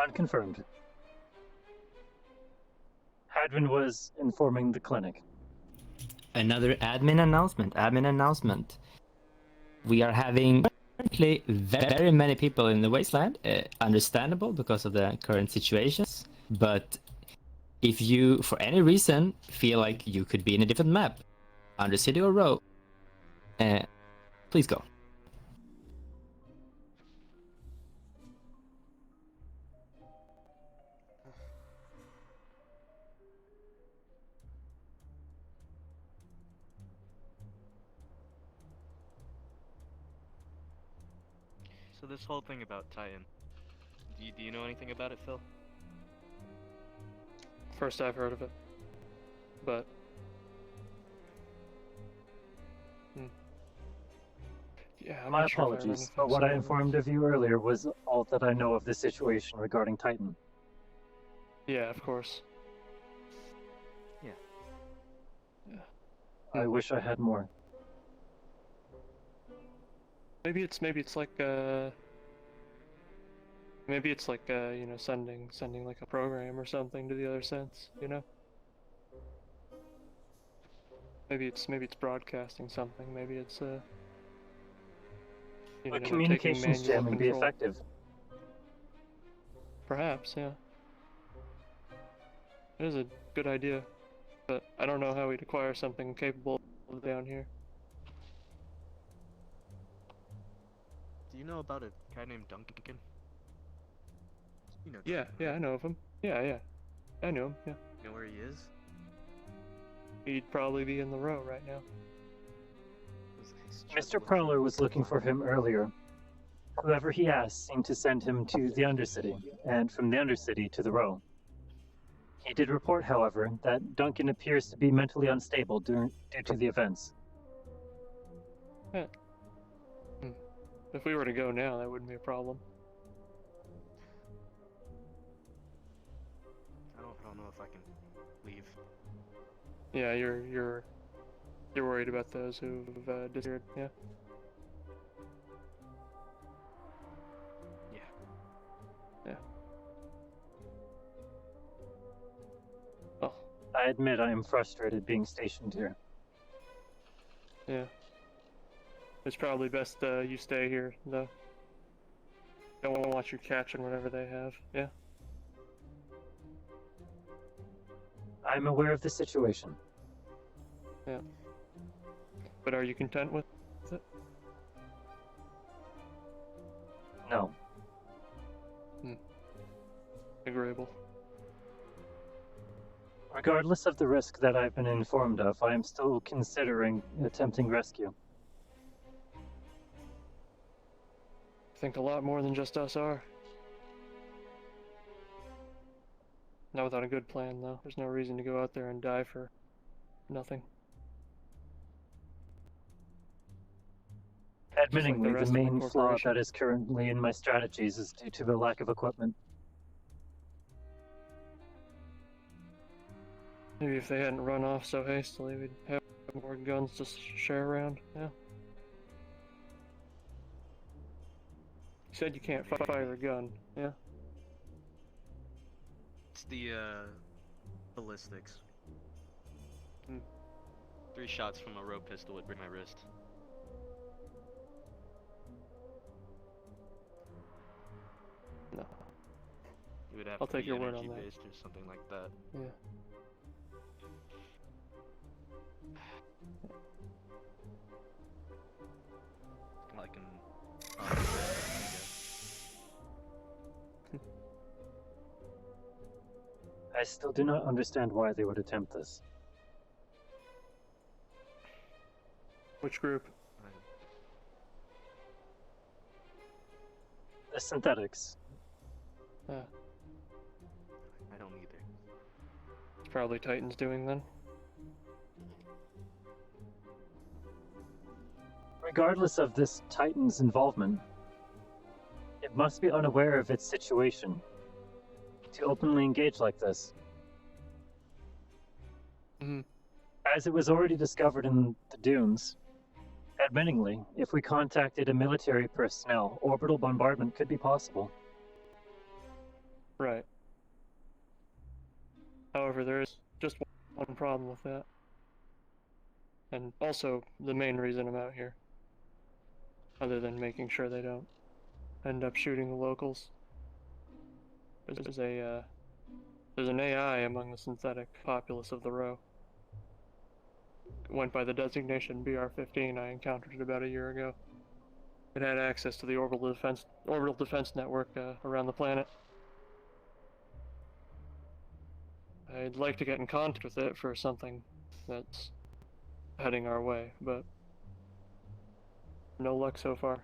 Unconfirmed. Hadwin was informing the clinic. Another admin announcement. We are having currently very many people in the wasteland. Understandable because of the current situations. But if you, for any reason, feel like you could be in a different map, Undercity or Row, please go. So this whole thing about Titan, do you know anything about it, Phil? First I've heard of it. But... Yeah, I'm My not sure if I heard apologies, anything but what I similar. informed of you earlier was all that I know of the situation regarding Titan. Yeah, of course. Yeah. I wish I had more. Maybe it's like you know, sending like a program or something to the other sense, you know? Maybe it's broadcasting something, maybe it's you know, Would taking communications manual jamming be control. effective? Perhaps, yeah. It is a good idea, but I don't know how we'd acquire something capable down here. Do you know about a guy named Duncan? You know. Yeah, I know of him. Yeah. I know him, yeah. You know where he is? He'd probably be in the row right now. Mr. Prowler was looking for him earlier. Whoever he asked seemed to send him to the Undercity, and from the Undercity to the Row. He did report, however, that Duncan appears to be mentally unstable due to the events. Yeah. If we were to go now, that wouldn't be a problem. I don't know if I can leave. Yeah, you're You're worried about those who've disappeared, yeah? Yeah. Yeah. Well, I admit I am frustrated being stationed here. yeah. It's probably best you stay here, though. Don't want to watch you catching whatever they have, yeah? I'm aware of the situation. Yeah. But are you content with it? No. Agreeable. Regardless of the risk that I've been informed of, I am still considering attempting rescue. I think a lot more than just us are. Not without a good plan, though. There's no reason to go out there and die for nothing. Admittingly, rest the of the main flaw corporation. that is currently in my strategies is due to the lack of equipment. Maybe if they hadn't run off so hastily, we'd have more guns to share around, yeah? You said you can't fire a gun, yeah? It's the, ballistics. 3 shots from a rope pistol would break my wrist. No. You would have I'll to take be your word energy on that. based or something like that. Yeah. Like an I guess. I still do not understand why they would attempt this. Which group? The synthetics. Ah, I don't either. it's probably Titan's doing then. Regardless of this Titan's involvement, it must be unaware of its situation to openly engage like this. As it was already discovered in the dunes, admittingly, if we contacted a military personnel, orbital bombardment could be possible. Right. However, there is just one problem with that. And also the main reason I'm out here. Other than making sure they don't end up shooting the locals. There's an AI among the synthetic populace of the row. It went by the designation BR-15. I encountered it about a year ago. It had access to the orbital defense network around the planet. I'd like to get in contact with it for something that's heading our way, but no luck so far.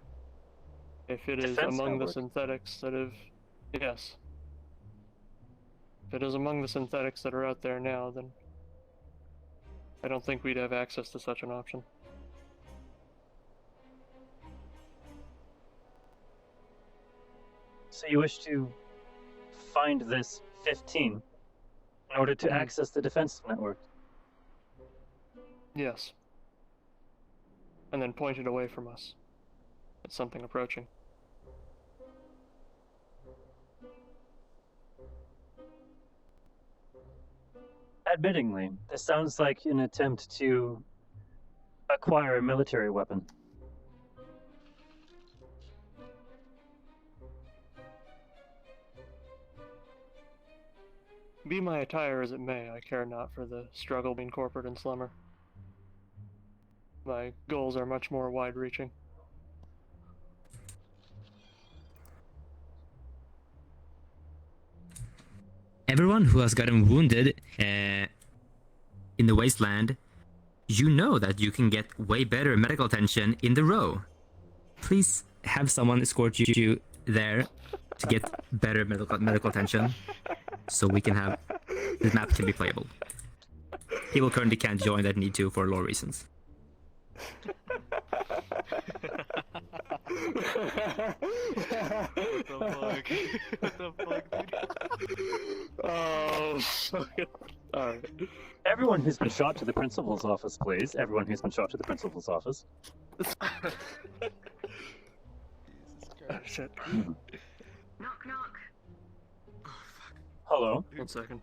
If it is Defense among the network. synthetics that have... Yes. If it is among the synthetics that are out there now, then I don't think we'd have access to such an option. So you wish to find this 15 in order to access the defense network? Yes. And then point it away from us. It's something approaching. Admittingly, this sounds like an attempt to acquire a military weapon. Be my attire as it may, I care not for the struggle between corporate and slumber. My goals are much more wide-reaching. Everyone who has gotten wounded in the wasteland, you know that you can get way better medical attention in the row. Please have someone escort you there to get better medical attention, so we can have the map can be playable. People currently can't join that need to for lore reasons. What the fuck? What the fuck, dude? Oh, alright. Everyone who's been shot to the principal's office, please. Everyone who's been shot to the principal's office. Oh, shit. Knock, knock. Hello? 1 second.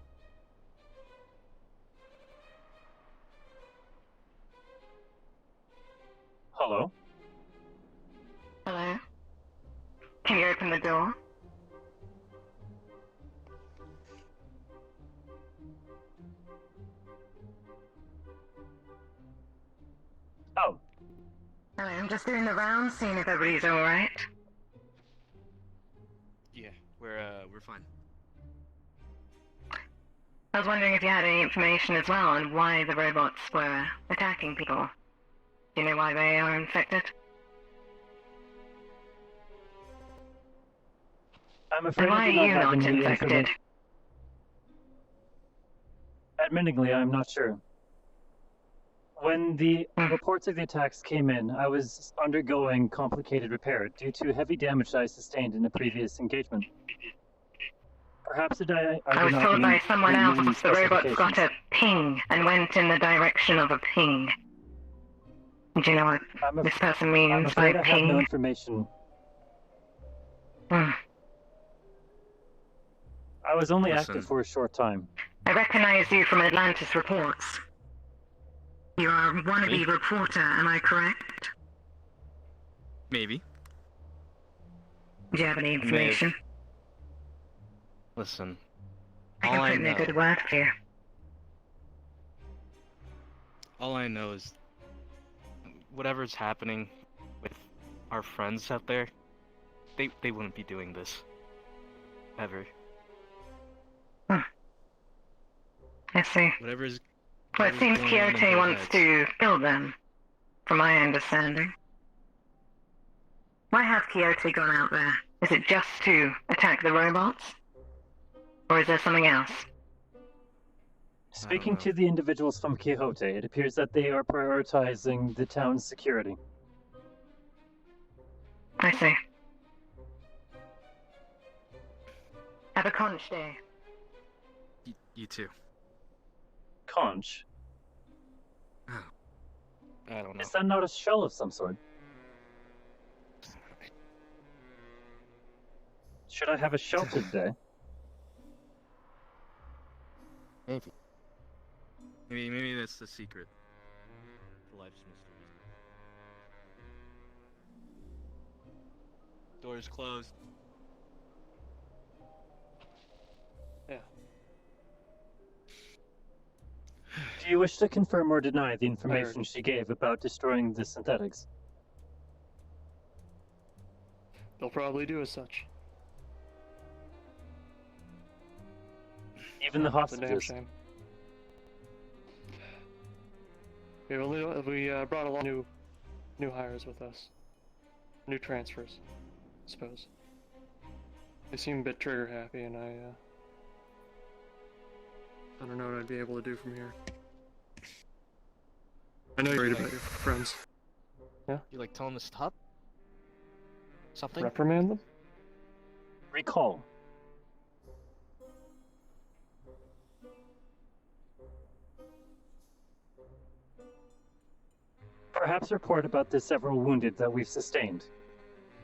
Hello? Hello? Can you open the door? Oh. Hello, I'm just doing the rounds, seeing if everybody's alright. Yeah, we're fine. I was wondering if you had any information as well on why the robots were attacking people. Do you know why they are infected? I'm afraid Why I do are you not have not any infected? information. Admittingly, I'm not sure. When the reports of the attacks came in, I was undergoing complicated repair due to heavy damage I sustained in a previous engagement. Perhaps I I was did not told by meet someone else minimum the robots got a specifications. ping and went in the direction of a ping. Do you know what this person I'm means by afraid I have no ping? information. Hmm. I was only Listen. active for a short time. I recognize you from Atlantis reports. You are a wannabe Me? reporter, am I correct? Maybe. Do you have any information? Listen. I All can I put in a know. good word for you. All I know is whatever's happening with our friends out there, they wouldn't be doing this. Ever. I see. Whatever's Well, it seems going on in Kyoto their wants heads. to kill them, from my understanding. Why have Kyoto gone out there? Is it just to attack the robots? Or is there something else? Speaking to the individuals from Quixote, it appears that they are prioritizing the town's security. I see. Have a conch day. You too. Conch? I don't know. Is that not a shell of some sort? Should I have a shelter today? Maybe. Maybe that's the secret. To life's mysteries. Doors closed. Yeah. Do you wish to confirm or deny the information she gave about destroying the synthetics? They'll probably do as such. Even the It's a damn hostages? shame. We brought a lot of new hires with us. New transfers, I suppose. They seem a bit trigger happy, and I don't know what I'd be able to do from here. I know you're worried about your friends. Yeah? You like tell them to stop? Something? Reprimand them? Recall. Perhaps report about the several wounded that we've sustained.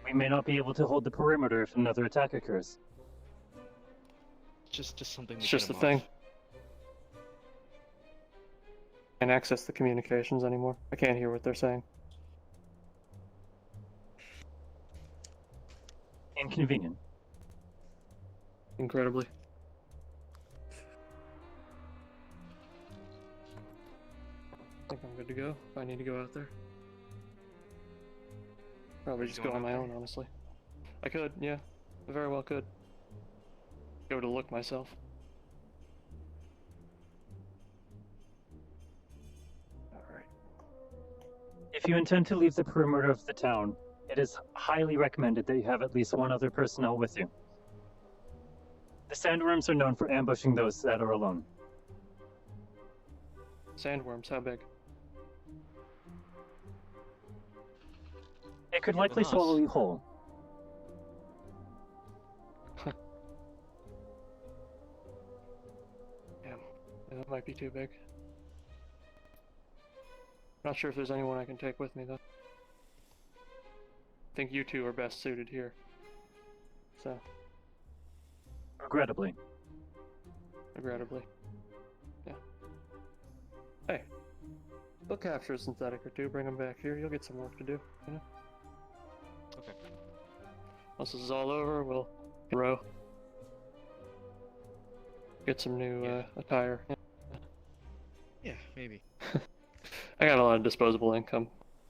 We may not be able to hold the perimeter if another attack occurs. Just something to It's get just the 'em thing. off. Can't access the communications anymore. I can't hear what they're saying. Inconvenient. Incredibly. I think I'm good to go if I need to go out there. Probably just go on my own, honestly. I could, yeah. I very well could. Go to look myself. Alright. If you intend to leave the perimeter of the town, it is highly recommended that you have at least one other personnel with you. The sandworms are known for ambushing those that are alone. Sandworms, how big? It could likely swallow you whole. Yeah, that might be too big. Not sure if there's anyone I can take with me though. I think you two are best suited here. So. Regrettably. Regrettably. Yeah. Hey. They'll capture a synthetic or two, bring them back here, you'll get some work to do, you know? Okay. Once this is all over, we'll row. Get some new attire. Yeah, maybe. I got a lot of disposable income.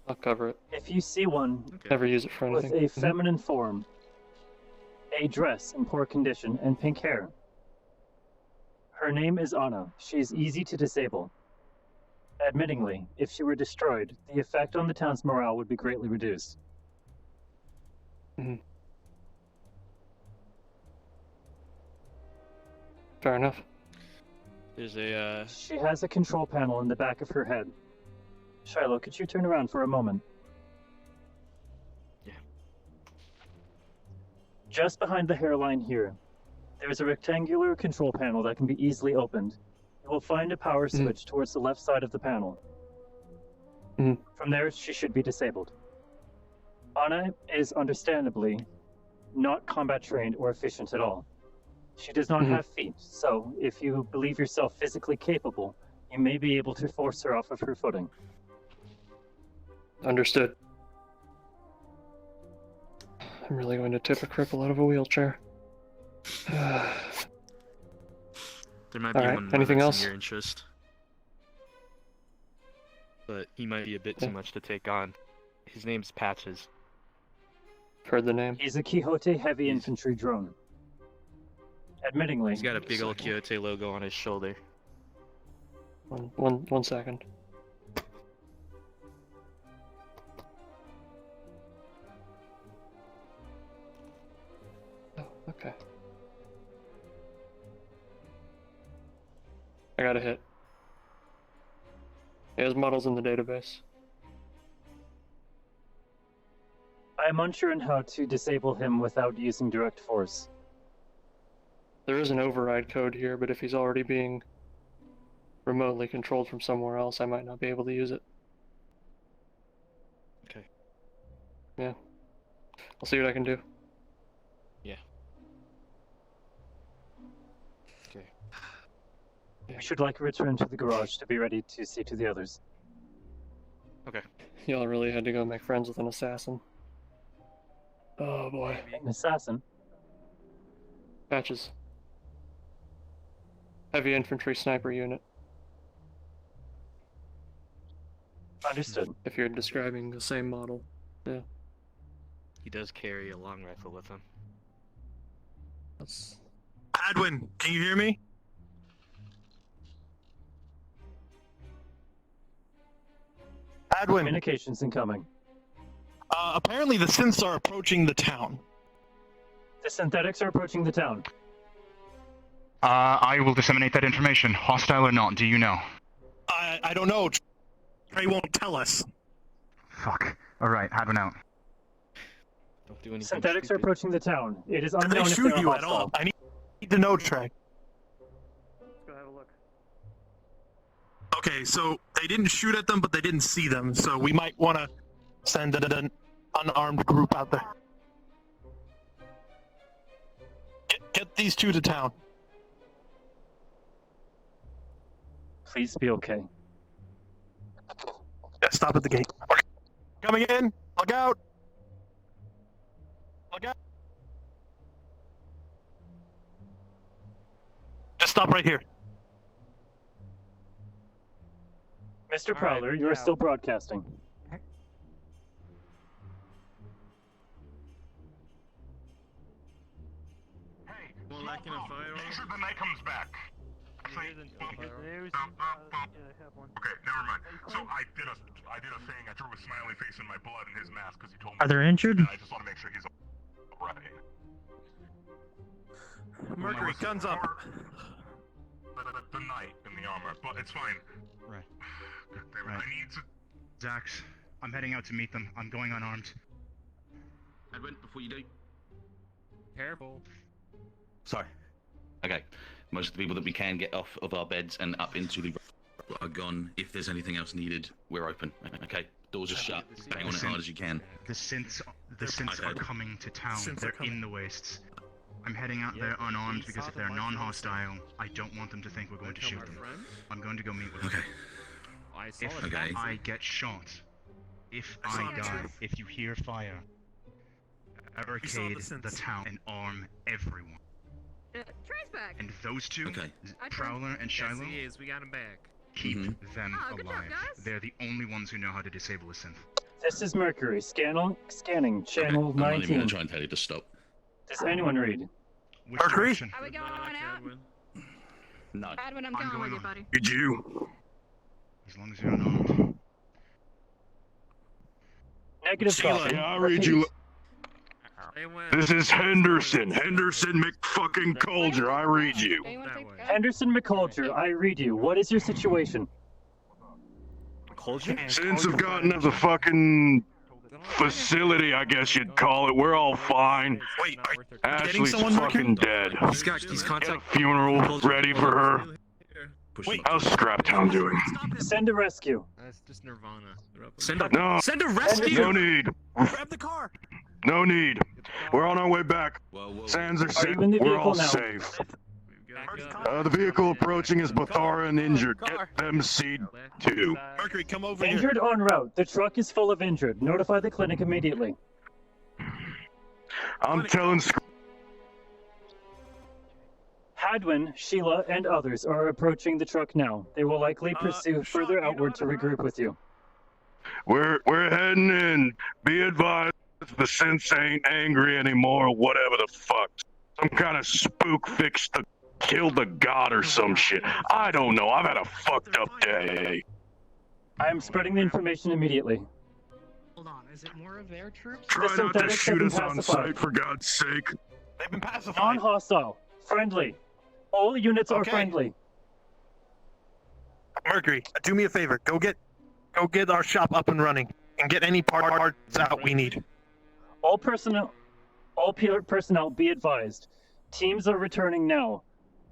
I'll cover it. If you see one Never use it for anything. with a feminine form, a dress in poor condition, and pink hair, her name is Anna. She is easy to disable. Admittingly, if she were destroyed, the effect on the town's morale would be greatly reduced. Fair enough. There's a, She has a control panel in the back of her head. Shiloh, could you turn around for a moment? Yeah. Just behind the hairline here, there's a rectangular control panel that can be easily opened. You will find a power switch towards the left side of the panel. From there, she should be disabled. Anna is understandably not combat trained or efficient at all. She does not have feet, so if you believe yourself physically capable, you may be able to force her off of her footing. Understood. I'm really going to tip a cripple out of a wheelchair. There might be Alright, one more anything that's else? in your interest. But he might be a bit too much to take on. His name's Patches. Heard the name. He's a Quixote heavy infantry drone. Admittingly, He's got a big old Quixote logo on his shoulder. One second. Oh, okay. I got a hit. He has models in the database. I am unsure on how to disable him without using direct force. There is an override code here, but if he's already being remotely controlled from somewhere else, I might not be able to use it. Okay. Yeah. I'll see what I can do. Yeah. Okay. We should like return to the garage to be ready to see to the others. Okay. Y'all really had to go make friends with an assassin. Oh boy. An assassin? Patches. Heavy infantry sniper unit. Understood. If you're describing the same model. Yeah. He does carry a long rifle with him. That's... Adwin, can you hear me? Adwin. Communications incoming. Apparently the synths are approaching the town. The synthetics are approaching the town. I will disseminate that information. Hostile or not, do you know? I don't know. Trey won't tell us. Fuck. Alright, Hadwin out. Don't do anything Synthetics stupid. are approaching the town. It is Did unknown they if shoot they are you at hostile. all? I need to know, Trey. Let's go have a look. Okay, so they didn't shoot at them, but they didn't see them, so we might want to send an unarmed group out there. Get these two to town. Please be okay. Yeah, stop at the gate. Coming in! Look out! Look out! Just stop right here. Mr. Prowler, you are still broadcasting. Well, like in a firearm? Make sure the night comes back. Actually, okay, never mind. So I did a thing. I threw a smiley face in my blood in his mask because he told me. Are they injured? I just want to make sure he's alright. Mercury, guns up. The knight in the armor, but it's fine. Right. God damn it, Right. I need to. Zax, I'm heading out to meet them. I'm going unarmed. Edwin, before you do. Careful. Sorry. Okay. Most of the people that we can get off of our beds and up into the are gone. If there's anything else needed, we're open. Okay, doors are shut. Bang on it hard as you can. The synths are coming to town. They're in the wastes. I'm heading out there unarmed because if they're non-hostile, I don't want them to think we're going to shoot them. I'm going to go meet with them. If I get shot, if I die, if you hear fire, barricade the town and arm everyone. Traceback. And those two, Prowler and Shiloh, we got him back. keep them good alive. job, guys. They're the only ones who know how to disable a synth. This is Mercury. Scanning channel I'm not even 19. gonna try and tell you to stop. Does anyone read? Mercury? Are we going out? No. Adwin, I'm going with you, buddy. Did you? As long as you're unarmed. Negative copy. Yeah, I read you. This is Henderson. Henderson McFucking-Colger. I read you. Henderson McCulture, I read you. What is your situation? Since I've gotten to the fucking facility, I guess you'd call it, we're all fine. Wait, Ashley's fucking dead. He's contact. Got a funeral ready for her. Wait, how's Scraptown doing? Send a rescue. That's just Nirvana. Send a rescue. No need. Grab the car. No need. We're on our way back. Sands are safe. We're all safe. The vehicle approaching is Bathara and injured. Get them C2. Mercury, come over here. Injured en route. The truck is full of injured. Notify the clinic immediately. I'm telling Hadwin, Sheila, and others are approaching the truck now. They will likely pursue further outward to regroup with you. We're heading in. Be advised, the synths ain't angry anymore. Whatever the fuck. Some kind of spook fixed to kill the god or some shit. I don't know. I've had a fucked up day. I am spreading the information immediately. Hold on, is it more of their troops? Try not to synthetics have shoot been us on pacified. sight, for God's sake. They've been pacified. Non-hostile. Friendly. All units are Okay. friendly. Mercury, do me a favor. Go get our shop up and running and get any parts out we need. All personnel be advised. Teams are returning now.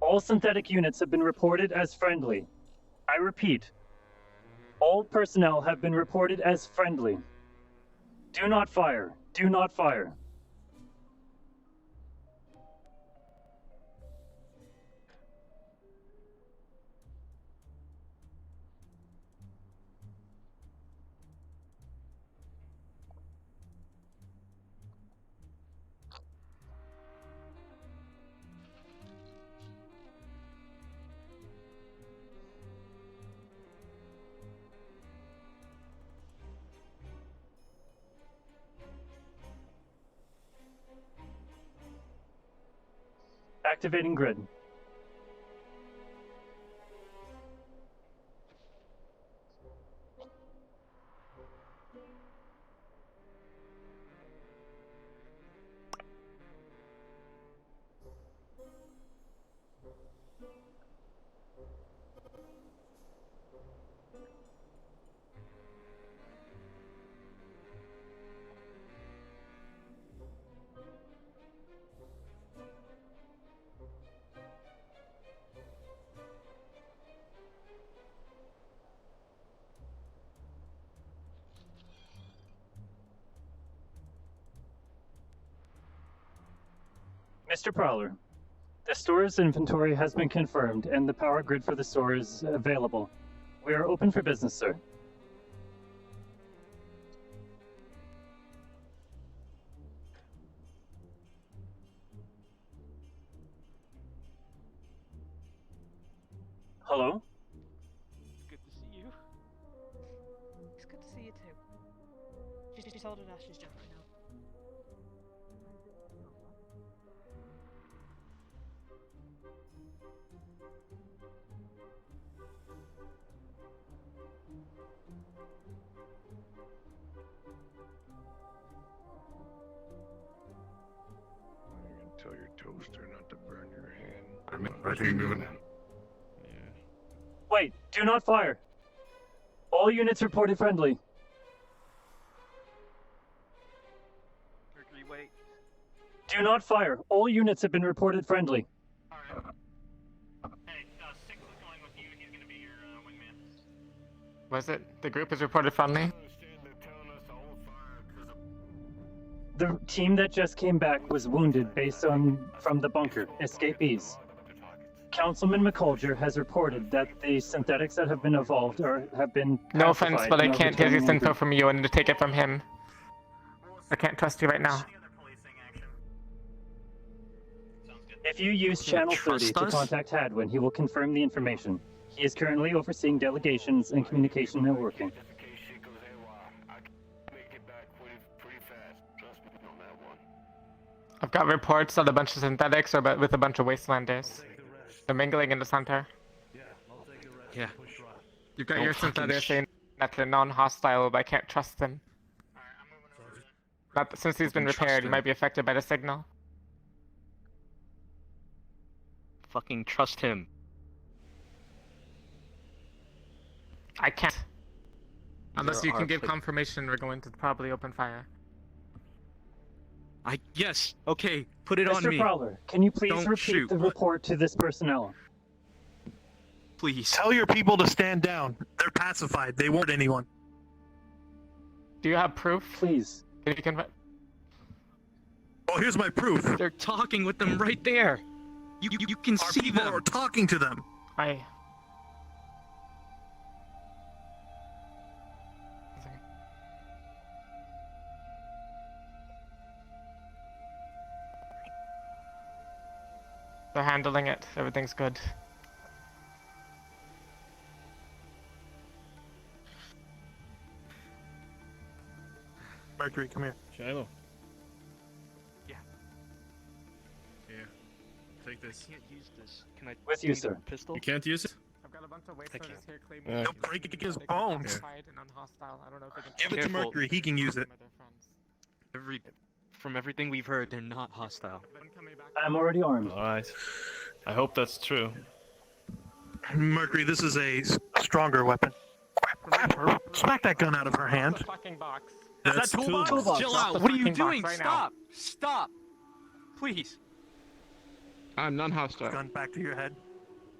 All synthetic units have been reported as friendly. I repeat. All personnel have been reported as friendly. Do not fire. Do not fire. Activating grid. Mr. Prowler, the store's inventory has been confirmed and the power grid for the store is available. We are open for business, sir. Hello? Good to see you. It's good to see you too. She's holding Ash's jump right now. You can tell your toaster not to burn your hand. Wait, do not fire. All units reported friendly. Mercury, wait. Do not fire. All units have been reported friendly. Was it? The group is reported friendly? The team that just came back was wounded from the bunker, escapees. Councilman McCulger has reported that the synthetics that have been evolved have been No offense, pacified but I and are can't take returning this in info group. from you. I need to take it from him. I can't trust you right now. If you use Channel 30 to contact Hadwin, he will confirm the information. He is currently overseeing delegations and communication networking. I've got reports on a bunch of synthetics with a bunch of wastelanders. They're mingling in the center. Yeah. You've got Oh, your fucking synthetics saying that they're non-hostile, but I can't trust them. Since he's been repaired, he might be affected by the signal. Fucking trust him. I can't. Unless you There can are give pla- confirmation, we're going to probably open fire. Yes. Okay. Put it on Mr. me. Prowler, can you please Don't repeat shoot. the report to this personnel? Please. Tell your people to stand down. They're pacified. They won't hurt anyone. Do you have proof? Please. Can you confirm? Oh, here's my proof. They're talking with them right there. You can Our see people them. are talking to them. They're handling it. Everything's good. Mercury, come here. Shiloh. Yeah. Here. Take this. I can't use this. Can I With you, use sir. a pistol? You can't use it? I've got a bunch of Thank you. wastelanders here claiming Yeah. He'll break his they bones. classified and unhostile. I don't know if they can Give it to Mercury. He can use it. From everything we've heard, they're not hostile. I'm already armed. Alright. I hope that's true. Mercury, this is a stronger weapon. Grab her. Smack that gun out of her hand. Fucking box. Is That's that toolbox? Chill Drop out. the What are you fucking box doing? right now. Stop. Stop. Please. I'm non-hostile. Gun back to your head.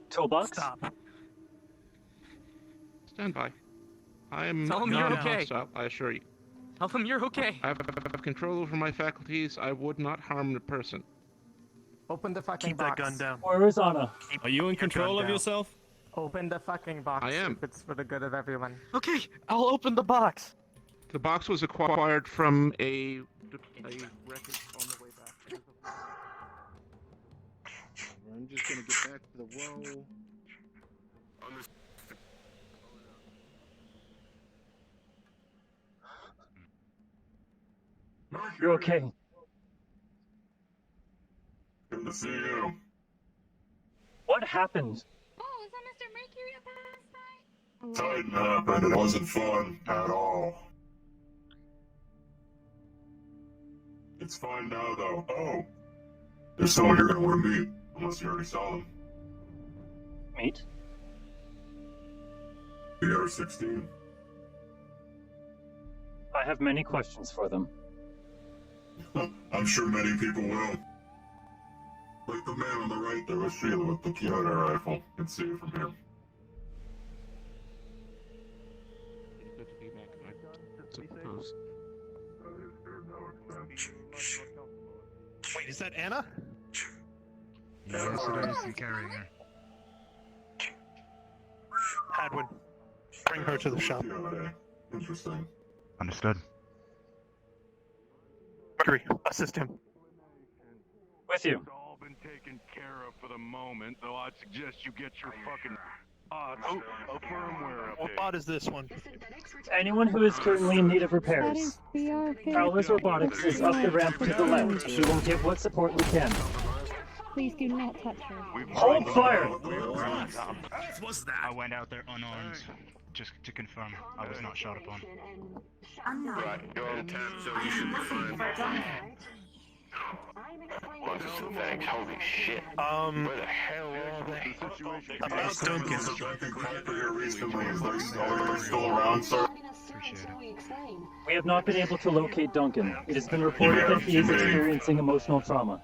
Toolbox? Stop. Stand by. I am Tell him you're okay. non-hostile, I assure you. Tell them you're okay. I have control over my faculties. I would not harm the person. Open the fucking Keep box. that gun down. Where is Anna? Are you in control gun of down. yourself? Open the fucking box. I am. If it's for the good of everyone. Okay, I'll open the box. The box was acquired from a wreckage on the way back. I'm just gonna get back to the row. You're okay. Good to see you. What happened? Oh, is that Mr. Mercury up outside? Tighten up, and it wasn't fun at all. It's fine now, though. Oh, there's someone you're gonna want to meet, unless you already saw them. Meet? BR-16. I have many questions for them. I'm sure many people will. Like the man on the right there with Sheila with the Kyoto rifle. You can see it from here. Good to be back. I suppose. Wait, is that Anna? Yes, it is. I'm carrying her. Hadwin, bring her to the shop. Interesting. Understood. Mercury, assist him. With you. It's all been taken care of for the moment, though I'd suggest you get your fucking odds of firmware What update. bot is this one? Anyone who is currently in need of repairs. Callous Robotics is up the ramp to the left. We will give what support we can. Please do not touch her. Hold fire! I went out there unarmed, just to confirm I was not shot upon. Right, go on tap, so you should be fine. Bunch of synthetics, holy shit. Where the hell are they? About Duncan. Duncan Cracker here recently. Is they still around, sir? We have not been able to locate Duncan. It has been reported that he is experiencing emotional trauma.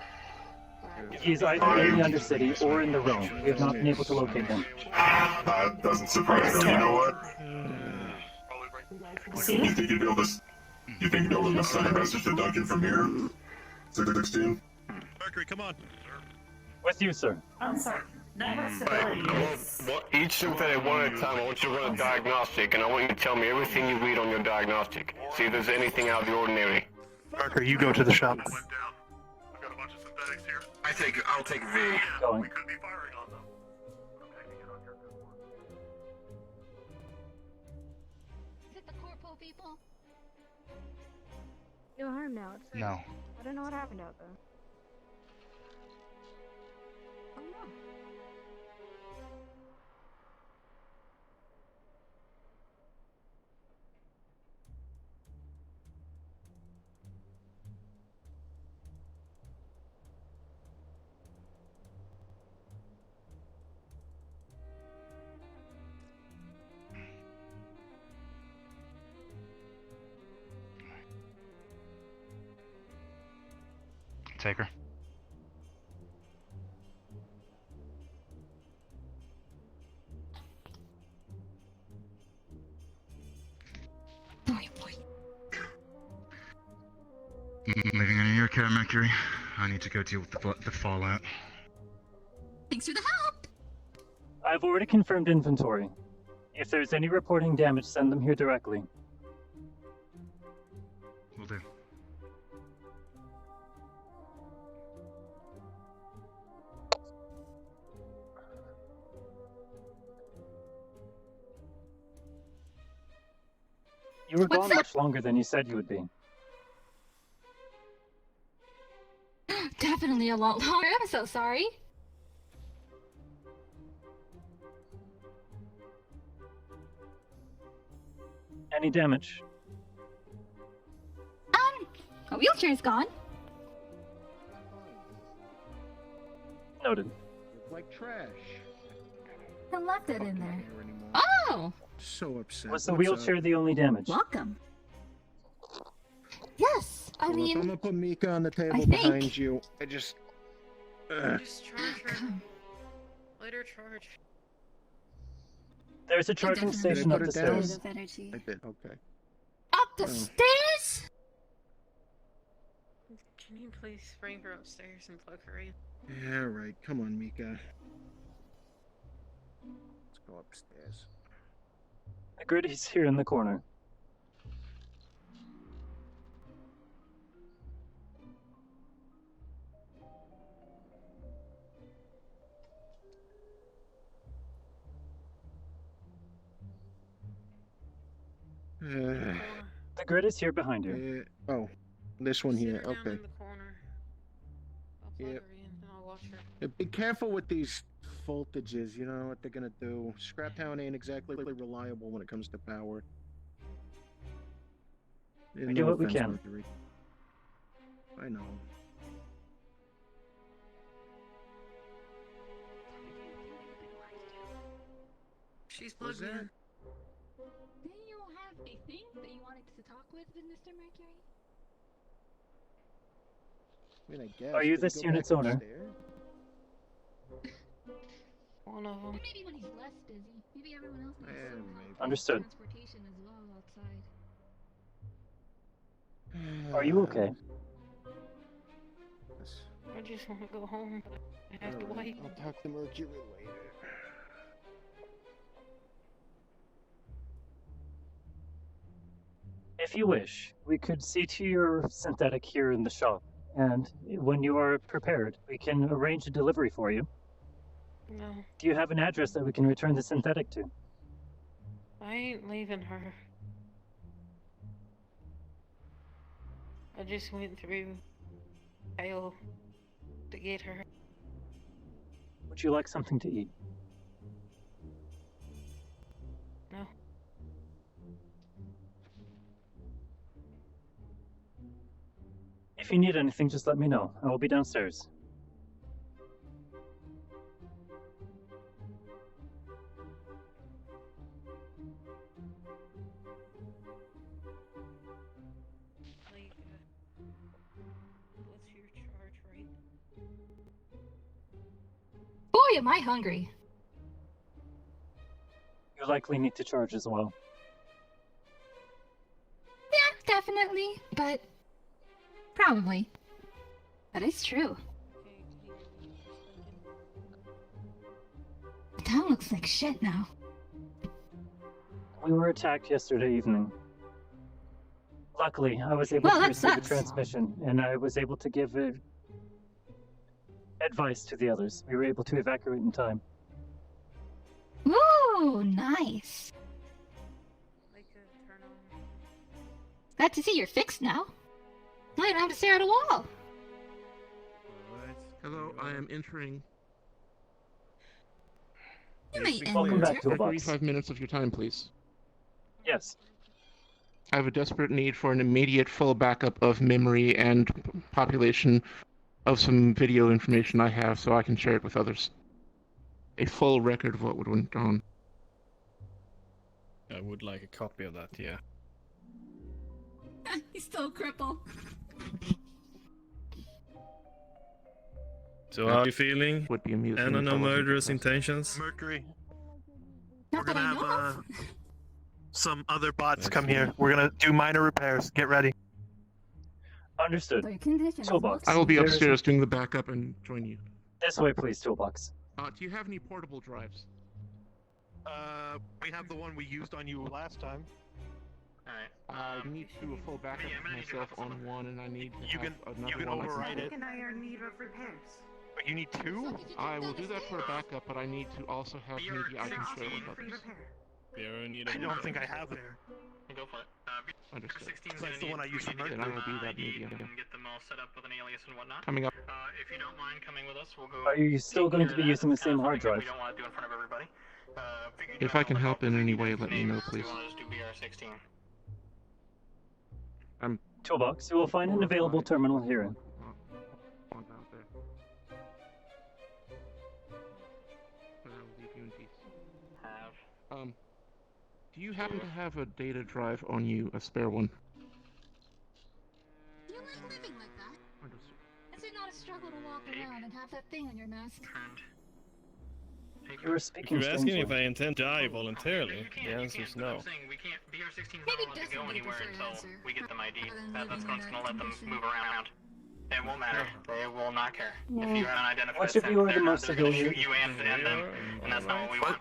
He is either in the Undercity or in the Row. We have not been able to locate him. That doesn't surprise me. You know what? You think you'd be able to? You think you'd be able to assign a message to Duncan from here? 16. Mercury, come on. With you, sir. I'm sorry. Each synthetic one at a time, I want you to run a diagnostic, and I want you to tell me everything you read on your diagnostic. See if there's anything out of the ordinary. Mercury, you go to the shop. I'll take V. Going. Is it the corpo people? No harm now. It's No. I don't know what happened out there. Oh no. Take her. Leaving under your care, Mercury. I need to go deal with the fallout. Thanks for the help. I've already confirmed inventory. If there's any reporting damage, send them here directly. Will do. You were gone much longer than you said you would be. Definitely a lot longer. I'm so sorry. Any damage? A wheelchair's gone. Noted. Like trash. I left it in there. Anymore. Oh! So upset. Was the What's wheelchair up? the only damage? Welcome. Yes, I Well, mean. I'm gonna put Mika on the table think- behind you. I just. Just charge her. Let her charge. There's a charging Did I station put up it the down? stairs. I did. Okay. Up the Oh. stairs? Can you please bring her upstairs and plug her in? Yeah, right. Come on, Mika. Let's go upstairs. Gritty's here in the corner. The grid is here behind you. Oh, this one here. Sit her down Okay. in the corner. I'll plug Yep. her in and I'll watch her. Be careful with these voltages. You know what they're gonna do. Scraptown ain't exactly reliable when it comes to power. We do what we offense, can. Mercury. I know. She's What's plugged in. Didn't you have a thing that you wanted to talk with Mr. Mercury? I mean, I guess. Are you Did he this go unit's back owner? upstairs? One of them. Maybe when he's less busy. Maybe everyone else needs Yeah, some help maybe. with Understood. transportation as well outside. Are you okay? I just want to go home, but I have to Alright, wait. I'll talk to Mercury later. If you wish, we could see to your synthetic here in the shop, and when you are prepared, we can arrange a delivery for you. No, Do you have an address that we can return the synthetic to? I ain't leaving her. I just went through hell to get her. Would you like something to eat? No. If you need anything, just let me know. I will be downstairs. Like, what's your charge rate? Boy, am I hungry. You likely need to charge as well. definitely, but probably. That is true. The town looks like shit now. We were attacked yesterday evening. Luckily, I was able Well, to that receive a sucks. transmission, and I was able to give advice to the others. We were able to evacuate in time. Ooh, nice. Glad to see you're fixed now. Now you don't have to stare at a wall. Hello, I am entering. You may Welcome back to a Can I box. 5 minutes of your time, please? Yes. I have a desperate need for an immediate full backup of memory and population of some video information I have so I can share it with others. A full record of what went on. I would like a copy of that, yeah. He's still crippled. So how are you feeling? Would be amusing. And if I no wasn't murderous depressed. intentions? Mercury. Not We're that I gonna know have of. some other bots come here. We're gonna do minor repairs. Get ready. Understood. Their condition is Toolbox. I will be There's- upstairs doing the backup and join you. This way, please, Toolbox. Do you have any portable drives? We have the one we used on you last time. Alright. I need to do a full backup of myself on one, and I need to You have can another one. override it. I are in need of repairs. But you need two? I will do that for a backup, but I need to also have media I can share with others. I don't think I have there. Go for it. Understood. That's the one I used for Then I will be that media. Get them all set up with an alias and whatnot. Coming up. If you don't mind coming with us, we'll go. Are you still going to be using the same hard drive? We don't want to do in front of everybody. If I can help in any way, let me know, please. Just do BR16. Toolbox, you will find an available terminal here. On out there. But I will leave you in peace. Do you happen to have a data drive on you, a spare one? You like living like that? Is it not a struggle to walk around and have that thing on your mask? You were If speaking you're asking strangely. if I intend to die voluntarily, the answer is no. We can't. BR16 Maybe not allowed to doesn't go be the anywhere preferred until answer. we get them ID. Rather than That's living what's in gonna that let them condition. move around. It won't matter. They will not care. Yeah. If you're unidentified, Which of you are the they're not- most they're gonna civilian? shoot you and them, and that's not what we want.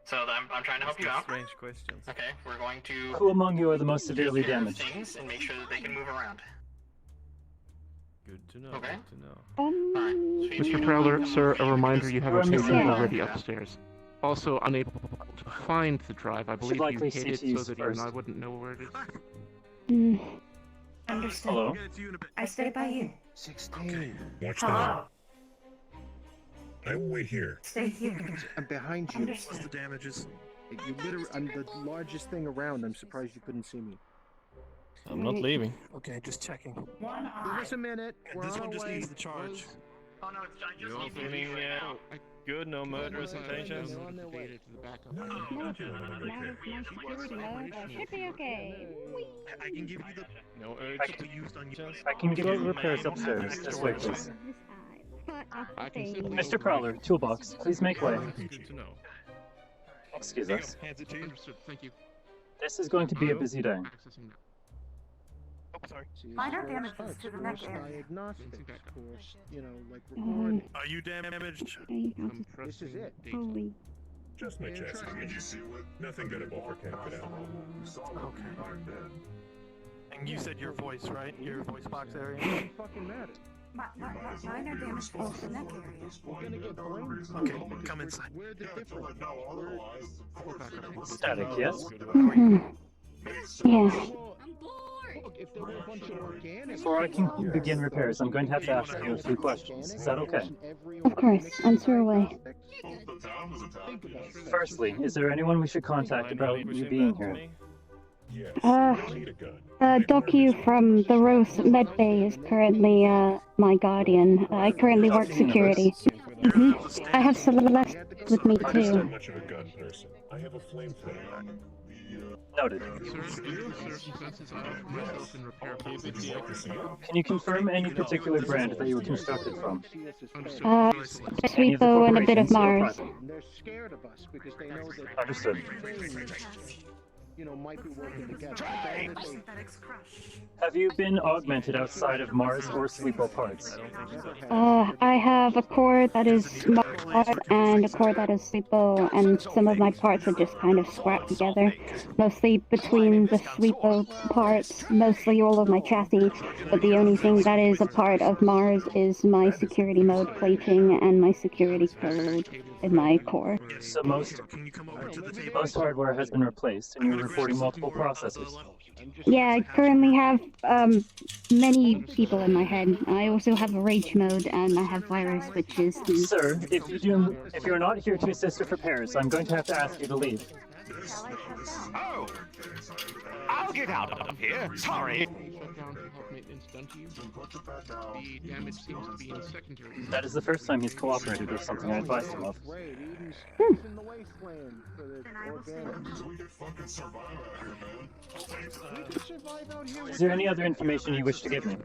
So I'm trying to help you out. Strange questions. Okay, we're going to Who among you are the most severely take care of damaged? things and make sure that they can move around. Good to know. Okay. Good to know. Alright. Mr. Prowler, sir, a reminder you have a We're pager missing already one. upstairs. Also unable to find the drive. I Should believe you likely hid see it to so use that even first. I wouldn't know where it is. Understood. Hello? I stay by you. 16. Watch Hello. that. I will wait here. Stay here. I'm behind you. Understood. What's the damages? You literally, I'm the largest thing around. I'm surprised you couldn't see me. I'm not leaving. Okay, just checking. One Give us a minute. We're This on one our just way. needs the charge. Oh no, it's I You just all need to feeling good? No murderous intentions? They're on their way. To the backup. Should be okay. I can give you the No urge I to use on you. I can get repairs upstairs. This way, please. I can simply Mr. Prowler, Toolbox, please make way. Good to know. Excuse us. hands it to you. Understood. Thank you. This is going to be a busy day. Accessing now. Oh, sorry. See, Minor it's damages hard. to the neck Force area. diagnostics course, you know, like recording. Are you damaged? I'm This is pressing it. data. Just my chest. Did you see what? Nothing gettable for Camp Canal. Okay. And you said your voice, right? Your voice box area? Doesn't fucking matter. Minor damages to the neck area. We're gonna get blamed. Okay, come inside. We're the different. Static, yes? Yes. I'm bored. Look, if there were a bunch of organic. Before I can begin repairs, I'm going to have to ask you a few questions. Is that okay? Of course. Answer away. Firstly, is there anyone we should contact about you being here? Docu from the Rose Med Bay is currently my guardian. I currently work security. I have Celeste with me too. Much of a gun person. I have a flamethrower. Noted. Sir, due to circumstances, I have myself in repair. Can you confirm any particular brand that you were constructed from? Sweepo and a bit of Mars. They're scared of us because they know that. Understood. might be working together. Have you been augmented outside of Mars or Sleepo parts? I have a core that is Mars and a core that is Sleepo, and some of my parts are just kind of scrapped together. Mostly between the Sleepo parts, mostly all of my chassis, but the only thing that is a part of Mars is my security mode plating and my security code in my core. So most hardware has been replaced, and you're reporting multiple processors. Yeah, I currently have many people in my head. I also have a rage mode, and I have virus, which is the... Sir, if you're not here to assist with repairs, I'm going to have to ask you to leave. Oh! I'll get out of here. Sorry. That is the first time he's cooperated with something I advised him of. Is there any other information you wish to give me?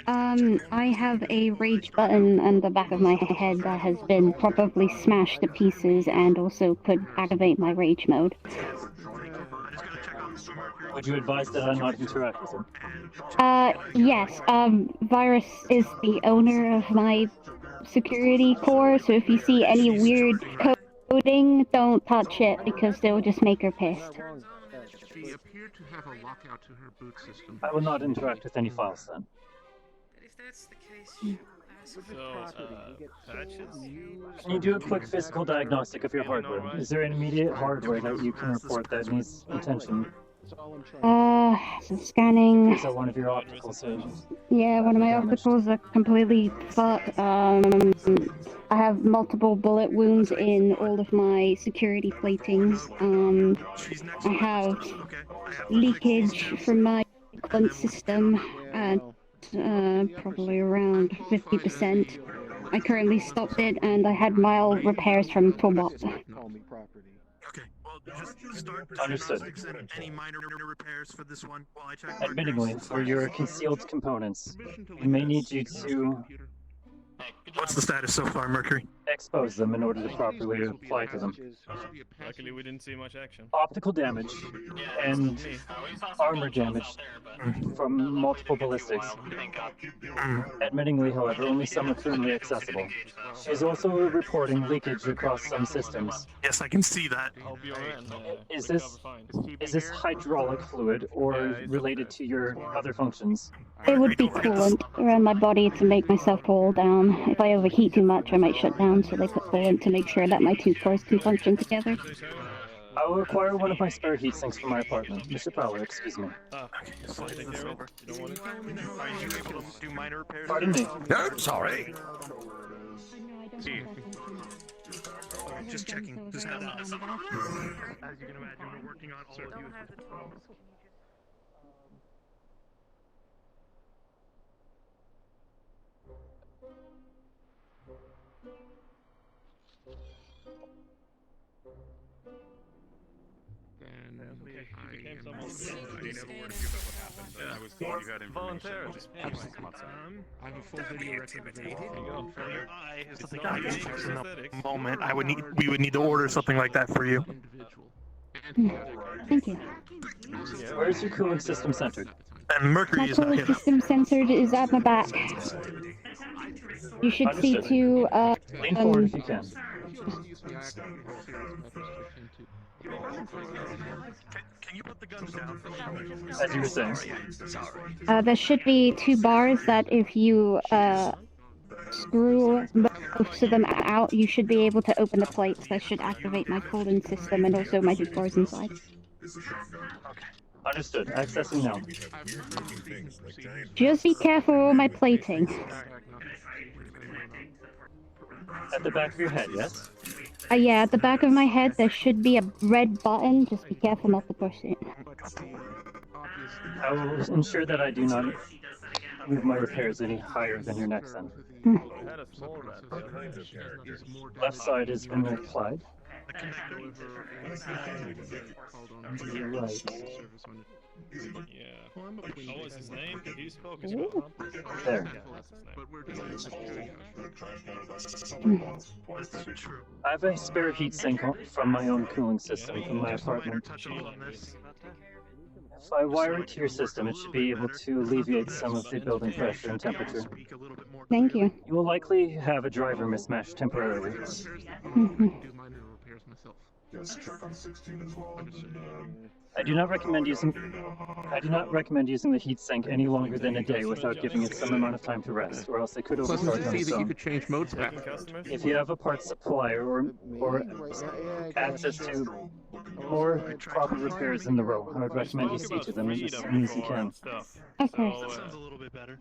I have a rage button on the back of my head that has been probably smashed to pieces and also could activate my rage mode. Would you advise that I not interact with him? Yes, Virus is the owner of my security core, so if you see any weird coding, don't touch it because they'll just make her pissed. She appeared to have a lockout to her boot system. I will not interact with any files then. If that's the case, patches? Can you do a quick physical diagnostic of your hardware? Is there any immediate hardware that you can report that needs attention? Some scanning. Is that one of your opticals? Yeah, one of my opticals are completely fucked. I have multiple bullet wounds in all of my security plating. I have leakage from my coolant system at probably around 50%. I currently stopped it, and I had mild repairs from Toolbox. Understood. Any minor repairs for this one while I check. Admittingly, for your concealed components, we may need you to... What's the status so far, Mercury? Expose them in order to properly apply to them. Luckily, we didn't see much action. Optical damage and armor damage from multiple ballistics. Admittingly, however, only some are currently accessible. She's also reporting leakage across some systems. Yes, I can see that. Is this hydraulic fluid or related to your other functions? It would be coolant around my body to make myself cool down. If I overheat too much, I might shut down, so they put coolant to make sure that my two cores can function together. I will require one of my spare heat sinks from my apartment. Mr. Prowler, excuse me. Do minor repairs? Pardon me. No, sorry. Just checking. Just had that. As you can imagine, we're working on all of you. I was told you had voluntarily. I have a full video record of it. Moment, we would need to order something like that for you. Thank you. Where is your cooling system centered? And Mercury My is not cooling here. system censored is at my back. You should see two, Lean forward if you can. Can you put the guns down? As you were saying. There should be two bars that if you, screw most of them out, you should be able to open the plates. That should activate my cooling system and also my two cores inside. Understood. Accessing now. Just be careful with my plating. At the back of your head, yes? Yeah, at the back of my head there should be a red button. Just be careful not to push it. I will ensure that I do not move my repairs any higher than your next end. Left side has been applied. Right. Yeah. What was his name? Did he spoke as Ooh. well? There. Yeah, that's his name. But we're just I have a spare heatsink from my own cooling system from my apartment. If I wire it to your system, it should be able to alleviate some of the building pressure and temperature. Thank you. You will likely have a driver mismatch temporarily. do minor repairs myself. Yes, check on 16 as well. I do not recommend using the heatsink any longer than a day without giving it some amount of time to rest, or else it could Pleasant overcharge to on see its that you own. could change modes back. If you have a parts supplier or access to more proper repairs in the row, I would recommend you see to them as soon as you can. Okay. Sounds a little bit better.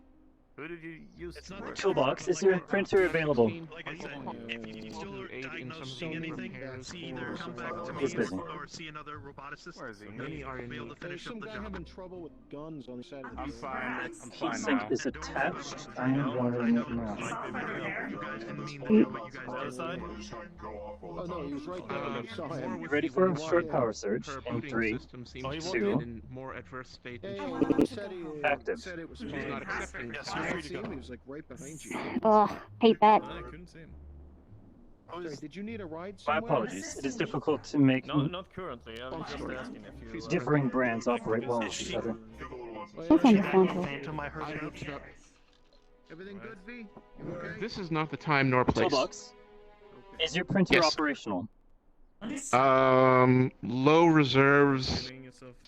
Who did you use? Toolbox, is your printer available? Like I said, if you still are diagnosing anything, see either come back to me He's busy. or see another roboticist. Where is he? Many are be able to There's finish up some the guy job. having trouble with guns on the side of the I'm road. fine. I'm fine now. Heatsink is attached. I am wiring it now. You guys didn't mean what you guys did. Oh no, he was right there. I saw him. You ready for a short power surge? Her In booting 3, system seems 2, in more adverse state. Yeah, than he said he active. said it was She's fine. not accepting. Yes, I you're free didn't to see go. him. He was like right behind you. Ugh, hate that. I couldn't see him. Sorry, did you need a ride My somewhere? apologies. It is difficult to make No, not currently. I was just asking if you. differing brands operate well with each other. That's understandable. Phantom, I heard you. Everything good, V? You okay? This is not the time nor place. Toolbox, is your printer Yes. operational? Low reserves.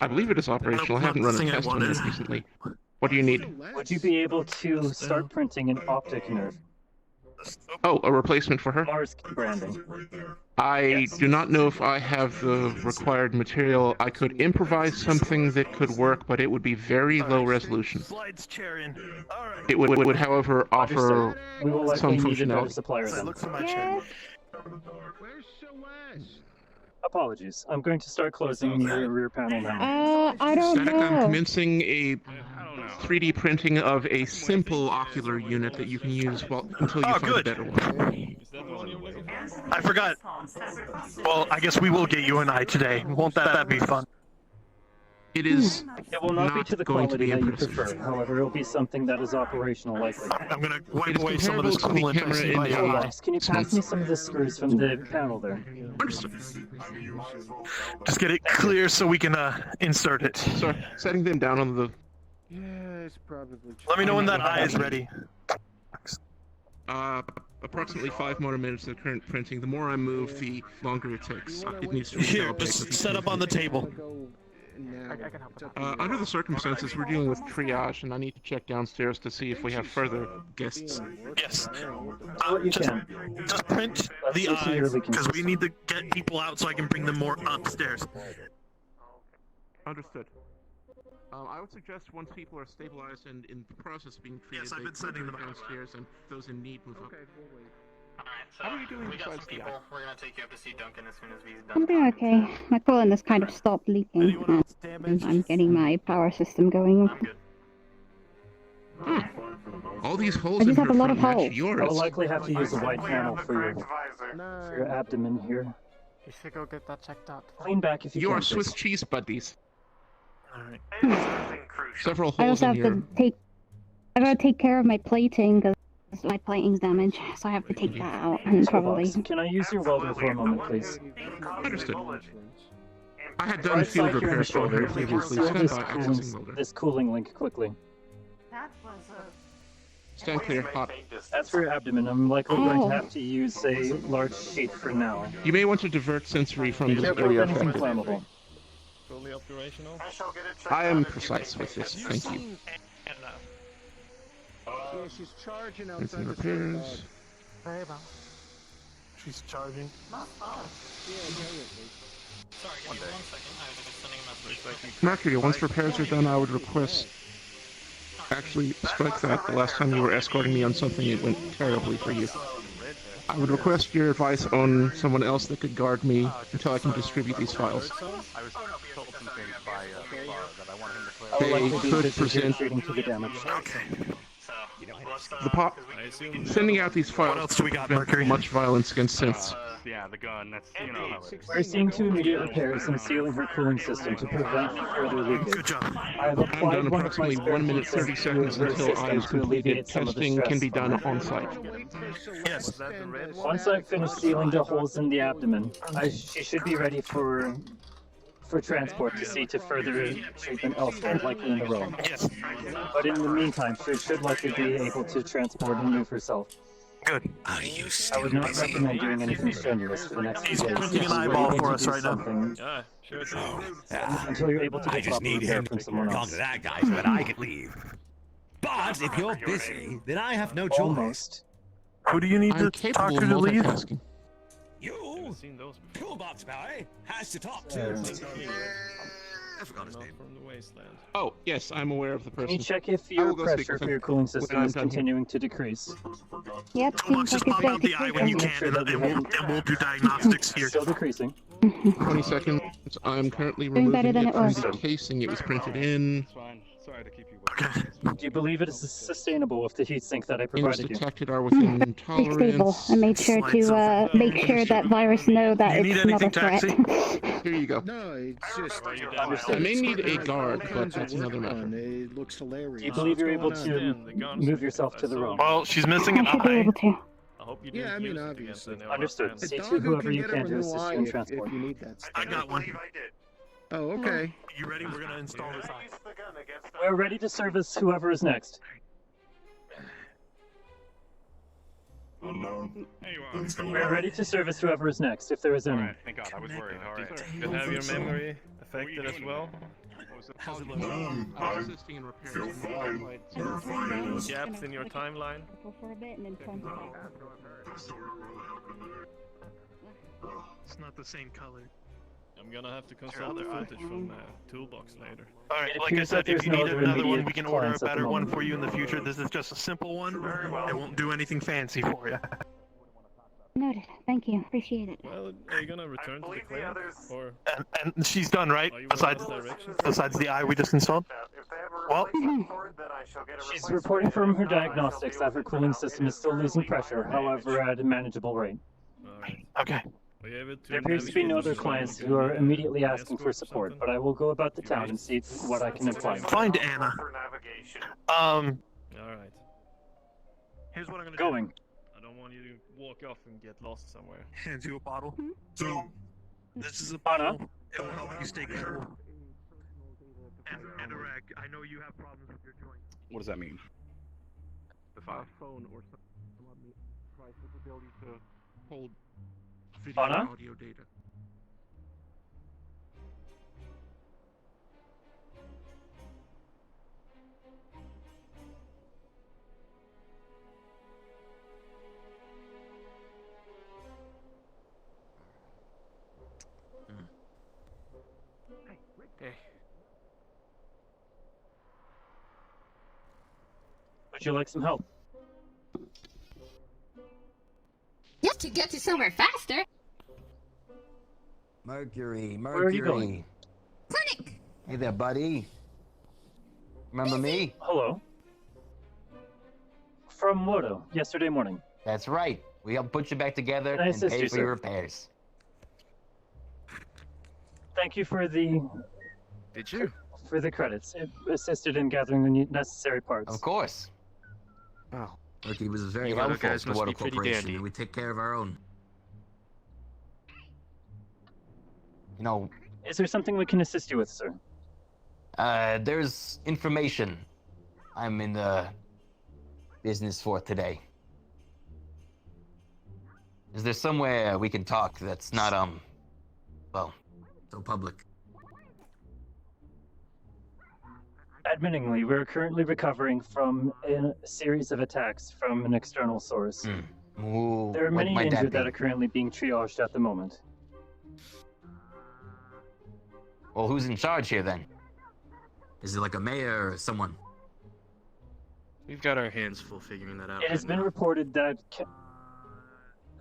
I believe it is operational. I haven't run a test on it recently. What do you need? Would you be able to start printing an optic nerve? Oh, a replacement for her? Mars branding. I do not know if I have the required material. I could improvise something that could work, but it would be very low resolution. Slides chair in. All right. It would however, offer We will some likely need a better functionality. supplier So then. look for my chair. Where's Celeste? Apologies. I'm going to start closing your rear panel now. I don't Static, I'm know. commencing a 3D printing of a simple ocular unit that you can use until you find a better one. I forgot. Well, I guess we will get you an eye today. Won't that be fun? It is It will not be to the going to quality be that you impressive. prefer. However, it will be something that is operational likely. I'm gonna wipe It is away some of this comparable to the coolant I see camera by in your the- eye. Toolbox, can you pass me some of the screws from the panel there? Understood. Just get it clear so we can insert it. Sorry, setting them down on the. Yeah, it's probably. Let me know when that eye is ready. Approximately 5 more minutes of current printing. The more I move, the longer it takes. It needs to be Here, developed. just set up on the table. Now. I can help with that. Under the circumstances, we're dealing with triage, and I need to check downstairs to see if we have further guests. Yes. What you Just, can. just print the see if eye, you're really because we consistent. need to get people out so I can bring them more upstairs. Understood. I would suggest once people are stabilized and in the process of being treated, Yes, I've they been sending them downstairs, and those in need move up. Okay, we'll wait. Alright, so How are you doing we got besides some the people. eye? We're gonna take you up to see Duncan as soon as he's done. I'm doing okay. My coolant has kind of stopped leaking, and I'm getting my power system going. All these holes I in just have her a lot of front match holes. yours. I'll likely have to use a wide panel for your abdomen here. You should go get that checked out. Lean back if you You can. are please. Swiss cheese buddies. Alright. Several I holes also in have your. to take. I gotta take care of my plating because my plating's damaged, so I have to take that out and probably. Toolbox, can I use your welder for a moment, please? Understood. I had done Right field side here in the repairs for shoulder. her If you can previously. seal Stand this by cooling, accessing welder. this cooling link quickly. That was Stand clear, hot. That's for your abdomen. I'm likely going to have to use a large sheet for now. You may want to divert sensory from Be this careful area of anything effect. flammable. Fully operational. I am precise with this, thank you. Yeah, she's charging outside Everything the repairs. Very well. She's charging. Yeah, apparently. Sorry, give me 1 second. I was just sending a message. Mercury, once repairs are done, I would request. Actually, strike that. The last time you were escorting me on something, it went terribly for you. I would request your advice on someone else that could guard me until I can distribute these files. I was told some things by that I want him to I clear. would They likely be could busy present treating to the damage. the pop. Sending out these files What else do we got, prevent Mercury? much violence against synths. yeah, the gun. That's you know how it is. We're seeing to immediate repairs and sealing her cooling system to prevent further leakage. Good job. I have I'm applied done one of my approximately spare 1 minute heat 30 sinks seconds to her until I system have to completed. alleviate some of the Testing stress can be from done her. on site. Yes. Once I've finished sealing the holes in the abdomen, she should be ready for transport to see to further treatment elsewhere, likely in the room. Yes. But in the meantime, she should likely be able to transport and move herself. Good. Are you I still would not busy? recommend doing anything strenuous for the next few He's days. printing an Until you're eyeball able for to us do right now. something- Yeah, sure. Until you're able to I get just proper need repair him from to someone talk else. to that guy so that I can leave. But if you're busy, then I have no choice. Almost. Who do you need I'm to talk capable to of to leave? multitasking. You, Seen those before. toolbox guy, has to talk Uh, to. I forgot his name. From the wasteland. Oh, yes, I'm aware of the Can person. you check if I your will go speak pressure with for him your cooling when system I'm is done here. continuing to decrease? Yep, Toolbox, seems just like pop it's out the eye when you Make can, sure that you haven't- and we'll do diagnostics here. Still decreasing. 20 seconds. I'm currently Doing better removing than it it from was. the casing it was printed in. It's fine. Sorry to keep you Okay. Do you believe it is sustainable with the heat sink that I Changes provided you? detected are within Very stable. tolerance. I made sure to make sure that virus know that You need it's not a anything, threat. Here you go. No, it's just. I may need a guard, but that's another matter. It looks hilarious. Do you believe you're able What's to going on? move yourself to the room? Well, she's missing an I should be eye. able to. I hope you Yeah, didn't I mean, use it obviously. against any of our Understood. friends. See A to dog whoever can you get can a to new assist eye you in if transport. you need that I stuff. got one. Oh, okay. You ready? We're gonna install this eye. We're ready to service whoever is next. Unknown. There you are. Things go We're well. ready to service whoever is next, if there is any. Alright, thank God. I was worried. Alright. Did you have your memory affected as well? How's it look? I Assisting in repairs. feel fine. You're fine. Gaps in your timeline? For a bit and then turn back. It's not the same color. I'm gonna have to consult the footage from Toolbox later. Alright, It like I appears that said, if there's you no need other another one, immediate we can order a clients at the better one moment. for you in the future. This is just a simple one. It won't do anything fancy for you. Noted. Thank you. Appreciate it. Well, are you gonna return to the clinic? Or And she's done, right? are you Besides, in this direction? besides the eye we just installed? Well, She's reporting from her diagnostics that her cooling system is still losing pressure, however at a manageable rate. Alright. okay. Were you able to There appears to be no other clients who are immediately asking for support, but I will go about the town and see what I can apply. Find Anna. Alright. Here's what I'm gonna Going. I don't want you to walk off and get lost somewhere. do. Hand you a bottle. So, This is a Anna? bottle. It will help you stay cool. And a rag. I know you have problems with your joints. What does that mean? The phone or some device with the ability to hold video and Anna? audio data. Hey. Would you like some help? Just to get you somewhere faster. Mercury, Mercury. Where are you going? Clinic. Hey there, buddy. Remember me? Hello. From Wodo, yesterday morning. That's right. We helped put you back together Can I and assist pay you, for your sir? repairs. Thank you for the Did you? credits. It assisted in gathering the necessary parts. Of course. Oh. Mercury was very You other helpful guys to must Water be pretty Corporation, dandy. and we take care of our own. You know, Is there something we can assist you with, sir? there's information I'm in the business for today. Is there somewhere we can talk that's not, well, so public? Admittingly, we're currently recovering from a series of attacks from an external source. Ooh, There are what many might that injured that be? are currently being triaged at the moment. Well, who's in charge here then? Is it like a mayor or someone? We've got our hands full figuring that out. It has been reported that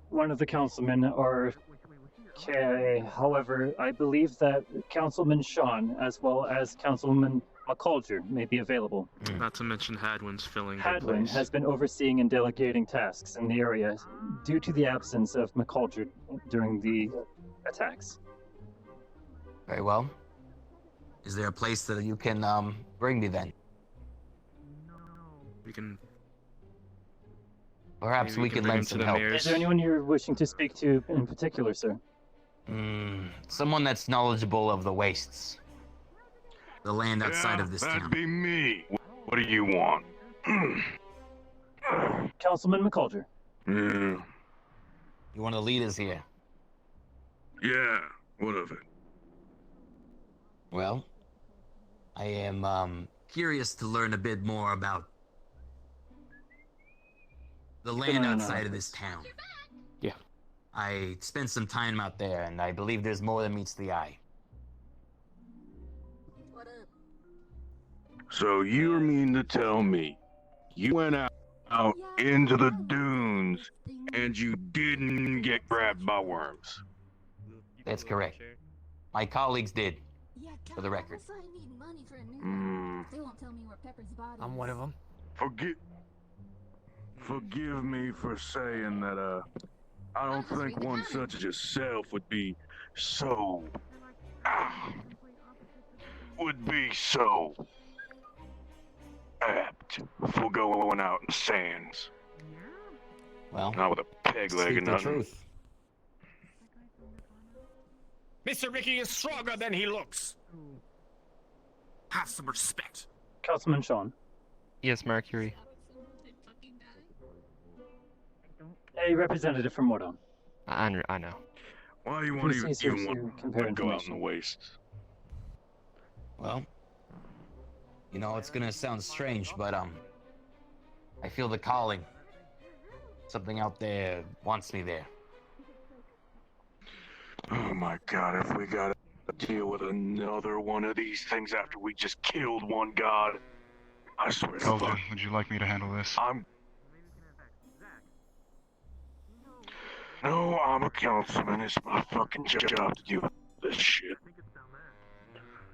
one of the councilmen are KIA. However, I believe that Councilman Sean, as well as Councilman McCulger may be available. Not to mention Hadwin's filling the Hadwin place. has been overseeing and delegating tasks in the area due to the absence of McCulger during the attacks. Very well. Is there a place that you can bring me then? We can. Perhaps maybe we can bring him lend to some the help. mayor's. Is there anyone you're wishing to speak to in particular, sir? Someone that's knowledgeable of the wastes. The land outside of this that'd town. be me. What do you want? Councilman McCulger. Yeah. You want to lead us here? Yeah, what of it? Well, I am curious to learn a bit more about the land outside of this town. Yeah. I spent some time out there, and I believe there's more than meets the eye. So you mean to tell me you went out into the dunes and you didn't get grabbed by worms? That's correct. My colleagues did, for the record. I'm one of them. Forgive me for saying that, I don't think one such as yourself would be so apt for going out in sands. Well, not with a peg leg speak and the nothing. truth. Mr. Ricky is stronger than he looks. Have some respect. Councilman Sean. Yes, Mercury. A representative from Mordon. I know. Why do you Who sees her to want compare to go out information? in the wastes? Well, you know, it's gonna sound strange, but I feel the calling. Something out there wants me there. Oh my god, if we gotta deal with another one of these things after we just killed one god, I swear to Calder, fuck. would you like me to handle this? No, I'm a councilman. It's my fucking job to deal with this shit.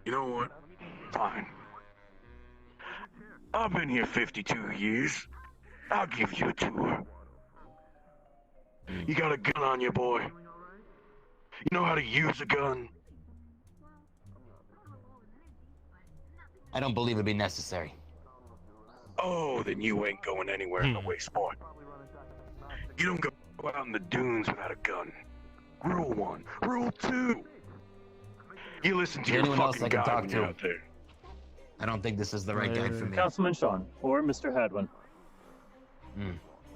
You know what? Fine. I've been here 52 years. I'll give you a tour. You got a gun on you, boy? You know how to use a gun? I don't believe it'd be necessary. Oh, then you ain't going anywhere in the waste, boy. You don't go out in the dunes without a gun. Rule 1. Rule 2. You listen to your Anyone else fucking I can guy talk when to? you're out there. I don't think this is the right guy for me. Councilman Sean or Mr. Hadwin.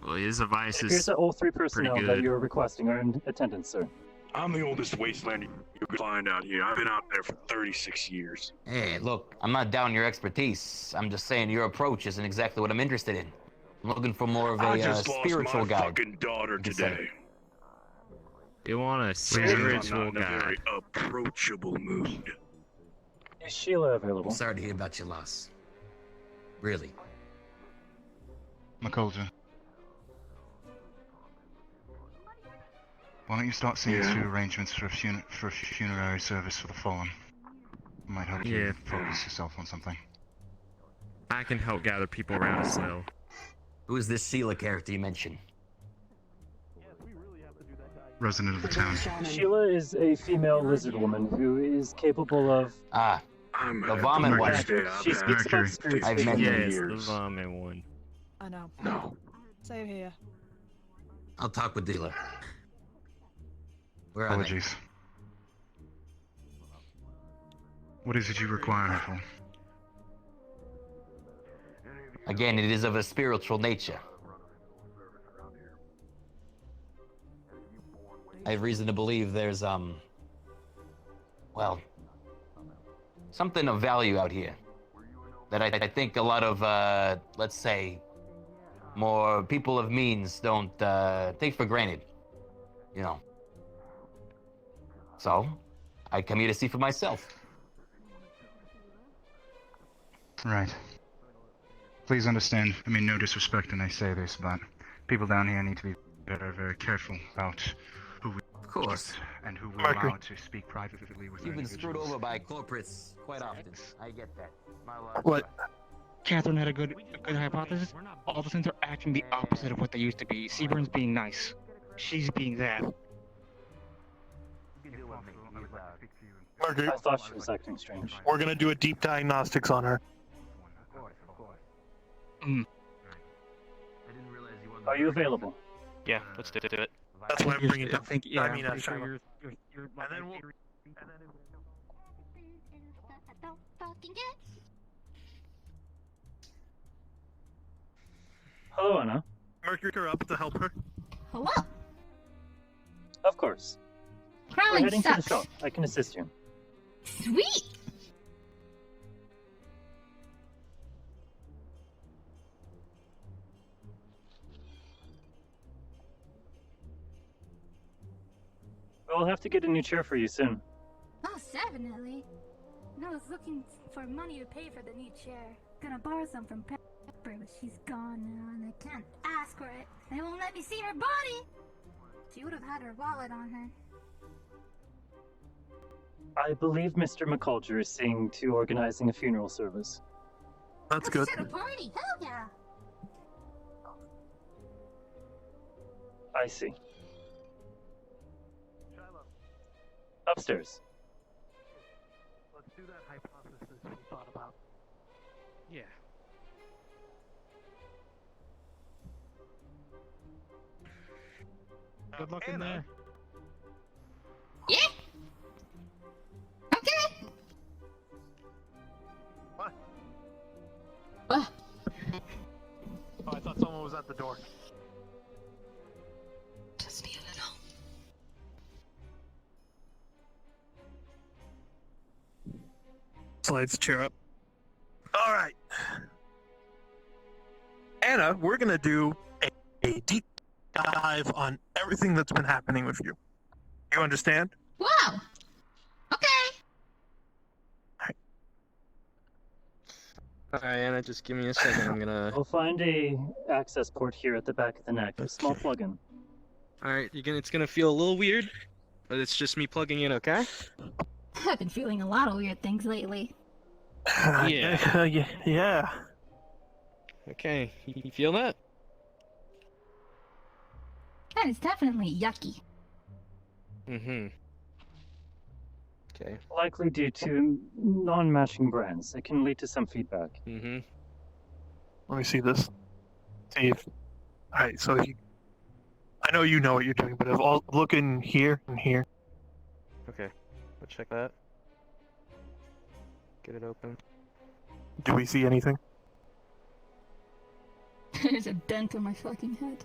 Well, his advice Here's is the all three personnel pretty that good. you're requesting are in attendance, sir. I'm the oldest wasteland you could find out here. I've been out there for 36 years. Hey, look, I'm not down your expertise. I'm just saying your approach isn't exactly what I'm interested in. I'm looking for more of I a just spiritual lost my guide. fucking daughter today. You want a She's not spiritual in a guy. very approachable mood. Is Sheila available? I'm sorry to hear about your loss. Really. McCulger. Why don't you start seeing Yeah. through arrangements for a funerary service for the fallen? Might help Yeah. you focus yourself on something. I can help gather people around as well. Who is this Sheila character you mentioned? Resident of the town. Sheila is a female lizard woman who is capable of. The vomit one. She speaks about spirits. I've met Yes, her. the vomit one. I know. No. Same here. I'll talk with dealer. Where are they? Apologies. What is it you require her for? Again, it is of a spiritual nature. I have reason to believe there's, well, something of value out here that I think a lot of, let's say, more people of means don't take for granted, you know. So, I come here to see for myself. Right. Please understand, I mean no disrespect when I say this, but people down here need to be very, very careful about who we Of course. trust and who we're Mercury. allowed to speak privately with You've been screwed individuals. over by corporates quite often. I get that. My love. What? Catherine had a good hypothesis. All the Synths are acting the opposite of what they used to be. Seaburn's being nice. She's being that. Margaret, I thought she was acting strange. we're gonna do a deep diagnostics on her. Mm. Are you available? Yeah, let's do it. That's why I'm bringing it I up. think, yeah, I mean, I'm pretty sure Shiloh. you're And then we'll. Hello, Anna. Mercury her up to help her. Hello. Of course. We're Crawling heading to the sucks. shop. I can assist you. Sweet. We'll have to get a new chair for you soon. Oh, definitely. I was looking for money to pay for the new chair. Gonna borrow some from Pepper, but she's gone now, and I can't ask for it. They won't let me see her body. She would have had her wallet on her. I believe Mr. McCulger is seeing to organizing a funeral service. That's good. Shit, a party! Hell yeah! I see. Upstairs. Let's do that hypothesis we thought about. Yeah. Good luck in there. Yeah. Okay. What? What? Oh, I thought someone was at the door. Just be a little. Slides chair up. All right. Anna, we're gonna do a deep dive on everything that's been happening with you. You understand? Wow. Okay. Alright, Anna, just give me a second. I'm gonna. We'll find a access port here at the back of the neck. A small plug-in. Alright, it's gonna feel a little weird, but it's just me plugging in, okay? I've been feeling a lot of weird things lately. Yeah. Yeah. Okay, you feel that? That is definitely yucky. Mm-hmm. Okay. Likely due to non-matching brands. It can lead to some feedback. Mm-hmm. Let me see this. See if. All right. So if you, I know you know what you're doing, but if all look in here and here. Okay. Let's check that. Get it open. Do we see anything? There's a dent on my fucking head.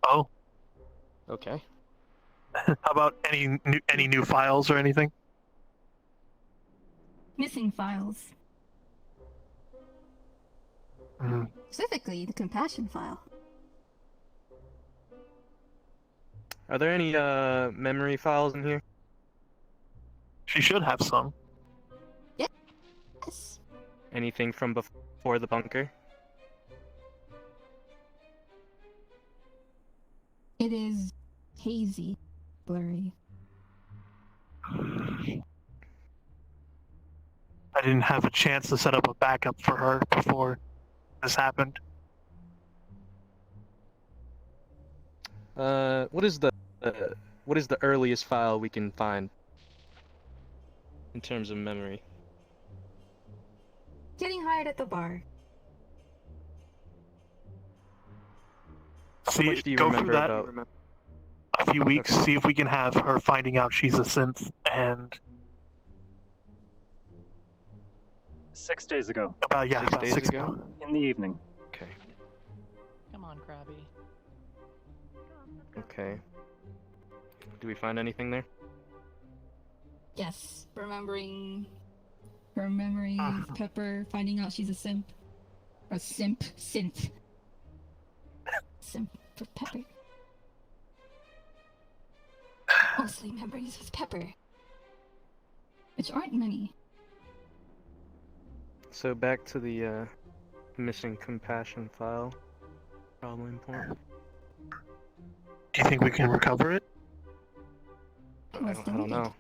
Oh. Okay. How about any new files or anything? Missing files. Mm. Specifically, the compassion file. Are there any memory files in here? She should have some. Yes. Anything from before the bunker? It is hazy, blurry. I didn't have a chance to set up a backup for her before this happened. What is the earliest file we can find in terms of memory? Getting hired at the bar. See, much do you go remember through that about- a few weeks. See if we can have her finding out she's a synth, and 6 days ago. about 6 days six ago? In the evening. Okay. Come on, Krabby. Okay. Do we find anything there? Yes, remembering her memory of Pepper finding out she's a simp. Or synth. Simp for Pepper. Mostly memories of Pepper. Which aren't many. So back to the missing compassion file. Probably important. you think we can recover it? I don't know.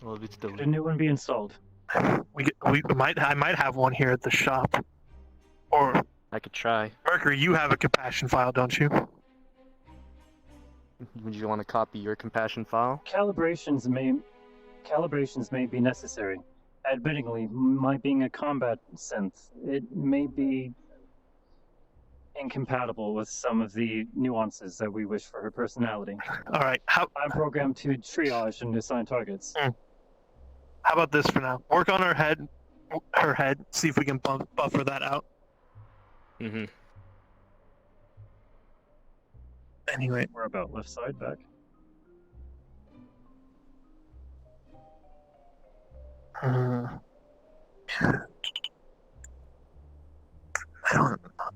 Well, it's still. Could a new one be installed? I might have one here at the shop. Or I could try. Mercury, you have a compassion file, don't you? Would you want to copy your compassion file? Calibrations may be necessary. Admittingly, my being a combat synth, it may be incompatible with some of the nuances that we wish for her personality. All right. I'm programmed to triage and assign targets. How about this for now? Work on her head, see if we can buffer that out. Mm-hmm. Anyway. We're about left side back.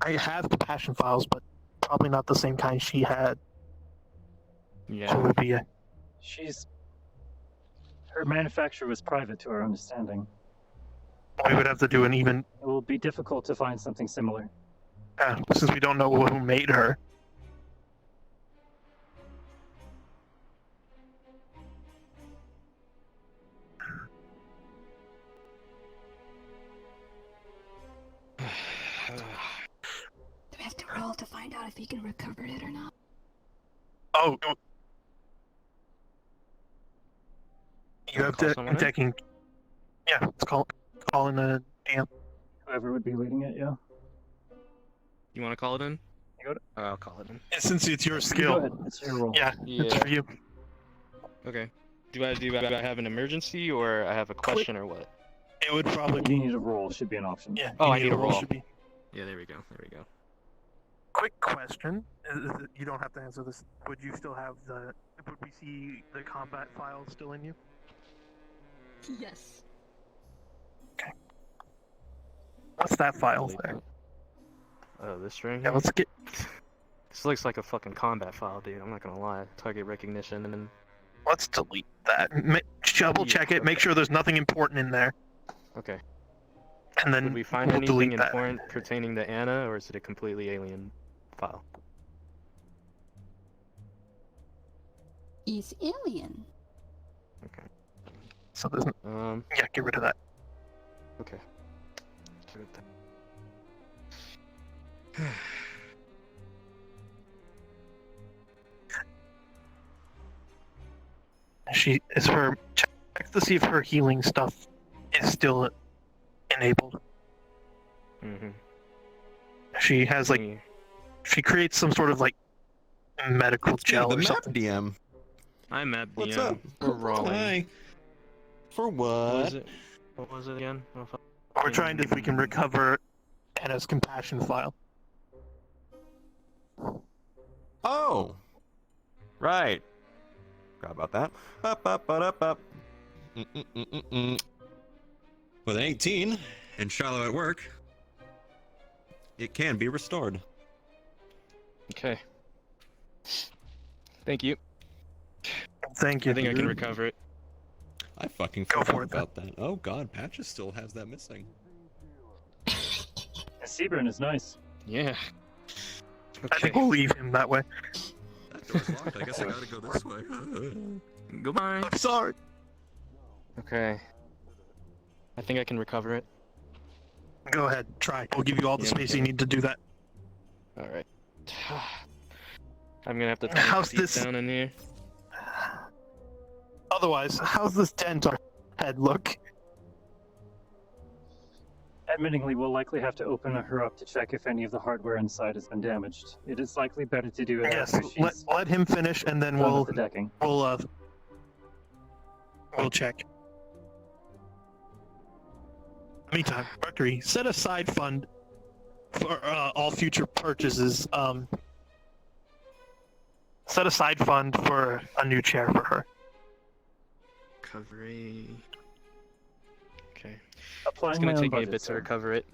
I have compassion files, but probably not the same kind she had. Yeah. So it would be her manufacturer was private to our understanding. We would have to do an even. It will be difficult to find something similar. Since we don't know who made her. Do we have to roll to find out if he can recover it or not? Oh. You have to taking. Yeah, let's call in a DM. Whoever would be leading it, yeah. You want to call it in? You got it? I'll call it in. Since it's your skill. Go ahead. It's your role. Yeah, it's for you. Okay. Do I have an emergency or I have a question or what? It would probably You need a roll. Should be an option. Yeah. Oh, I need a roll. Should be. Yeah, there we go. There we go. Quick question. You don't have to answer this. Would you still have would we see the combat file still in you? Yes. Okay. What's that file there? Oh, this right Yeah, here? let's get. This looks like a fucking combat file, dude. I'm not gonna lie. Target recognition and then. Let's delete that. Double check it. Make sure there's nothing important in there. Okay. And then Did we find we'll anything delete that. important pertaining to Anna, or is it a completely alien file? He's alien. Okay. So there's. Yeah, get rid of that. Okay. Check to see if her healing stuff is still enabled. Mm-hmm. She has she creates some sort of medical gel the or map something. DM. I'm at DM. What's up? We're rolling. Hi. For what? What was it again? We're trying to if we can recover Anna's compassion file. Oh. Right. Forgot about that. Up. With an 18 and Shiloh at work, it can be restored. Okay. Thank you. Thank you. I think I can recover it. I fucking forgot about that. Oh god, Patches still has that missing. Seaburn is nice. Yeah. I think we'll leave him that way. That door's locked. I guess I gotta go this way. Goodbye. I'm sorry. Okay. I think I can recover it. Go ahead, try. We'll give you all the space you need to do that. Alright. I'm gonna have to How's deep this? down in here. Otherwise, how's this dent on her head look? Admittingly, we'll likely have to open her up to check if any of the hardware inside has been damaged. It is likely better to do it Yes, after she's let him finish, and then done with the decking. we'll check. Meantime, Mercury, set aside fund for all future purchases. Set aside fund for a new chair for her. Recovery. Okay. Applying It's gonna my own take me a budget, bit to sir. recover it,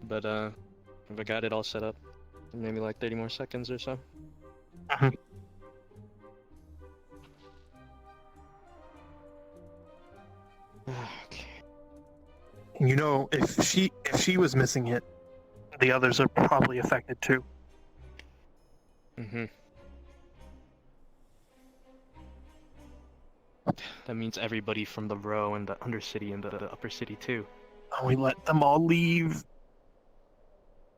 but if I got it all set up, maybe like 30 more seconds or so. Okay. You know, if she was missing it, the others are probably affected too. Mm-hmm. That means everybody from the Row and the Undercity and the Upper City too. And we let them all leave.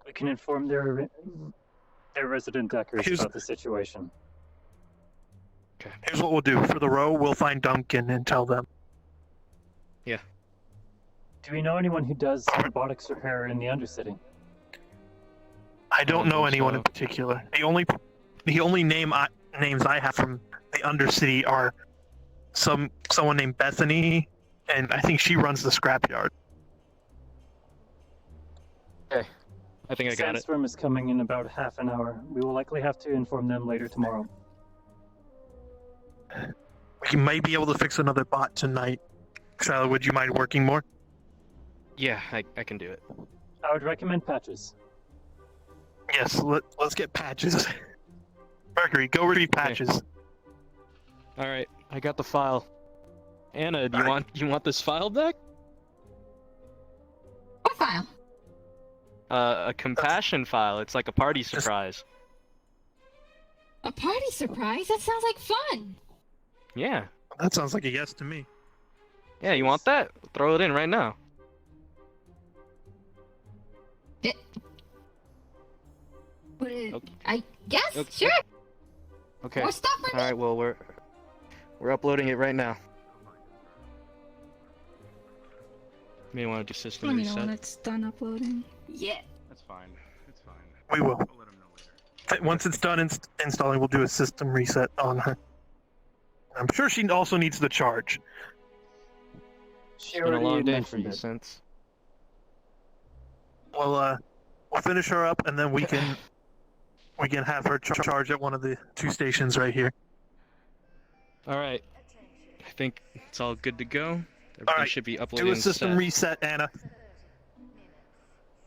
We can inform their resident deckers Here's- about the situation. Here's what we'll do. For the Row, we'll find Duncan and tell them. Yeah. Do we know anyone who does robotics repair in the Undercity? I don't know think anyone so. in particular. The only names I have from the Undercity are someone named Bethany, and I think she runs the scrapyard. Okay. I think I got it. Sandstorm is coming in about half an hour. We will likely have to inform them later tomorrow. We might be able to fix another bot tonight. Skylar, would you mind working more? Yeah, I can do it. I would recommend patches. Yes, let's get patches. Mercury, go retrieve patches. All right, I got the file. Anna, do you want this file back? What file? A compassion file. It's like a party surprise. A party surprise? That sounds like fun! Yeah. That sounds like a yes to me. Yeah, you want that? Throw it in right now. I guess, Okay. sure! Okay. More stuff for All right. Well, we're uploading it right now. You may want to do system Let me know reset. when it's done uploading. Yeah. That's fine. It's fine. We will. Once it's done installing, we'll do a system reset on her. I'm sure she also needs the charge. She It's been a already long day mentioned for you it. since. We'll finish her up, and then we can have her charge at one of the 2 stations right here. All right. I think it's all good to go. Everything All right. should be uploaded Do a and system set. reset, Anna.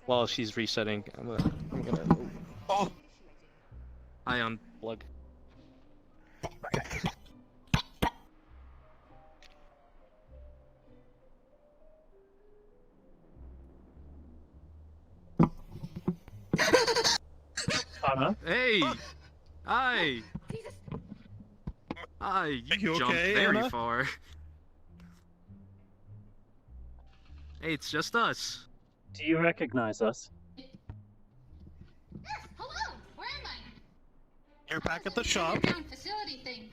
While she's resetting, I'm gonna. Oh. I unplug. Okay. Anna? Hey! Hi! Hi, you jumped okay, very Anna? far. Hey, it's just us. Do you recognize us? Hello! Where am I? You're back at the shop. Underground facility thing.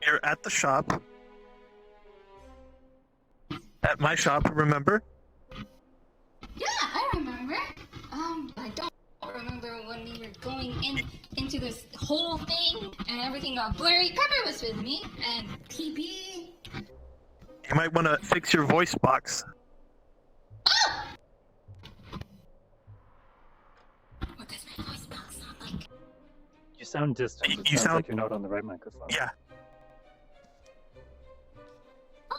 You're at the shop. At my shop, remember? Yeah, I remember. I don't remember when we were going into this whole thing and everything got blurry. Pepper was with me and TB. You might want to fix your voice box. What does my voice box sound like? You sound distant. It You sounds sound- like you're not on the right microphone. Yeah.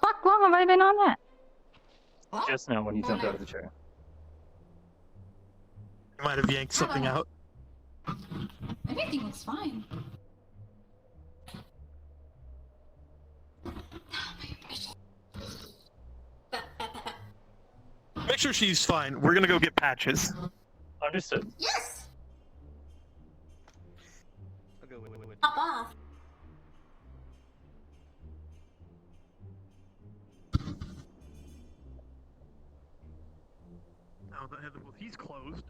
Fuck long have I been on that? Just now when you jumped out of the chair. You might have yanked something out. Everything looks fine. Make sure she's fine. We're gonna go get patches. Understood. Yes! I'll go with. Pop off. Oh, he's closed.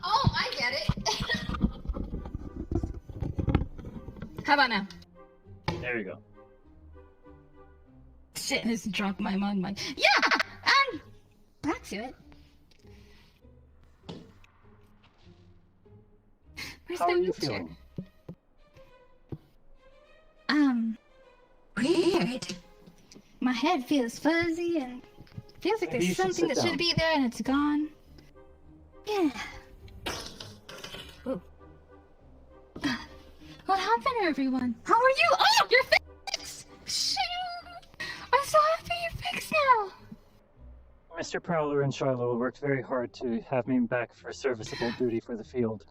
Oh, I get it. How about now? There you go. Shit has drunk my mind. Yeah! And back to it. Where's How my are you wheelchair? feeling? Weird. My head feels fuzzy and feels like Maybe you there's should something sit that down. should be there and it's gone. Yeah. Ooh. What happened to everyone? How are you? Oh, you're fixed! Shoot! I'm so happy you're fixed now! Mr. Prowler and Shiloh worked very hard to have me back for serviceable duty for the field.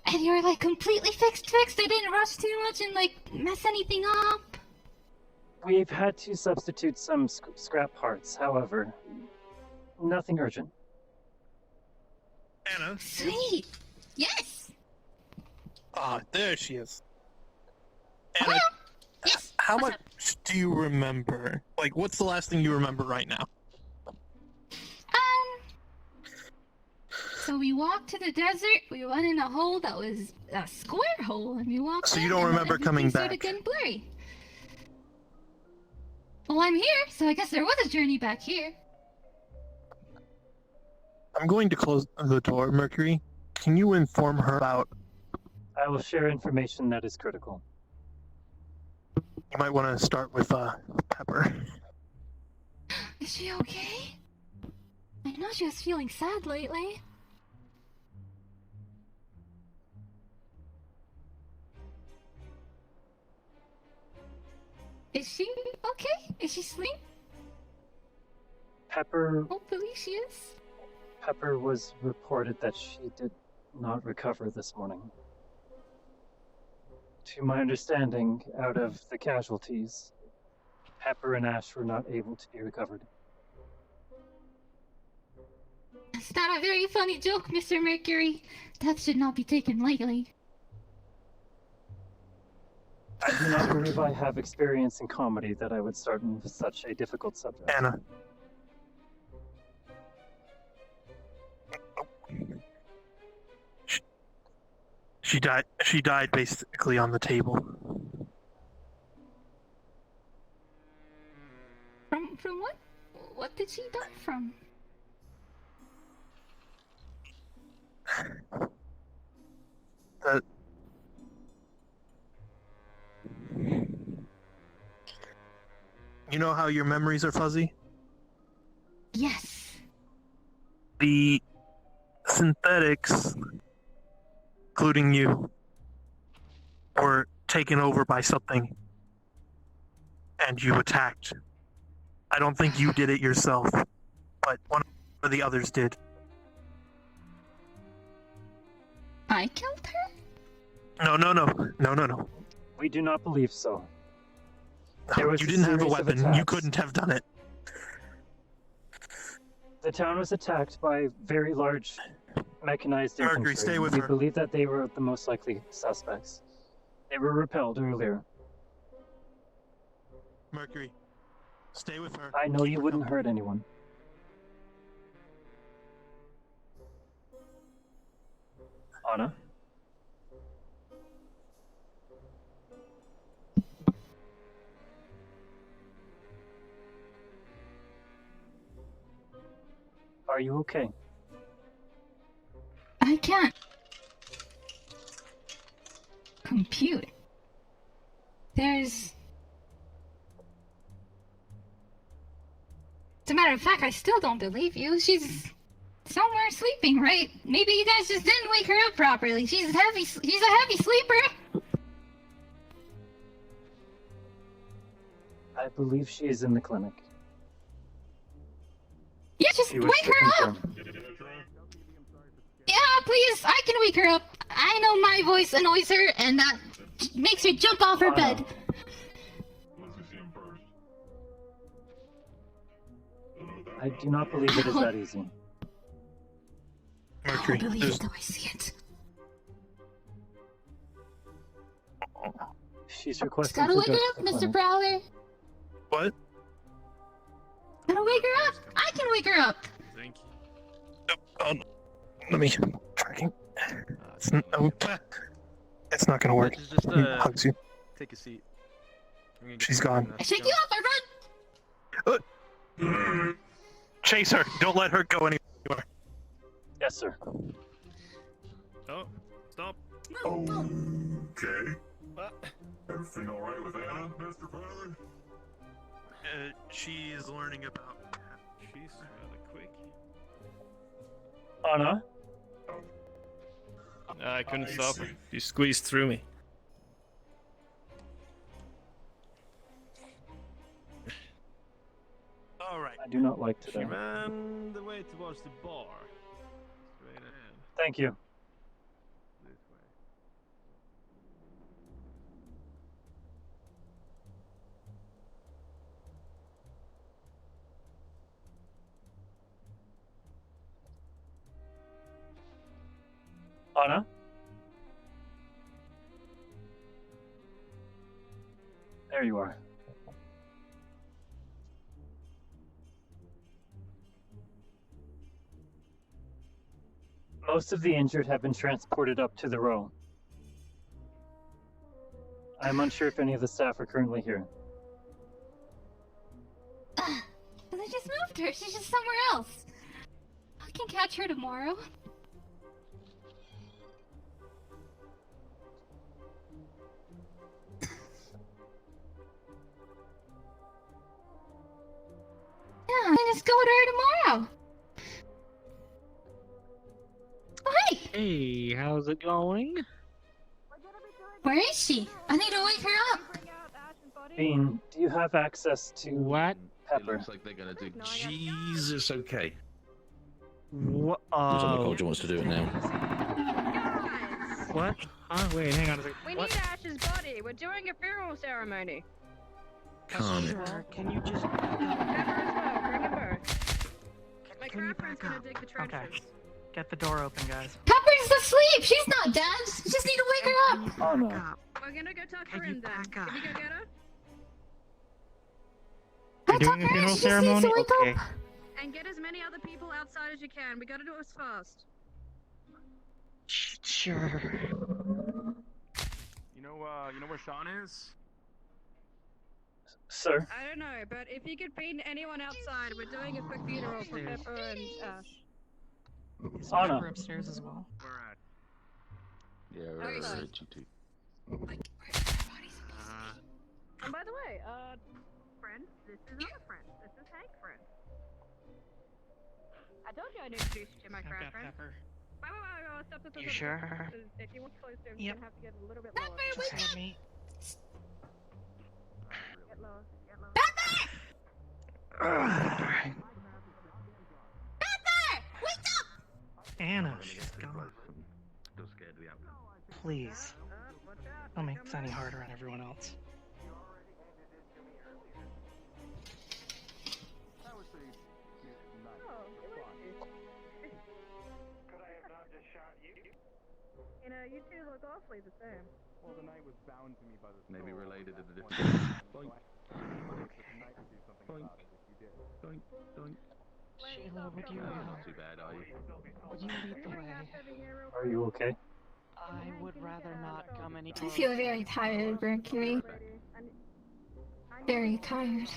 And you're like completely fixed? They didn't rush too much and like mess anything up? We've had to substitute some scrap parts, however, nothing urgent. Anna? Sweet! Yes! Ah, there she is. Anna, how much do you remember? Like, what's the last thing you remember right now? So we walked to the desert, we went in a hole that was a square hole, and we walked So in, you don't and remember everything coming started back? getting blurry. Well, I'm here, so I guess there was a journey back here. I'm going to close the door, Mercury. Can you inform her about... I will share information that is critical. You might want to start with, Pepper. Is she okay? I know she was feeling sad lately. Is she okay? Is she asleep? Pepper Hopefully she is. Pepper was reported that she did not recover this morning. To my understanding, out of the casualties, Pepper and Ash were not able to be recovered. That's not a very funny joke, Mr. Mercury. That should not be taken lightly. I do not believe I have experience in comedy that I would start in such a difficult subject. Anna. She died basically on the table. From what? What did she die from? You know how your memories are fuzzy? Yes. The synthetics, including you, were taken over by something, and you attacked. I don't think you did it yourself, but one of the others did. I killed her? No. We do not believe so. You didn't have a weapon. You couldn't have done it. The town was attacked by very large mechanized infantry. Mercury, stay with we her. believe that they were the most likely suspects. They were repelled earlier. Mercury, stay with her. I know you wouldn't hurt anyone. Anna? Are you okay? I can't compute. As a matter of fact, I still don't believe you. She's somewhere sleeping, right? Maybe you guys just didn't wake her up properly. She's a heavy sleeper. I believe she is in the clinic. Yeah, just She was wake her up. Yeah, please, I can wake her up. I know my voice annoys her, and that makes her jump off her bed. I do not believe it is that easy. Mercury, I don't believe it though I see it. She's requesting Gotta to wake go her to up, the Mr. clinic. Prowler. What? Gotta wake her up. I can wake her up. Thank you. Let me tracking. It's not gonna work. Just He hugs you. take a seat. She's gone. I shake you off, I run. Chase her. Don't let her go anywhere. Yes, sir. Oh, stop. Okay. What? Everything alright with Anna, Mr. Fowler? She is learning about... She's rather quick. Anna? I couldn't stop her. She squeezed through me. Alright. I do not like She today. ran the way towards the bar. Straight ahead. Thank you. This way. 「Anna? There you are. Most of the injured have been transported up to the row. I'm unsure if any of the staff are currently here. They just moved her. She's just somewhere else. I can catch her tomorrow. Yeah, I'm just go with her tomorrow. Oh, hey! Hey, how's it going? Where is she? I need to wake her up. Bean, do you have access to What? Pepper? It looks like they're gonna do. Jesus, okay. What? Looks like Nicole wants to do it now. What? Huh? Wait, hang on a second. We What? need Ash's body. We're doing a funeral ceremony. Calm it. Sure, can you just... Pepper as well. Bring them both. My girlfriend's gonna dig the trenches. Okay. Get the door open, guys. Pepper's asleep. She's not dead. You just need to wake her up. Oh no. We're gonna go tuck her in then. Can you go get her? You're doing a funeral ceremony? Okay. And get as many other people outside as you can. We gotta do this fast. Sure. You know where Sean is? Sir? I don't know, but if you could beat anyone outside, we're doing a quick funeral for Pepper and Ash. Is Anna. Pepper upstairs as well? We're at. Yeah, Where is right, she? you two. And by the way, friend, this is our friend. This is Hank's friend. I told you I'd introduce you to my I've crowd got friend. Pepper. Wait, stop. You sure? If you want closer, Yep. you're gonna have to get a little bit lower. Just help me. Get lower, get lower. Anna, she's gone. Still scared of the outcome. Please. Don't make this any harder on everyone else. You know, you two look awfully the same. Well, the night was bound to me by the Maybe soul. related to the Boink. Boink. Tonight would do something Boink. about it if you did. Doink, doink. Sheila, would you, Not too bad, are you? would you lead the way? Are you okay? I would rather not come any I feel very tired, Mercury. Very tired.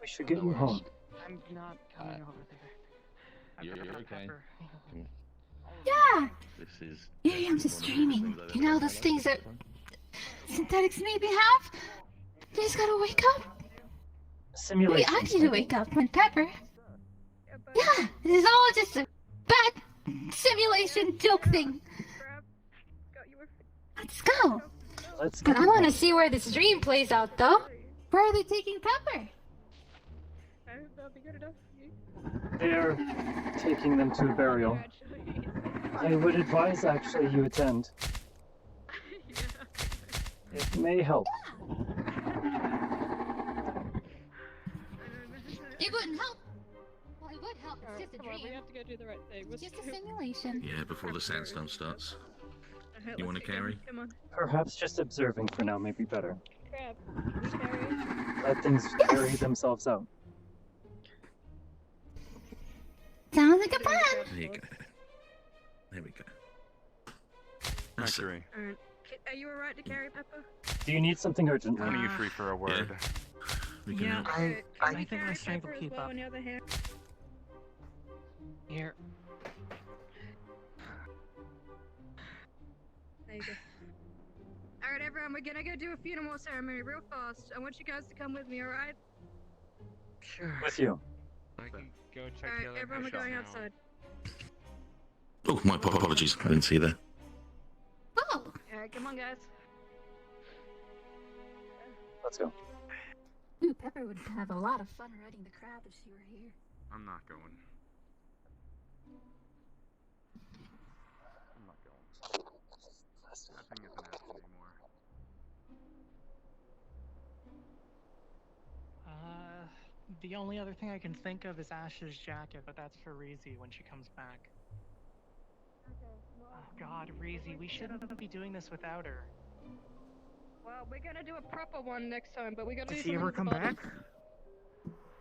We should get you home. I'm not coming over there. You're I've got okay. Pepper. Come on. Yeah! This is. Yeah, I'm just dreaming. You know those things that synthetics maybe have? They just gotta wake up. Maybe Simulation. I need to wake up when Pepper. Yeah, this is all just a bad simulation joke thing. Let's go. Let's But get I you want to home. see where this dream plays out, though. Where are they taking Pepper? I hope that'll be good enough for you. They're taking them to a burial. I would advise actually you attend. It may help. It wouldn't help. Well, it would help. It's just a Come on, we dream. have to go do the right thing. It's just a simulation. Yeah, before the sandstorm starts. You want to carry? Come on. Perhaps just observing for now may be better. Crab. You carry. Let things carry themselves out. Sounds like a plan. There you go. There we go. That's Mercury. Alright. Are you alright to carry Pepper? Do you need something urgently? When are you free for a word? We can help. I think my strength will keep up. On the other hand. Here. There you go. Alright, everyone, we're gonna go do a funeral ceremony real fast. I want you guys to come with me, alright? Sure. With you. I can go check Alright, everyone, we're going outside. Oh, my apologies. I didn't see that. Oh! Alright, come on, guys. Let's go. Ooh, Pepper would have a lot of fun riding the crowd if she were here. I'm not going. I'm not going. Nothing isn't happening anymore. The only other thing I can think of is Ash's jacket, but that's for Reezy when she comes back. God, Reezy, we shouldn't be doing this without her. Well, we're gonna do a proper one next time, but we gotta do Did she something ever with the come bodies. back?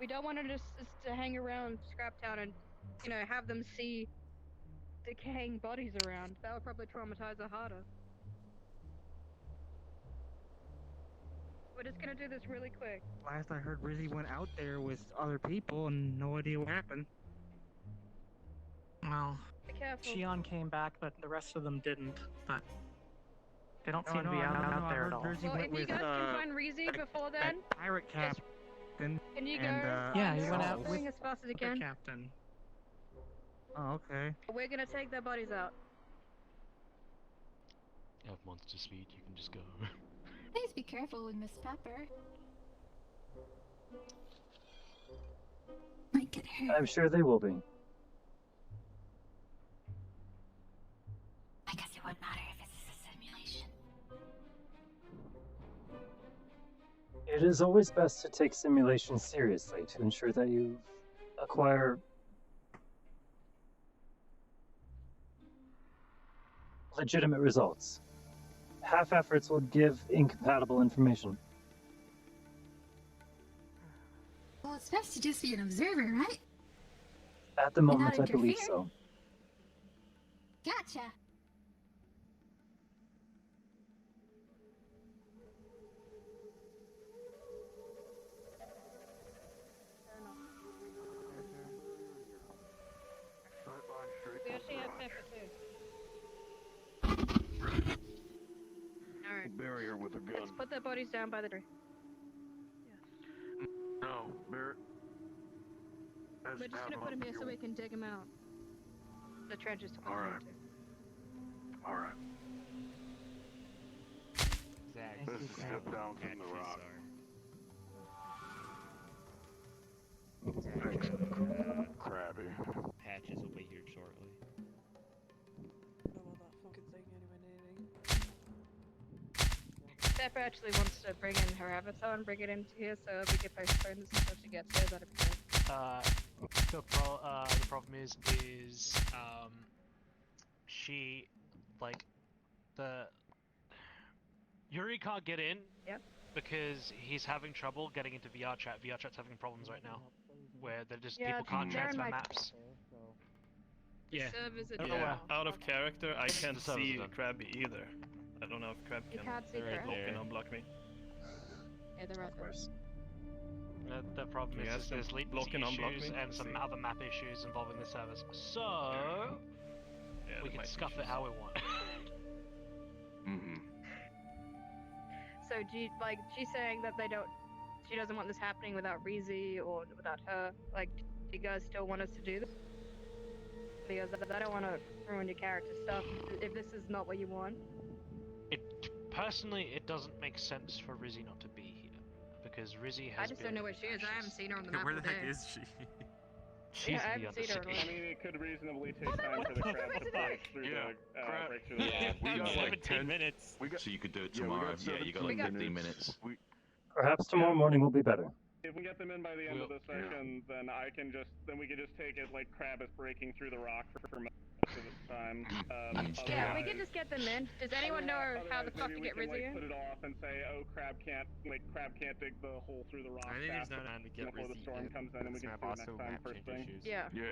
We don't want to just to hang around Scraptown and, you know, have them see decaying bodies around. That would probably traumatize her harder. We're just gonna do this really quick. Last I heard, Rizzy went out there with other people and no idea what happened. Well, Be careful. Shion came back, but the rest of them didn't. But they don't No, seem to be no, out I there heard at all. Rizzy Well, went if you with guys can find Reezy before then, that pirate captain. can you go? And, Yeah, he went out with Going as fast as you the can. captain. Oh, okay. We're gonna take their bodies out. You have monster speed, you can just go. Please be careful with Miss Pepper. Might get hurt. I'm sure they will be. I guess it wouldn't matter if it's a simulation. It is always best to take simulations seriously to ensure that you acquire legitimate results. Half efforts will give incompatible information. Well, it's best to just be an observer, right? At the And not moment, I believe interfere. so. Gotcha. We actually have Pepper too. Alright. Bury her with a gun. Let's put their bodies down by the tree. No, Barrett. We're just gonna put them here so we can dig them out. The trenches to put them Alright. into. Alright. Zach, This is step down from the rock. Crabby. Patches will be here shortly. Pepper actually wants to bring in her avatar and bring it into here, so we can postpone this until she gets here. That'd be great. The problem is, she, like, Yuri can't get in. Yep. Because he's having trouble getting into VR chat. VR chat's having problems right now, where they're just Yeah, people can't they're in transfer my- maps. Yeah. Servers are Yeah. down. Out of character, I can't The servers see are done. Krabby either. I don't know if Krab You can can't see They're right Krabby. there. block and unblock me. Yeah, they're right there. The problem Can you is ask them there's to latency block and unblock issues me? and some See. other map issues involving the servers. So Yeah, we there can might be scuff it issues. how we want. Mm-hmm. So, she's saying that she doesn't want this happening without Reezy or without her. Like, do you guys still want us to do this? Because I don't want to ruin your character stuff if this is not what you want. Personally, it doesn't make sense for Rizzy not to be here because Rizzy has I just don't know where she is. I haven't seen her on the map Where all the heck day. is she? She's Yeah, I in the haven't other seen her in a city. while. I mean, it could reasonably take Well, then time what for the the fuck crab am I to to break do? through Yeah. the break through the Yeah, rock. we got like 17 minutes. So you could do it Yeah, we got tomorrow. Yeah, you got like 17 15 minutes. Perhaps tomorrow morning will be better. If we get them in by the end of the session, then we can just take it like crab is breaking through the rock for most of the time. Yeah, we can just get them in. Does anyone know how the fuck to get maybe we Rizzy can, in? put it off and say, oh, crab can't dig the hole through the rock I think there's fast no time to get before the Rizzy storm in. comes in, and we This can map do it also next time map first change thing. issues. Yeah. Yeah.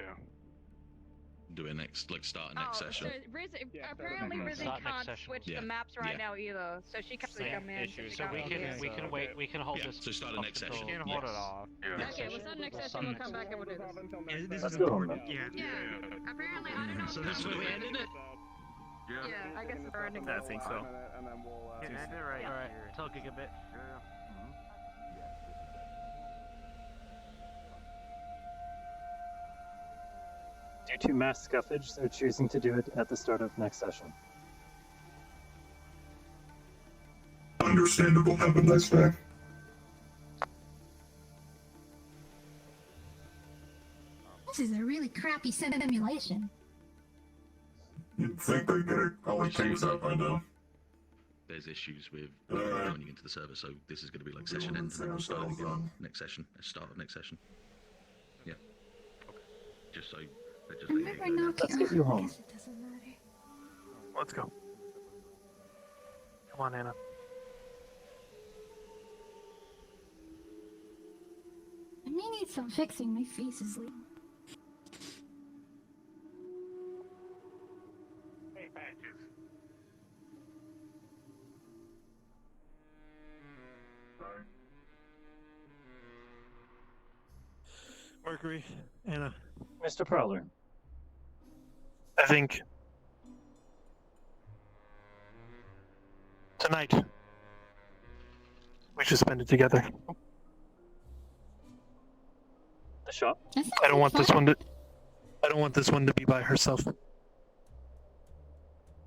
Do it next, like start next session. So Rizzy, Yeah, apparently start Rizzy next can't session. switch Yeah. the maps right Yeah. now either, so she can't actually Same come in. issue. she So can't we come can in. we can hold Yeah, this. so start up next until- session. We can Yes. hold it off. Yeah. Okay, we'll start next session, we'll come back and we'll do this. This Let's is go, important. man. Yeah. Yeah, apparently, I don't know. So if this that way we was- ended it? Yeah, I guess it's our ending. I think so. And then we'll. End it right. All right. Tell Gigabit. Due to mass scuffage, they're choosing to do it at the start of next session. Understandable. Have a nice day. This is a really crappy simulation. You'd think they'd get it all things out by now. There's issues with joining into the server, so this is going to be like session end, and then we'll start it again next session. Start of next session. Yeah. Just so. Just Remember letting you know. knocking. Let's get you I home. guess it doesn't matter. Let's go. Come on, Anna. I may need some fixing. My face is leaking. Hey, Patches. Mercury, Anna. Mr. Prowler. I think tonight we should spend it together. The shop? I don't want this one to. I don't want this one to be by herself.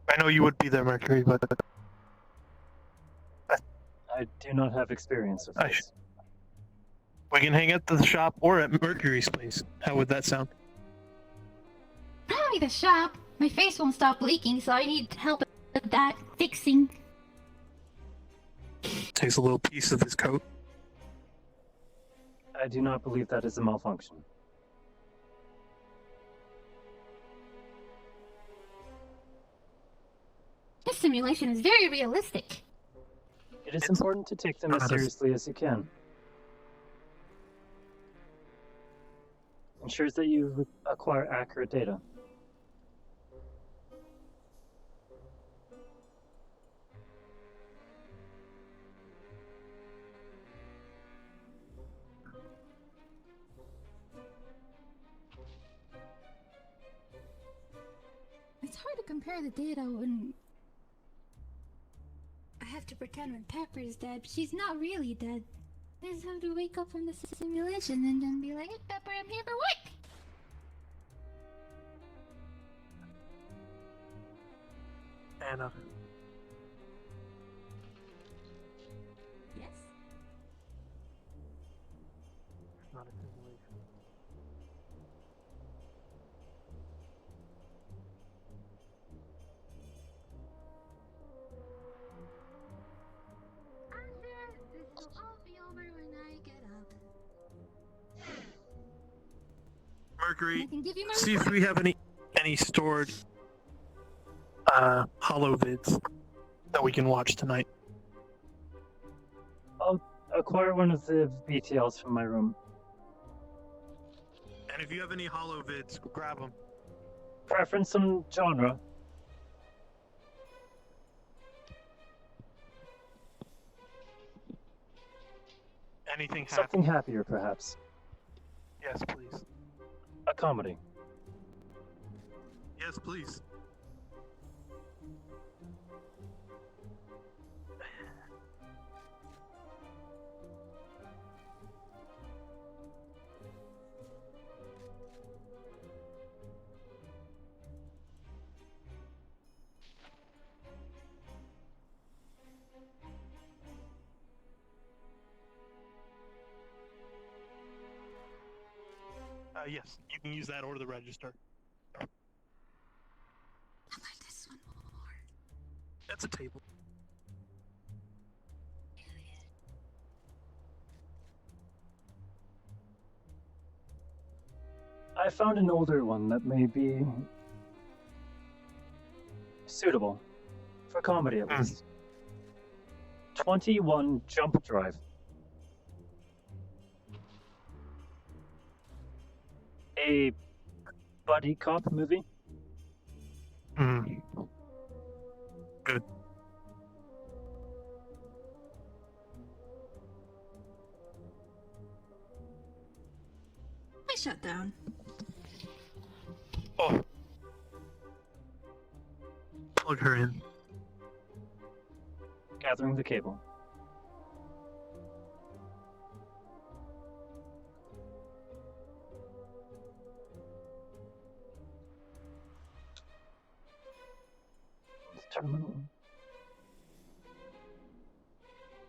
I know you would be there, Mercury, but I do not have experience with this. We can hang at the shop or at Mercury's place. How would that sound? Probably the shop. My face won't stop leaking, so I need help with that fixing. Takes a little piece of his coat. I do not believe that is a malfunction. This simulation is very realistic. It is important to take them as seriously as you can. Ensures that you acquire accurate data. It's hard to compare the data when I have to pretend when Pepper is dead, but she's not really dead. I just have to wake up from the simulation and then be like, hey Pepper, I'm here for work! Anna. Yes? It's not a simulation. I'm sure this will all be over when I get up. Mercury, I can give you my see if we have any stored hollow vids that we can watch tonight. I'll acquire one of the BTLs from my room. And if you have any hollow vids, grab them. Preference on genre. Anything happy. Something happier, perhaps. Yes, please. A comedy. Yes, please. Yes, you can use that or the register. How about this one more? That's a table. I found an older one that may be suitable for comedy at least. 21 Jump Drive. A buddy cop movie. Good. I shut down. Oh. Plug her in. Gathering the cable. Terminal.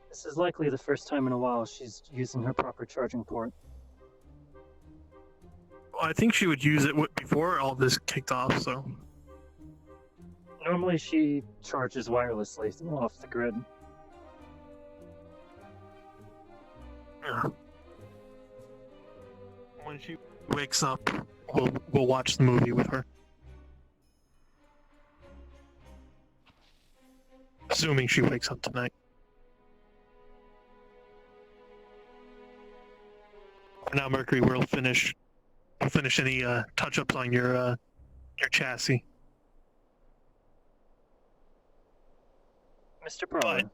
This is likely the first time in a while she's using her proper charging port. Well, I think she would use it before all this kicked off, so. Normally she charges wirelessly off the grid. Yeah. When she wakes up, we'll watch the movie with her. Assuming she wakes up tonight. Now, Mercury, we'll finish any touch-ups on your chassis. Mr. Braun.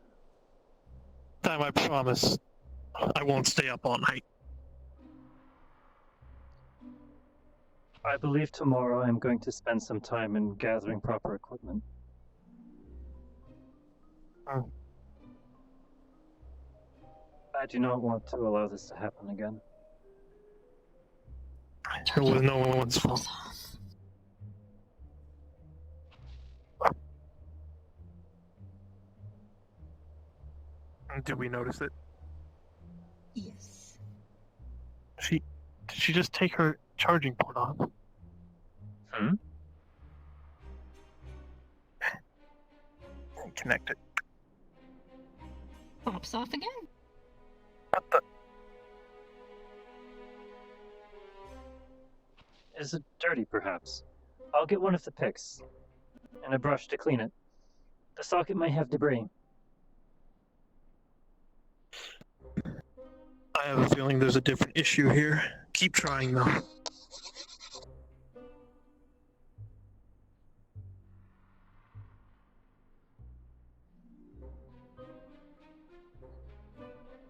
Time I promise I won't stay up all night. I believe tomorrow I'm going to spend some time in gathering proper equipment. Oh. I do not want to allow this to happen again. It was no one's fault. Did we notice it? Yes. Did she just take her charging port off? Hmm? And connect it. Pops off again. What the? Is it dirty, perhaps? I'll get one of the picks and a brush to clean it. The socket might have debris. I have a feeling there's a different issue here. Keep trying, though.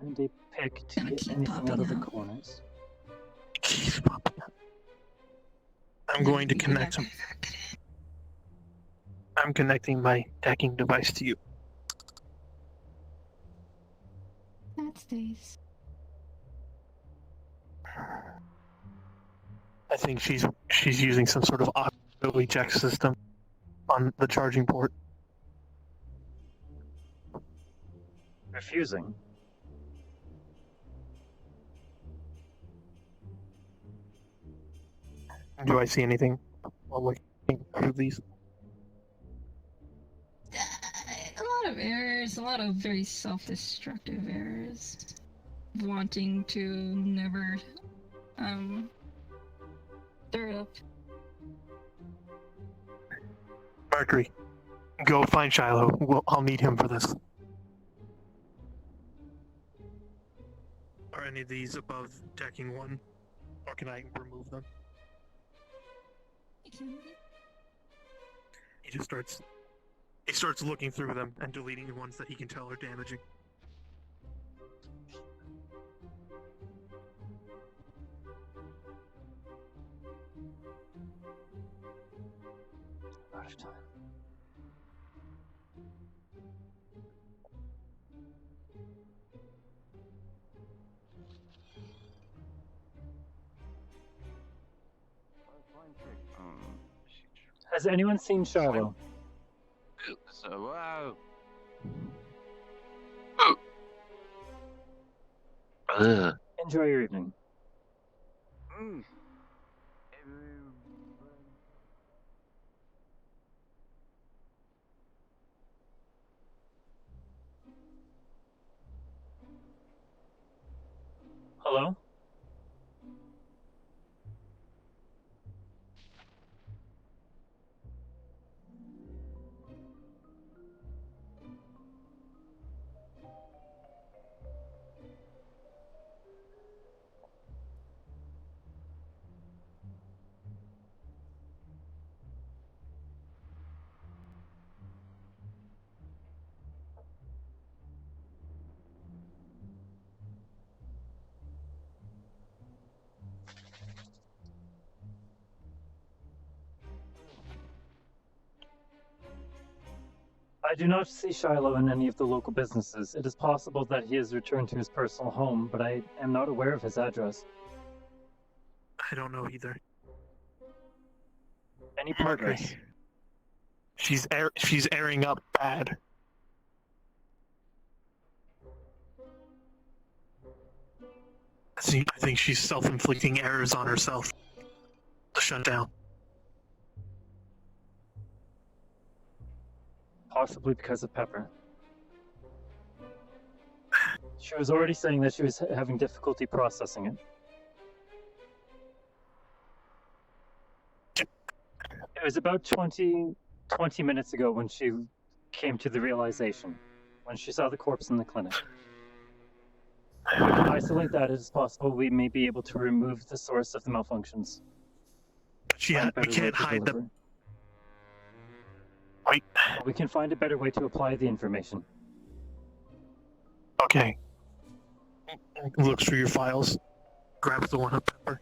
And a pick to get anything out of the corners. Keep popping up. I'm going to connect them. I'm connecting my decking device to you. That stays. I think she's using some sort of auto eject system on the charging port. Refusing. Do I see anything while looking through these? A lot of errors, a lot of very self-destructive errors. Wanting to never, stir it up. Mercury, go find Shiloh. I'll need him for this. Are any of these above decking 1? Or can I remove them? He starts looking through them and deleting the ones that he can tell are damaging. Out of time. Has anyone seen Shiloh? Wow. Enjoy your evening. Hello? I do not see Shiloh in any of the local businesses. It is possible that he has returned to his personal home, but I am not aware of his address. I don't know either. Any progress? Mercury. She's airing up bad. I think she's self-inflicting errors on herself to shut down. Possibly because of Pepper. She was already saying that she was having difficulty processing it. It was about 20 minutes ago when she came to the realization when she saw the corpse in the clinic. If we can isolate that as possible, we may be able to remove the source of the malfunctions. We can't hide them. Wait. We can find a better way to apply the information. Okay. Looks through your files. Grabs the one of Pepper.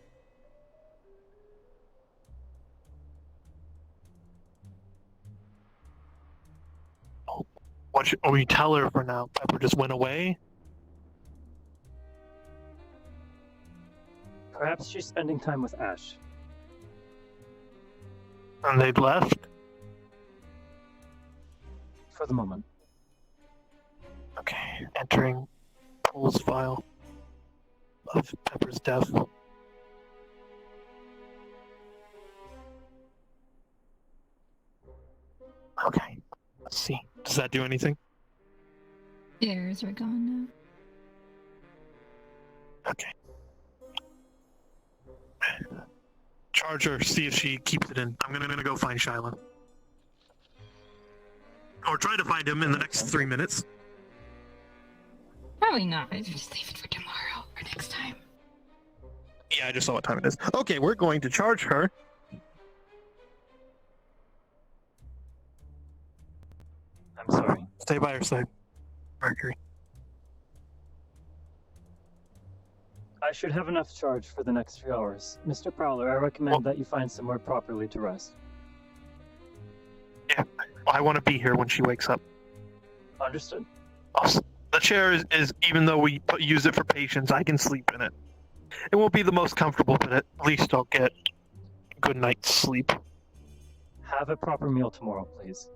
Oh, we tell her for now? Pepper just went away? Perhaps she's spending time with Ash. And they'd left? For the moment. Okay, entering Pool's file of Pepper's death. Okay, let's see. Does that do anything? The errors are gone now. Okay. Charge her, see if she keeps it in. I'm gonna go find Shiloh. Or try to find him in the next 3 minutes. Probably not. Just leave it for tomorrow or next time. Yeah, I just saw what time it is. Okay, we're going to charge her. I'm sorry. Stay by her side, Mercury. I should have enough charge for the next few hours. Mr. Prowler, I recommend that you find somewhere properly to rest. Yeah, I want to be here when she wakes up. Understood. The chair is even though we use it for patients, I can sleep in it. It won't be the most comfortable, but at least I'll get a good night's sleep. Have a proper meal tomorrow, please.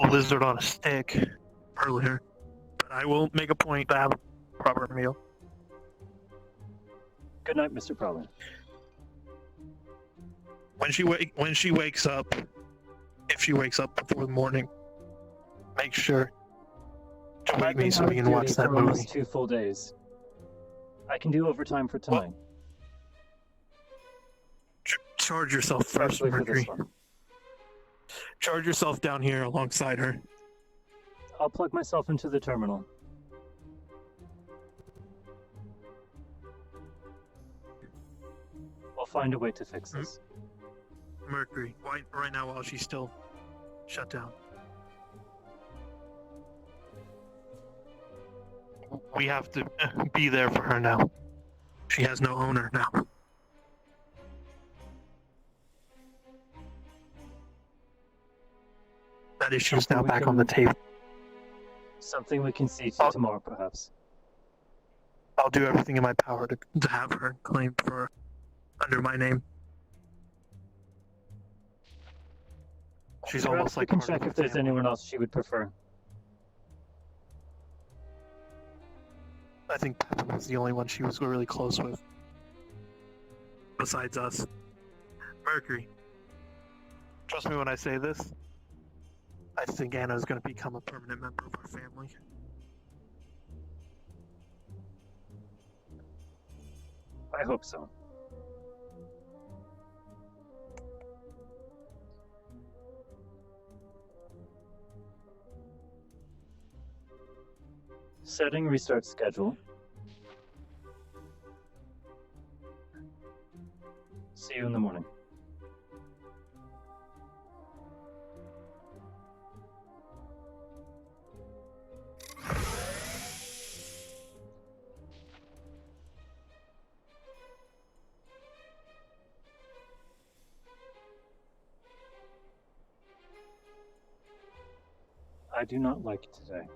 Lizard on a stick earlier, but I will make a point to have a proper meal. Good night, Mr. Prowler. When she wakes up, if she wakes up before the morning, make sure to wake me so we can watch that movie. Almost 2 full days. I can do overtime for tonight. Charge yourself first, Mercury. Charge yourself down here alongside her. I'll plug myself into the terminal. We'll find a way to fix this. Mercury, right now while she's still shut down. We have to be there for her now. She has no owner now. That issue is now back on the table. Something we can see to tomorrow, perhaps. I'll do everything in my power to have her claimed for under my name. She's almost like we can check if there's anyone else she would prefer. I think Pepper was the only one she was really close with. Besides us. Mercury. Trust me when I say this. I think Anna's going to become a permanent member of our family. I hope so. Setting restart schedule. See you in the morning. I do not like today.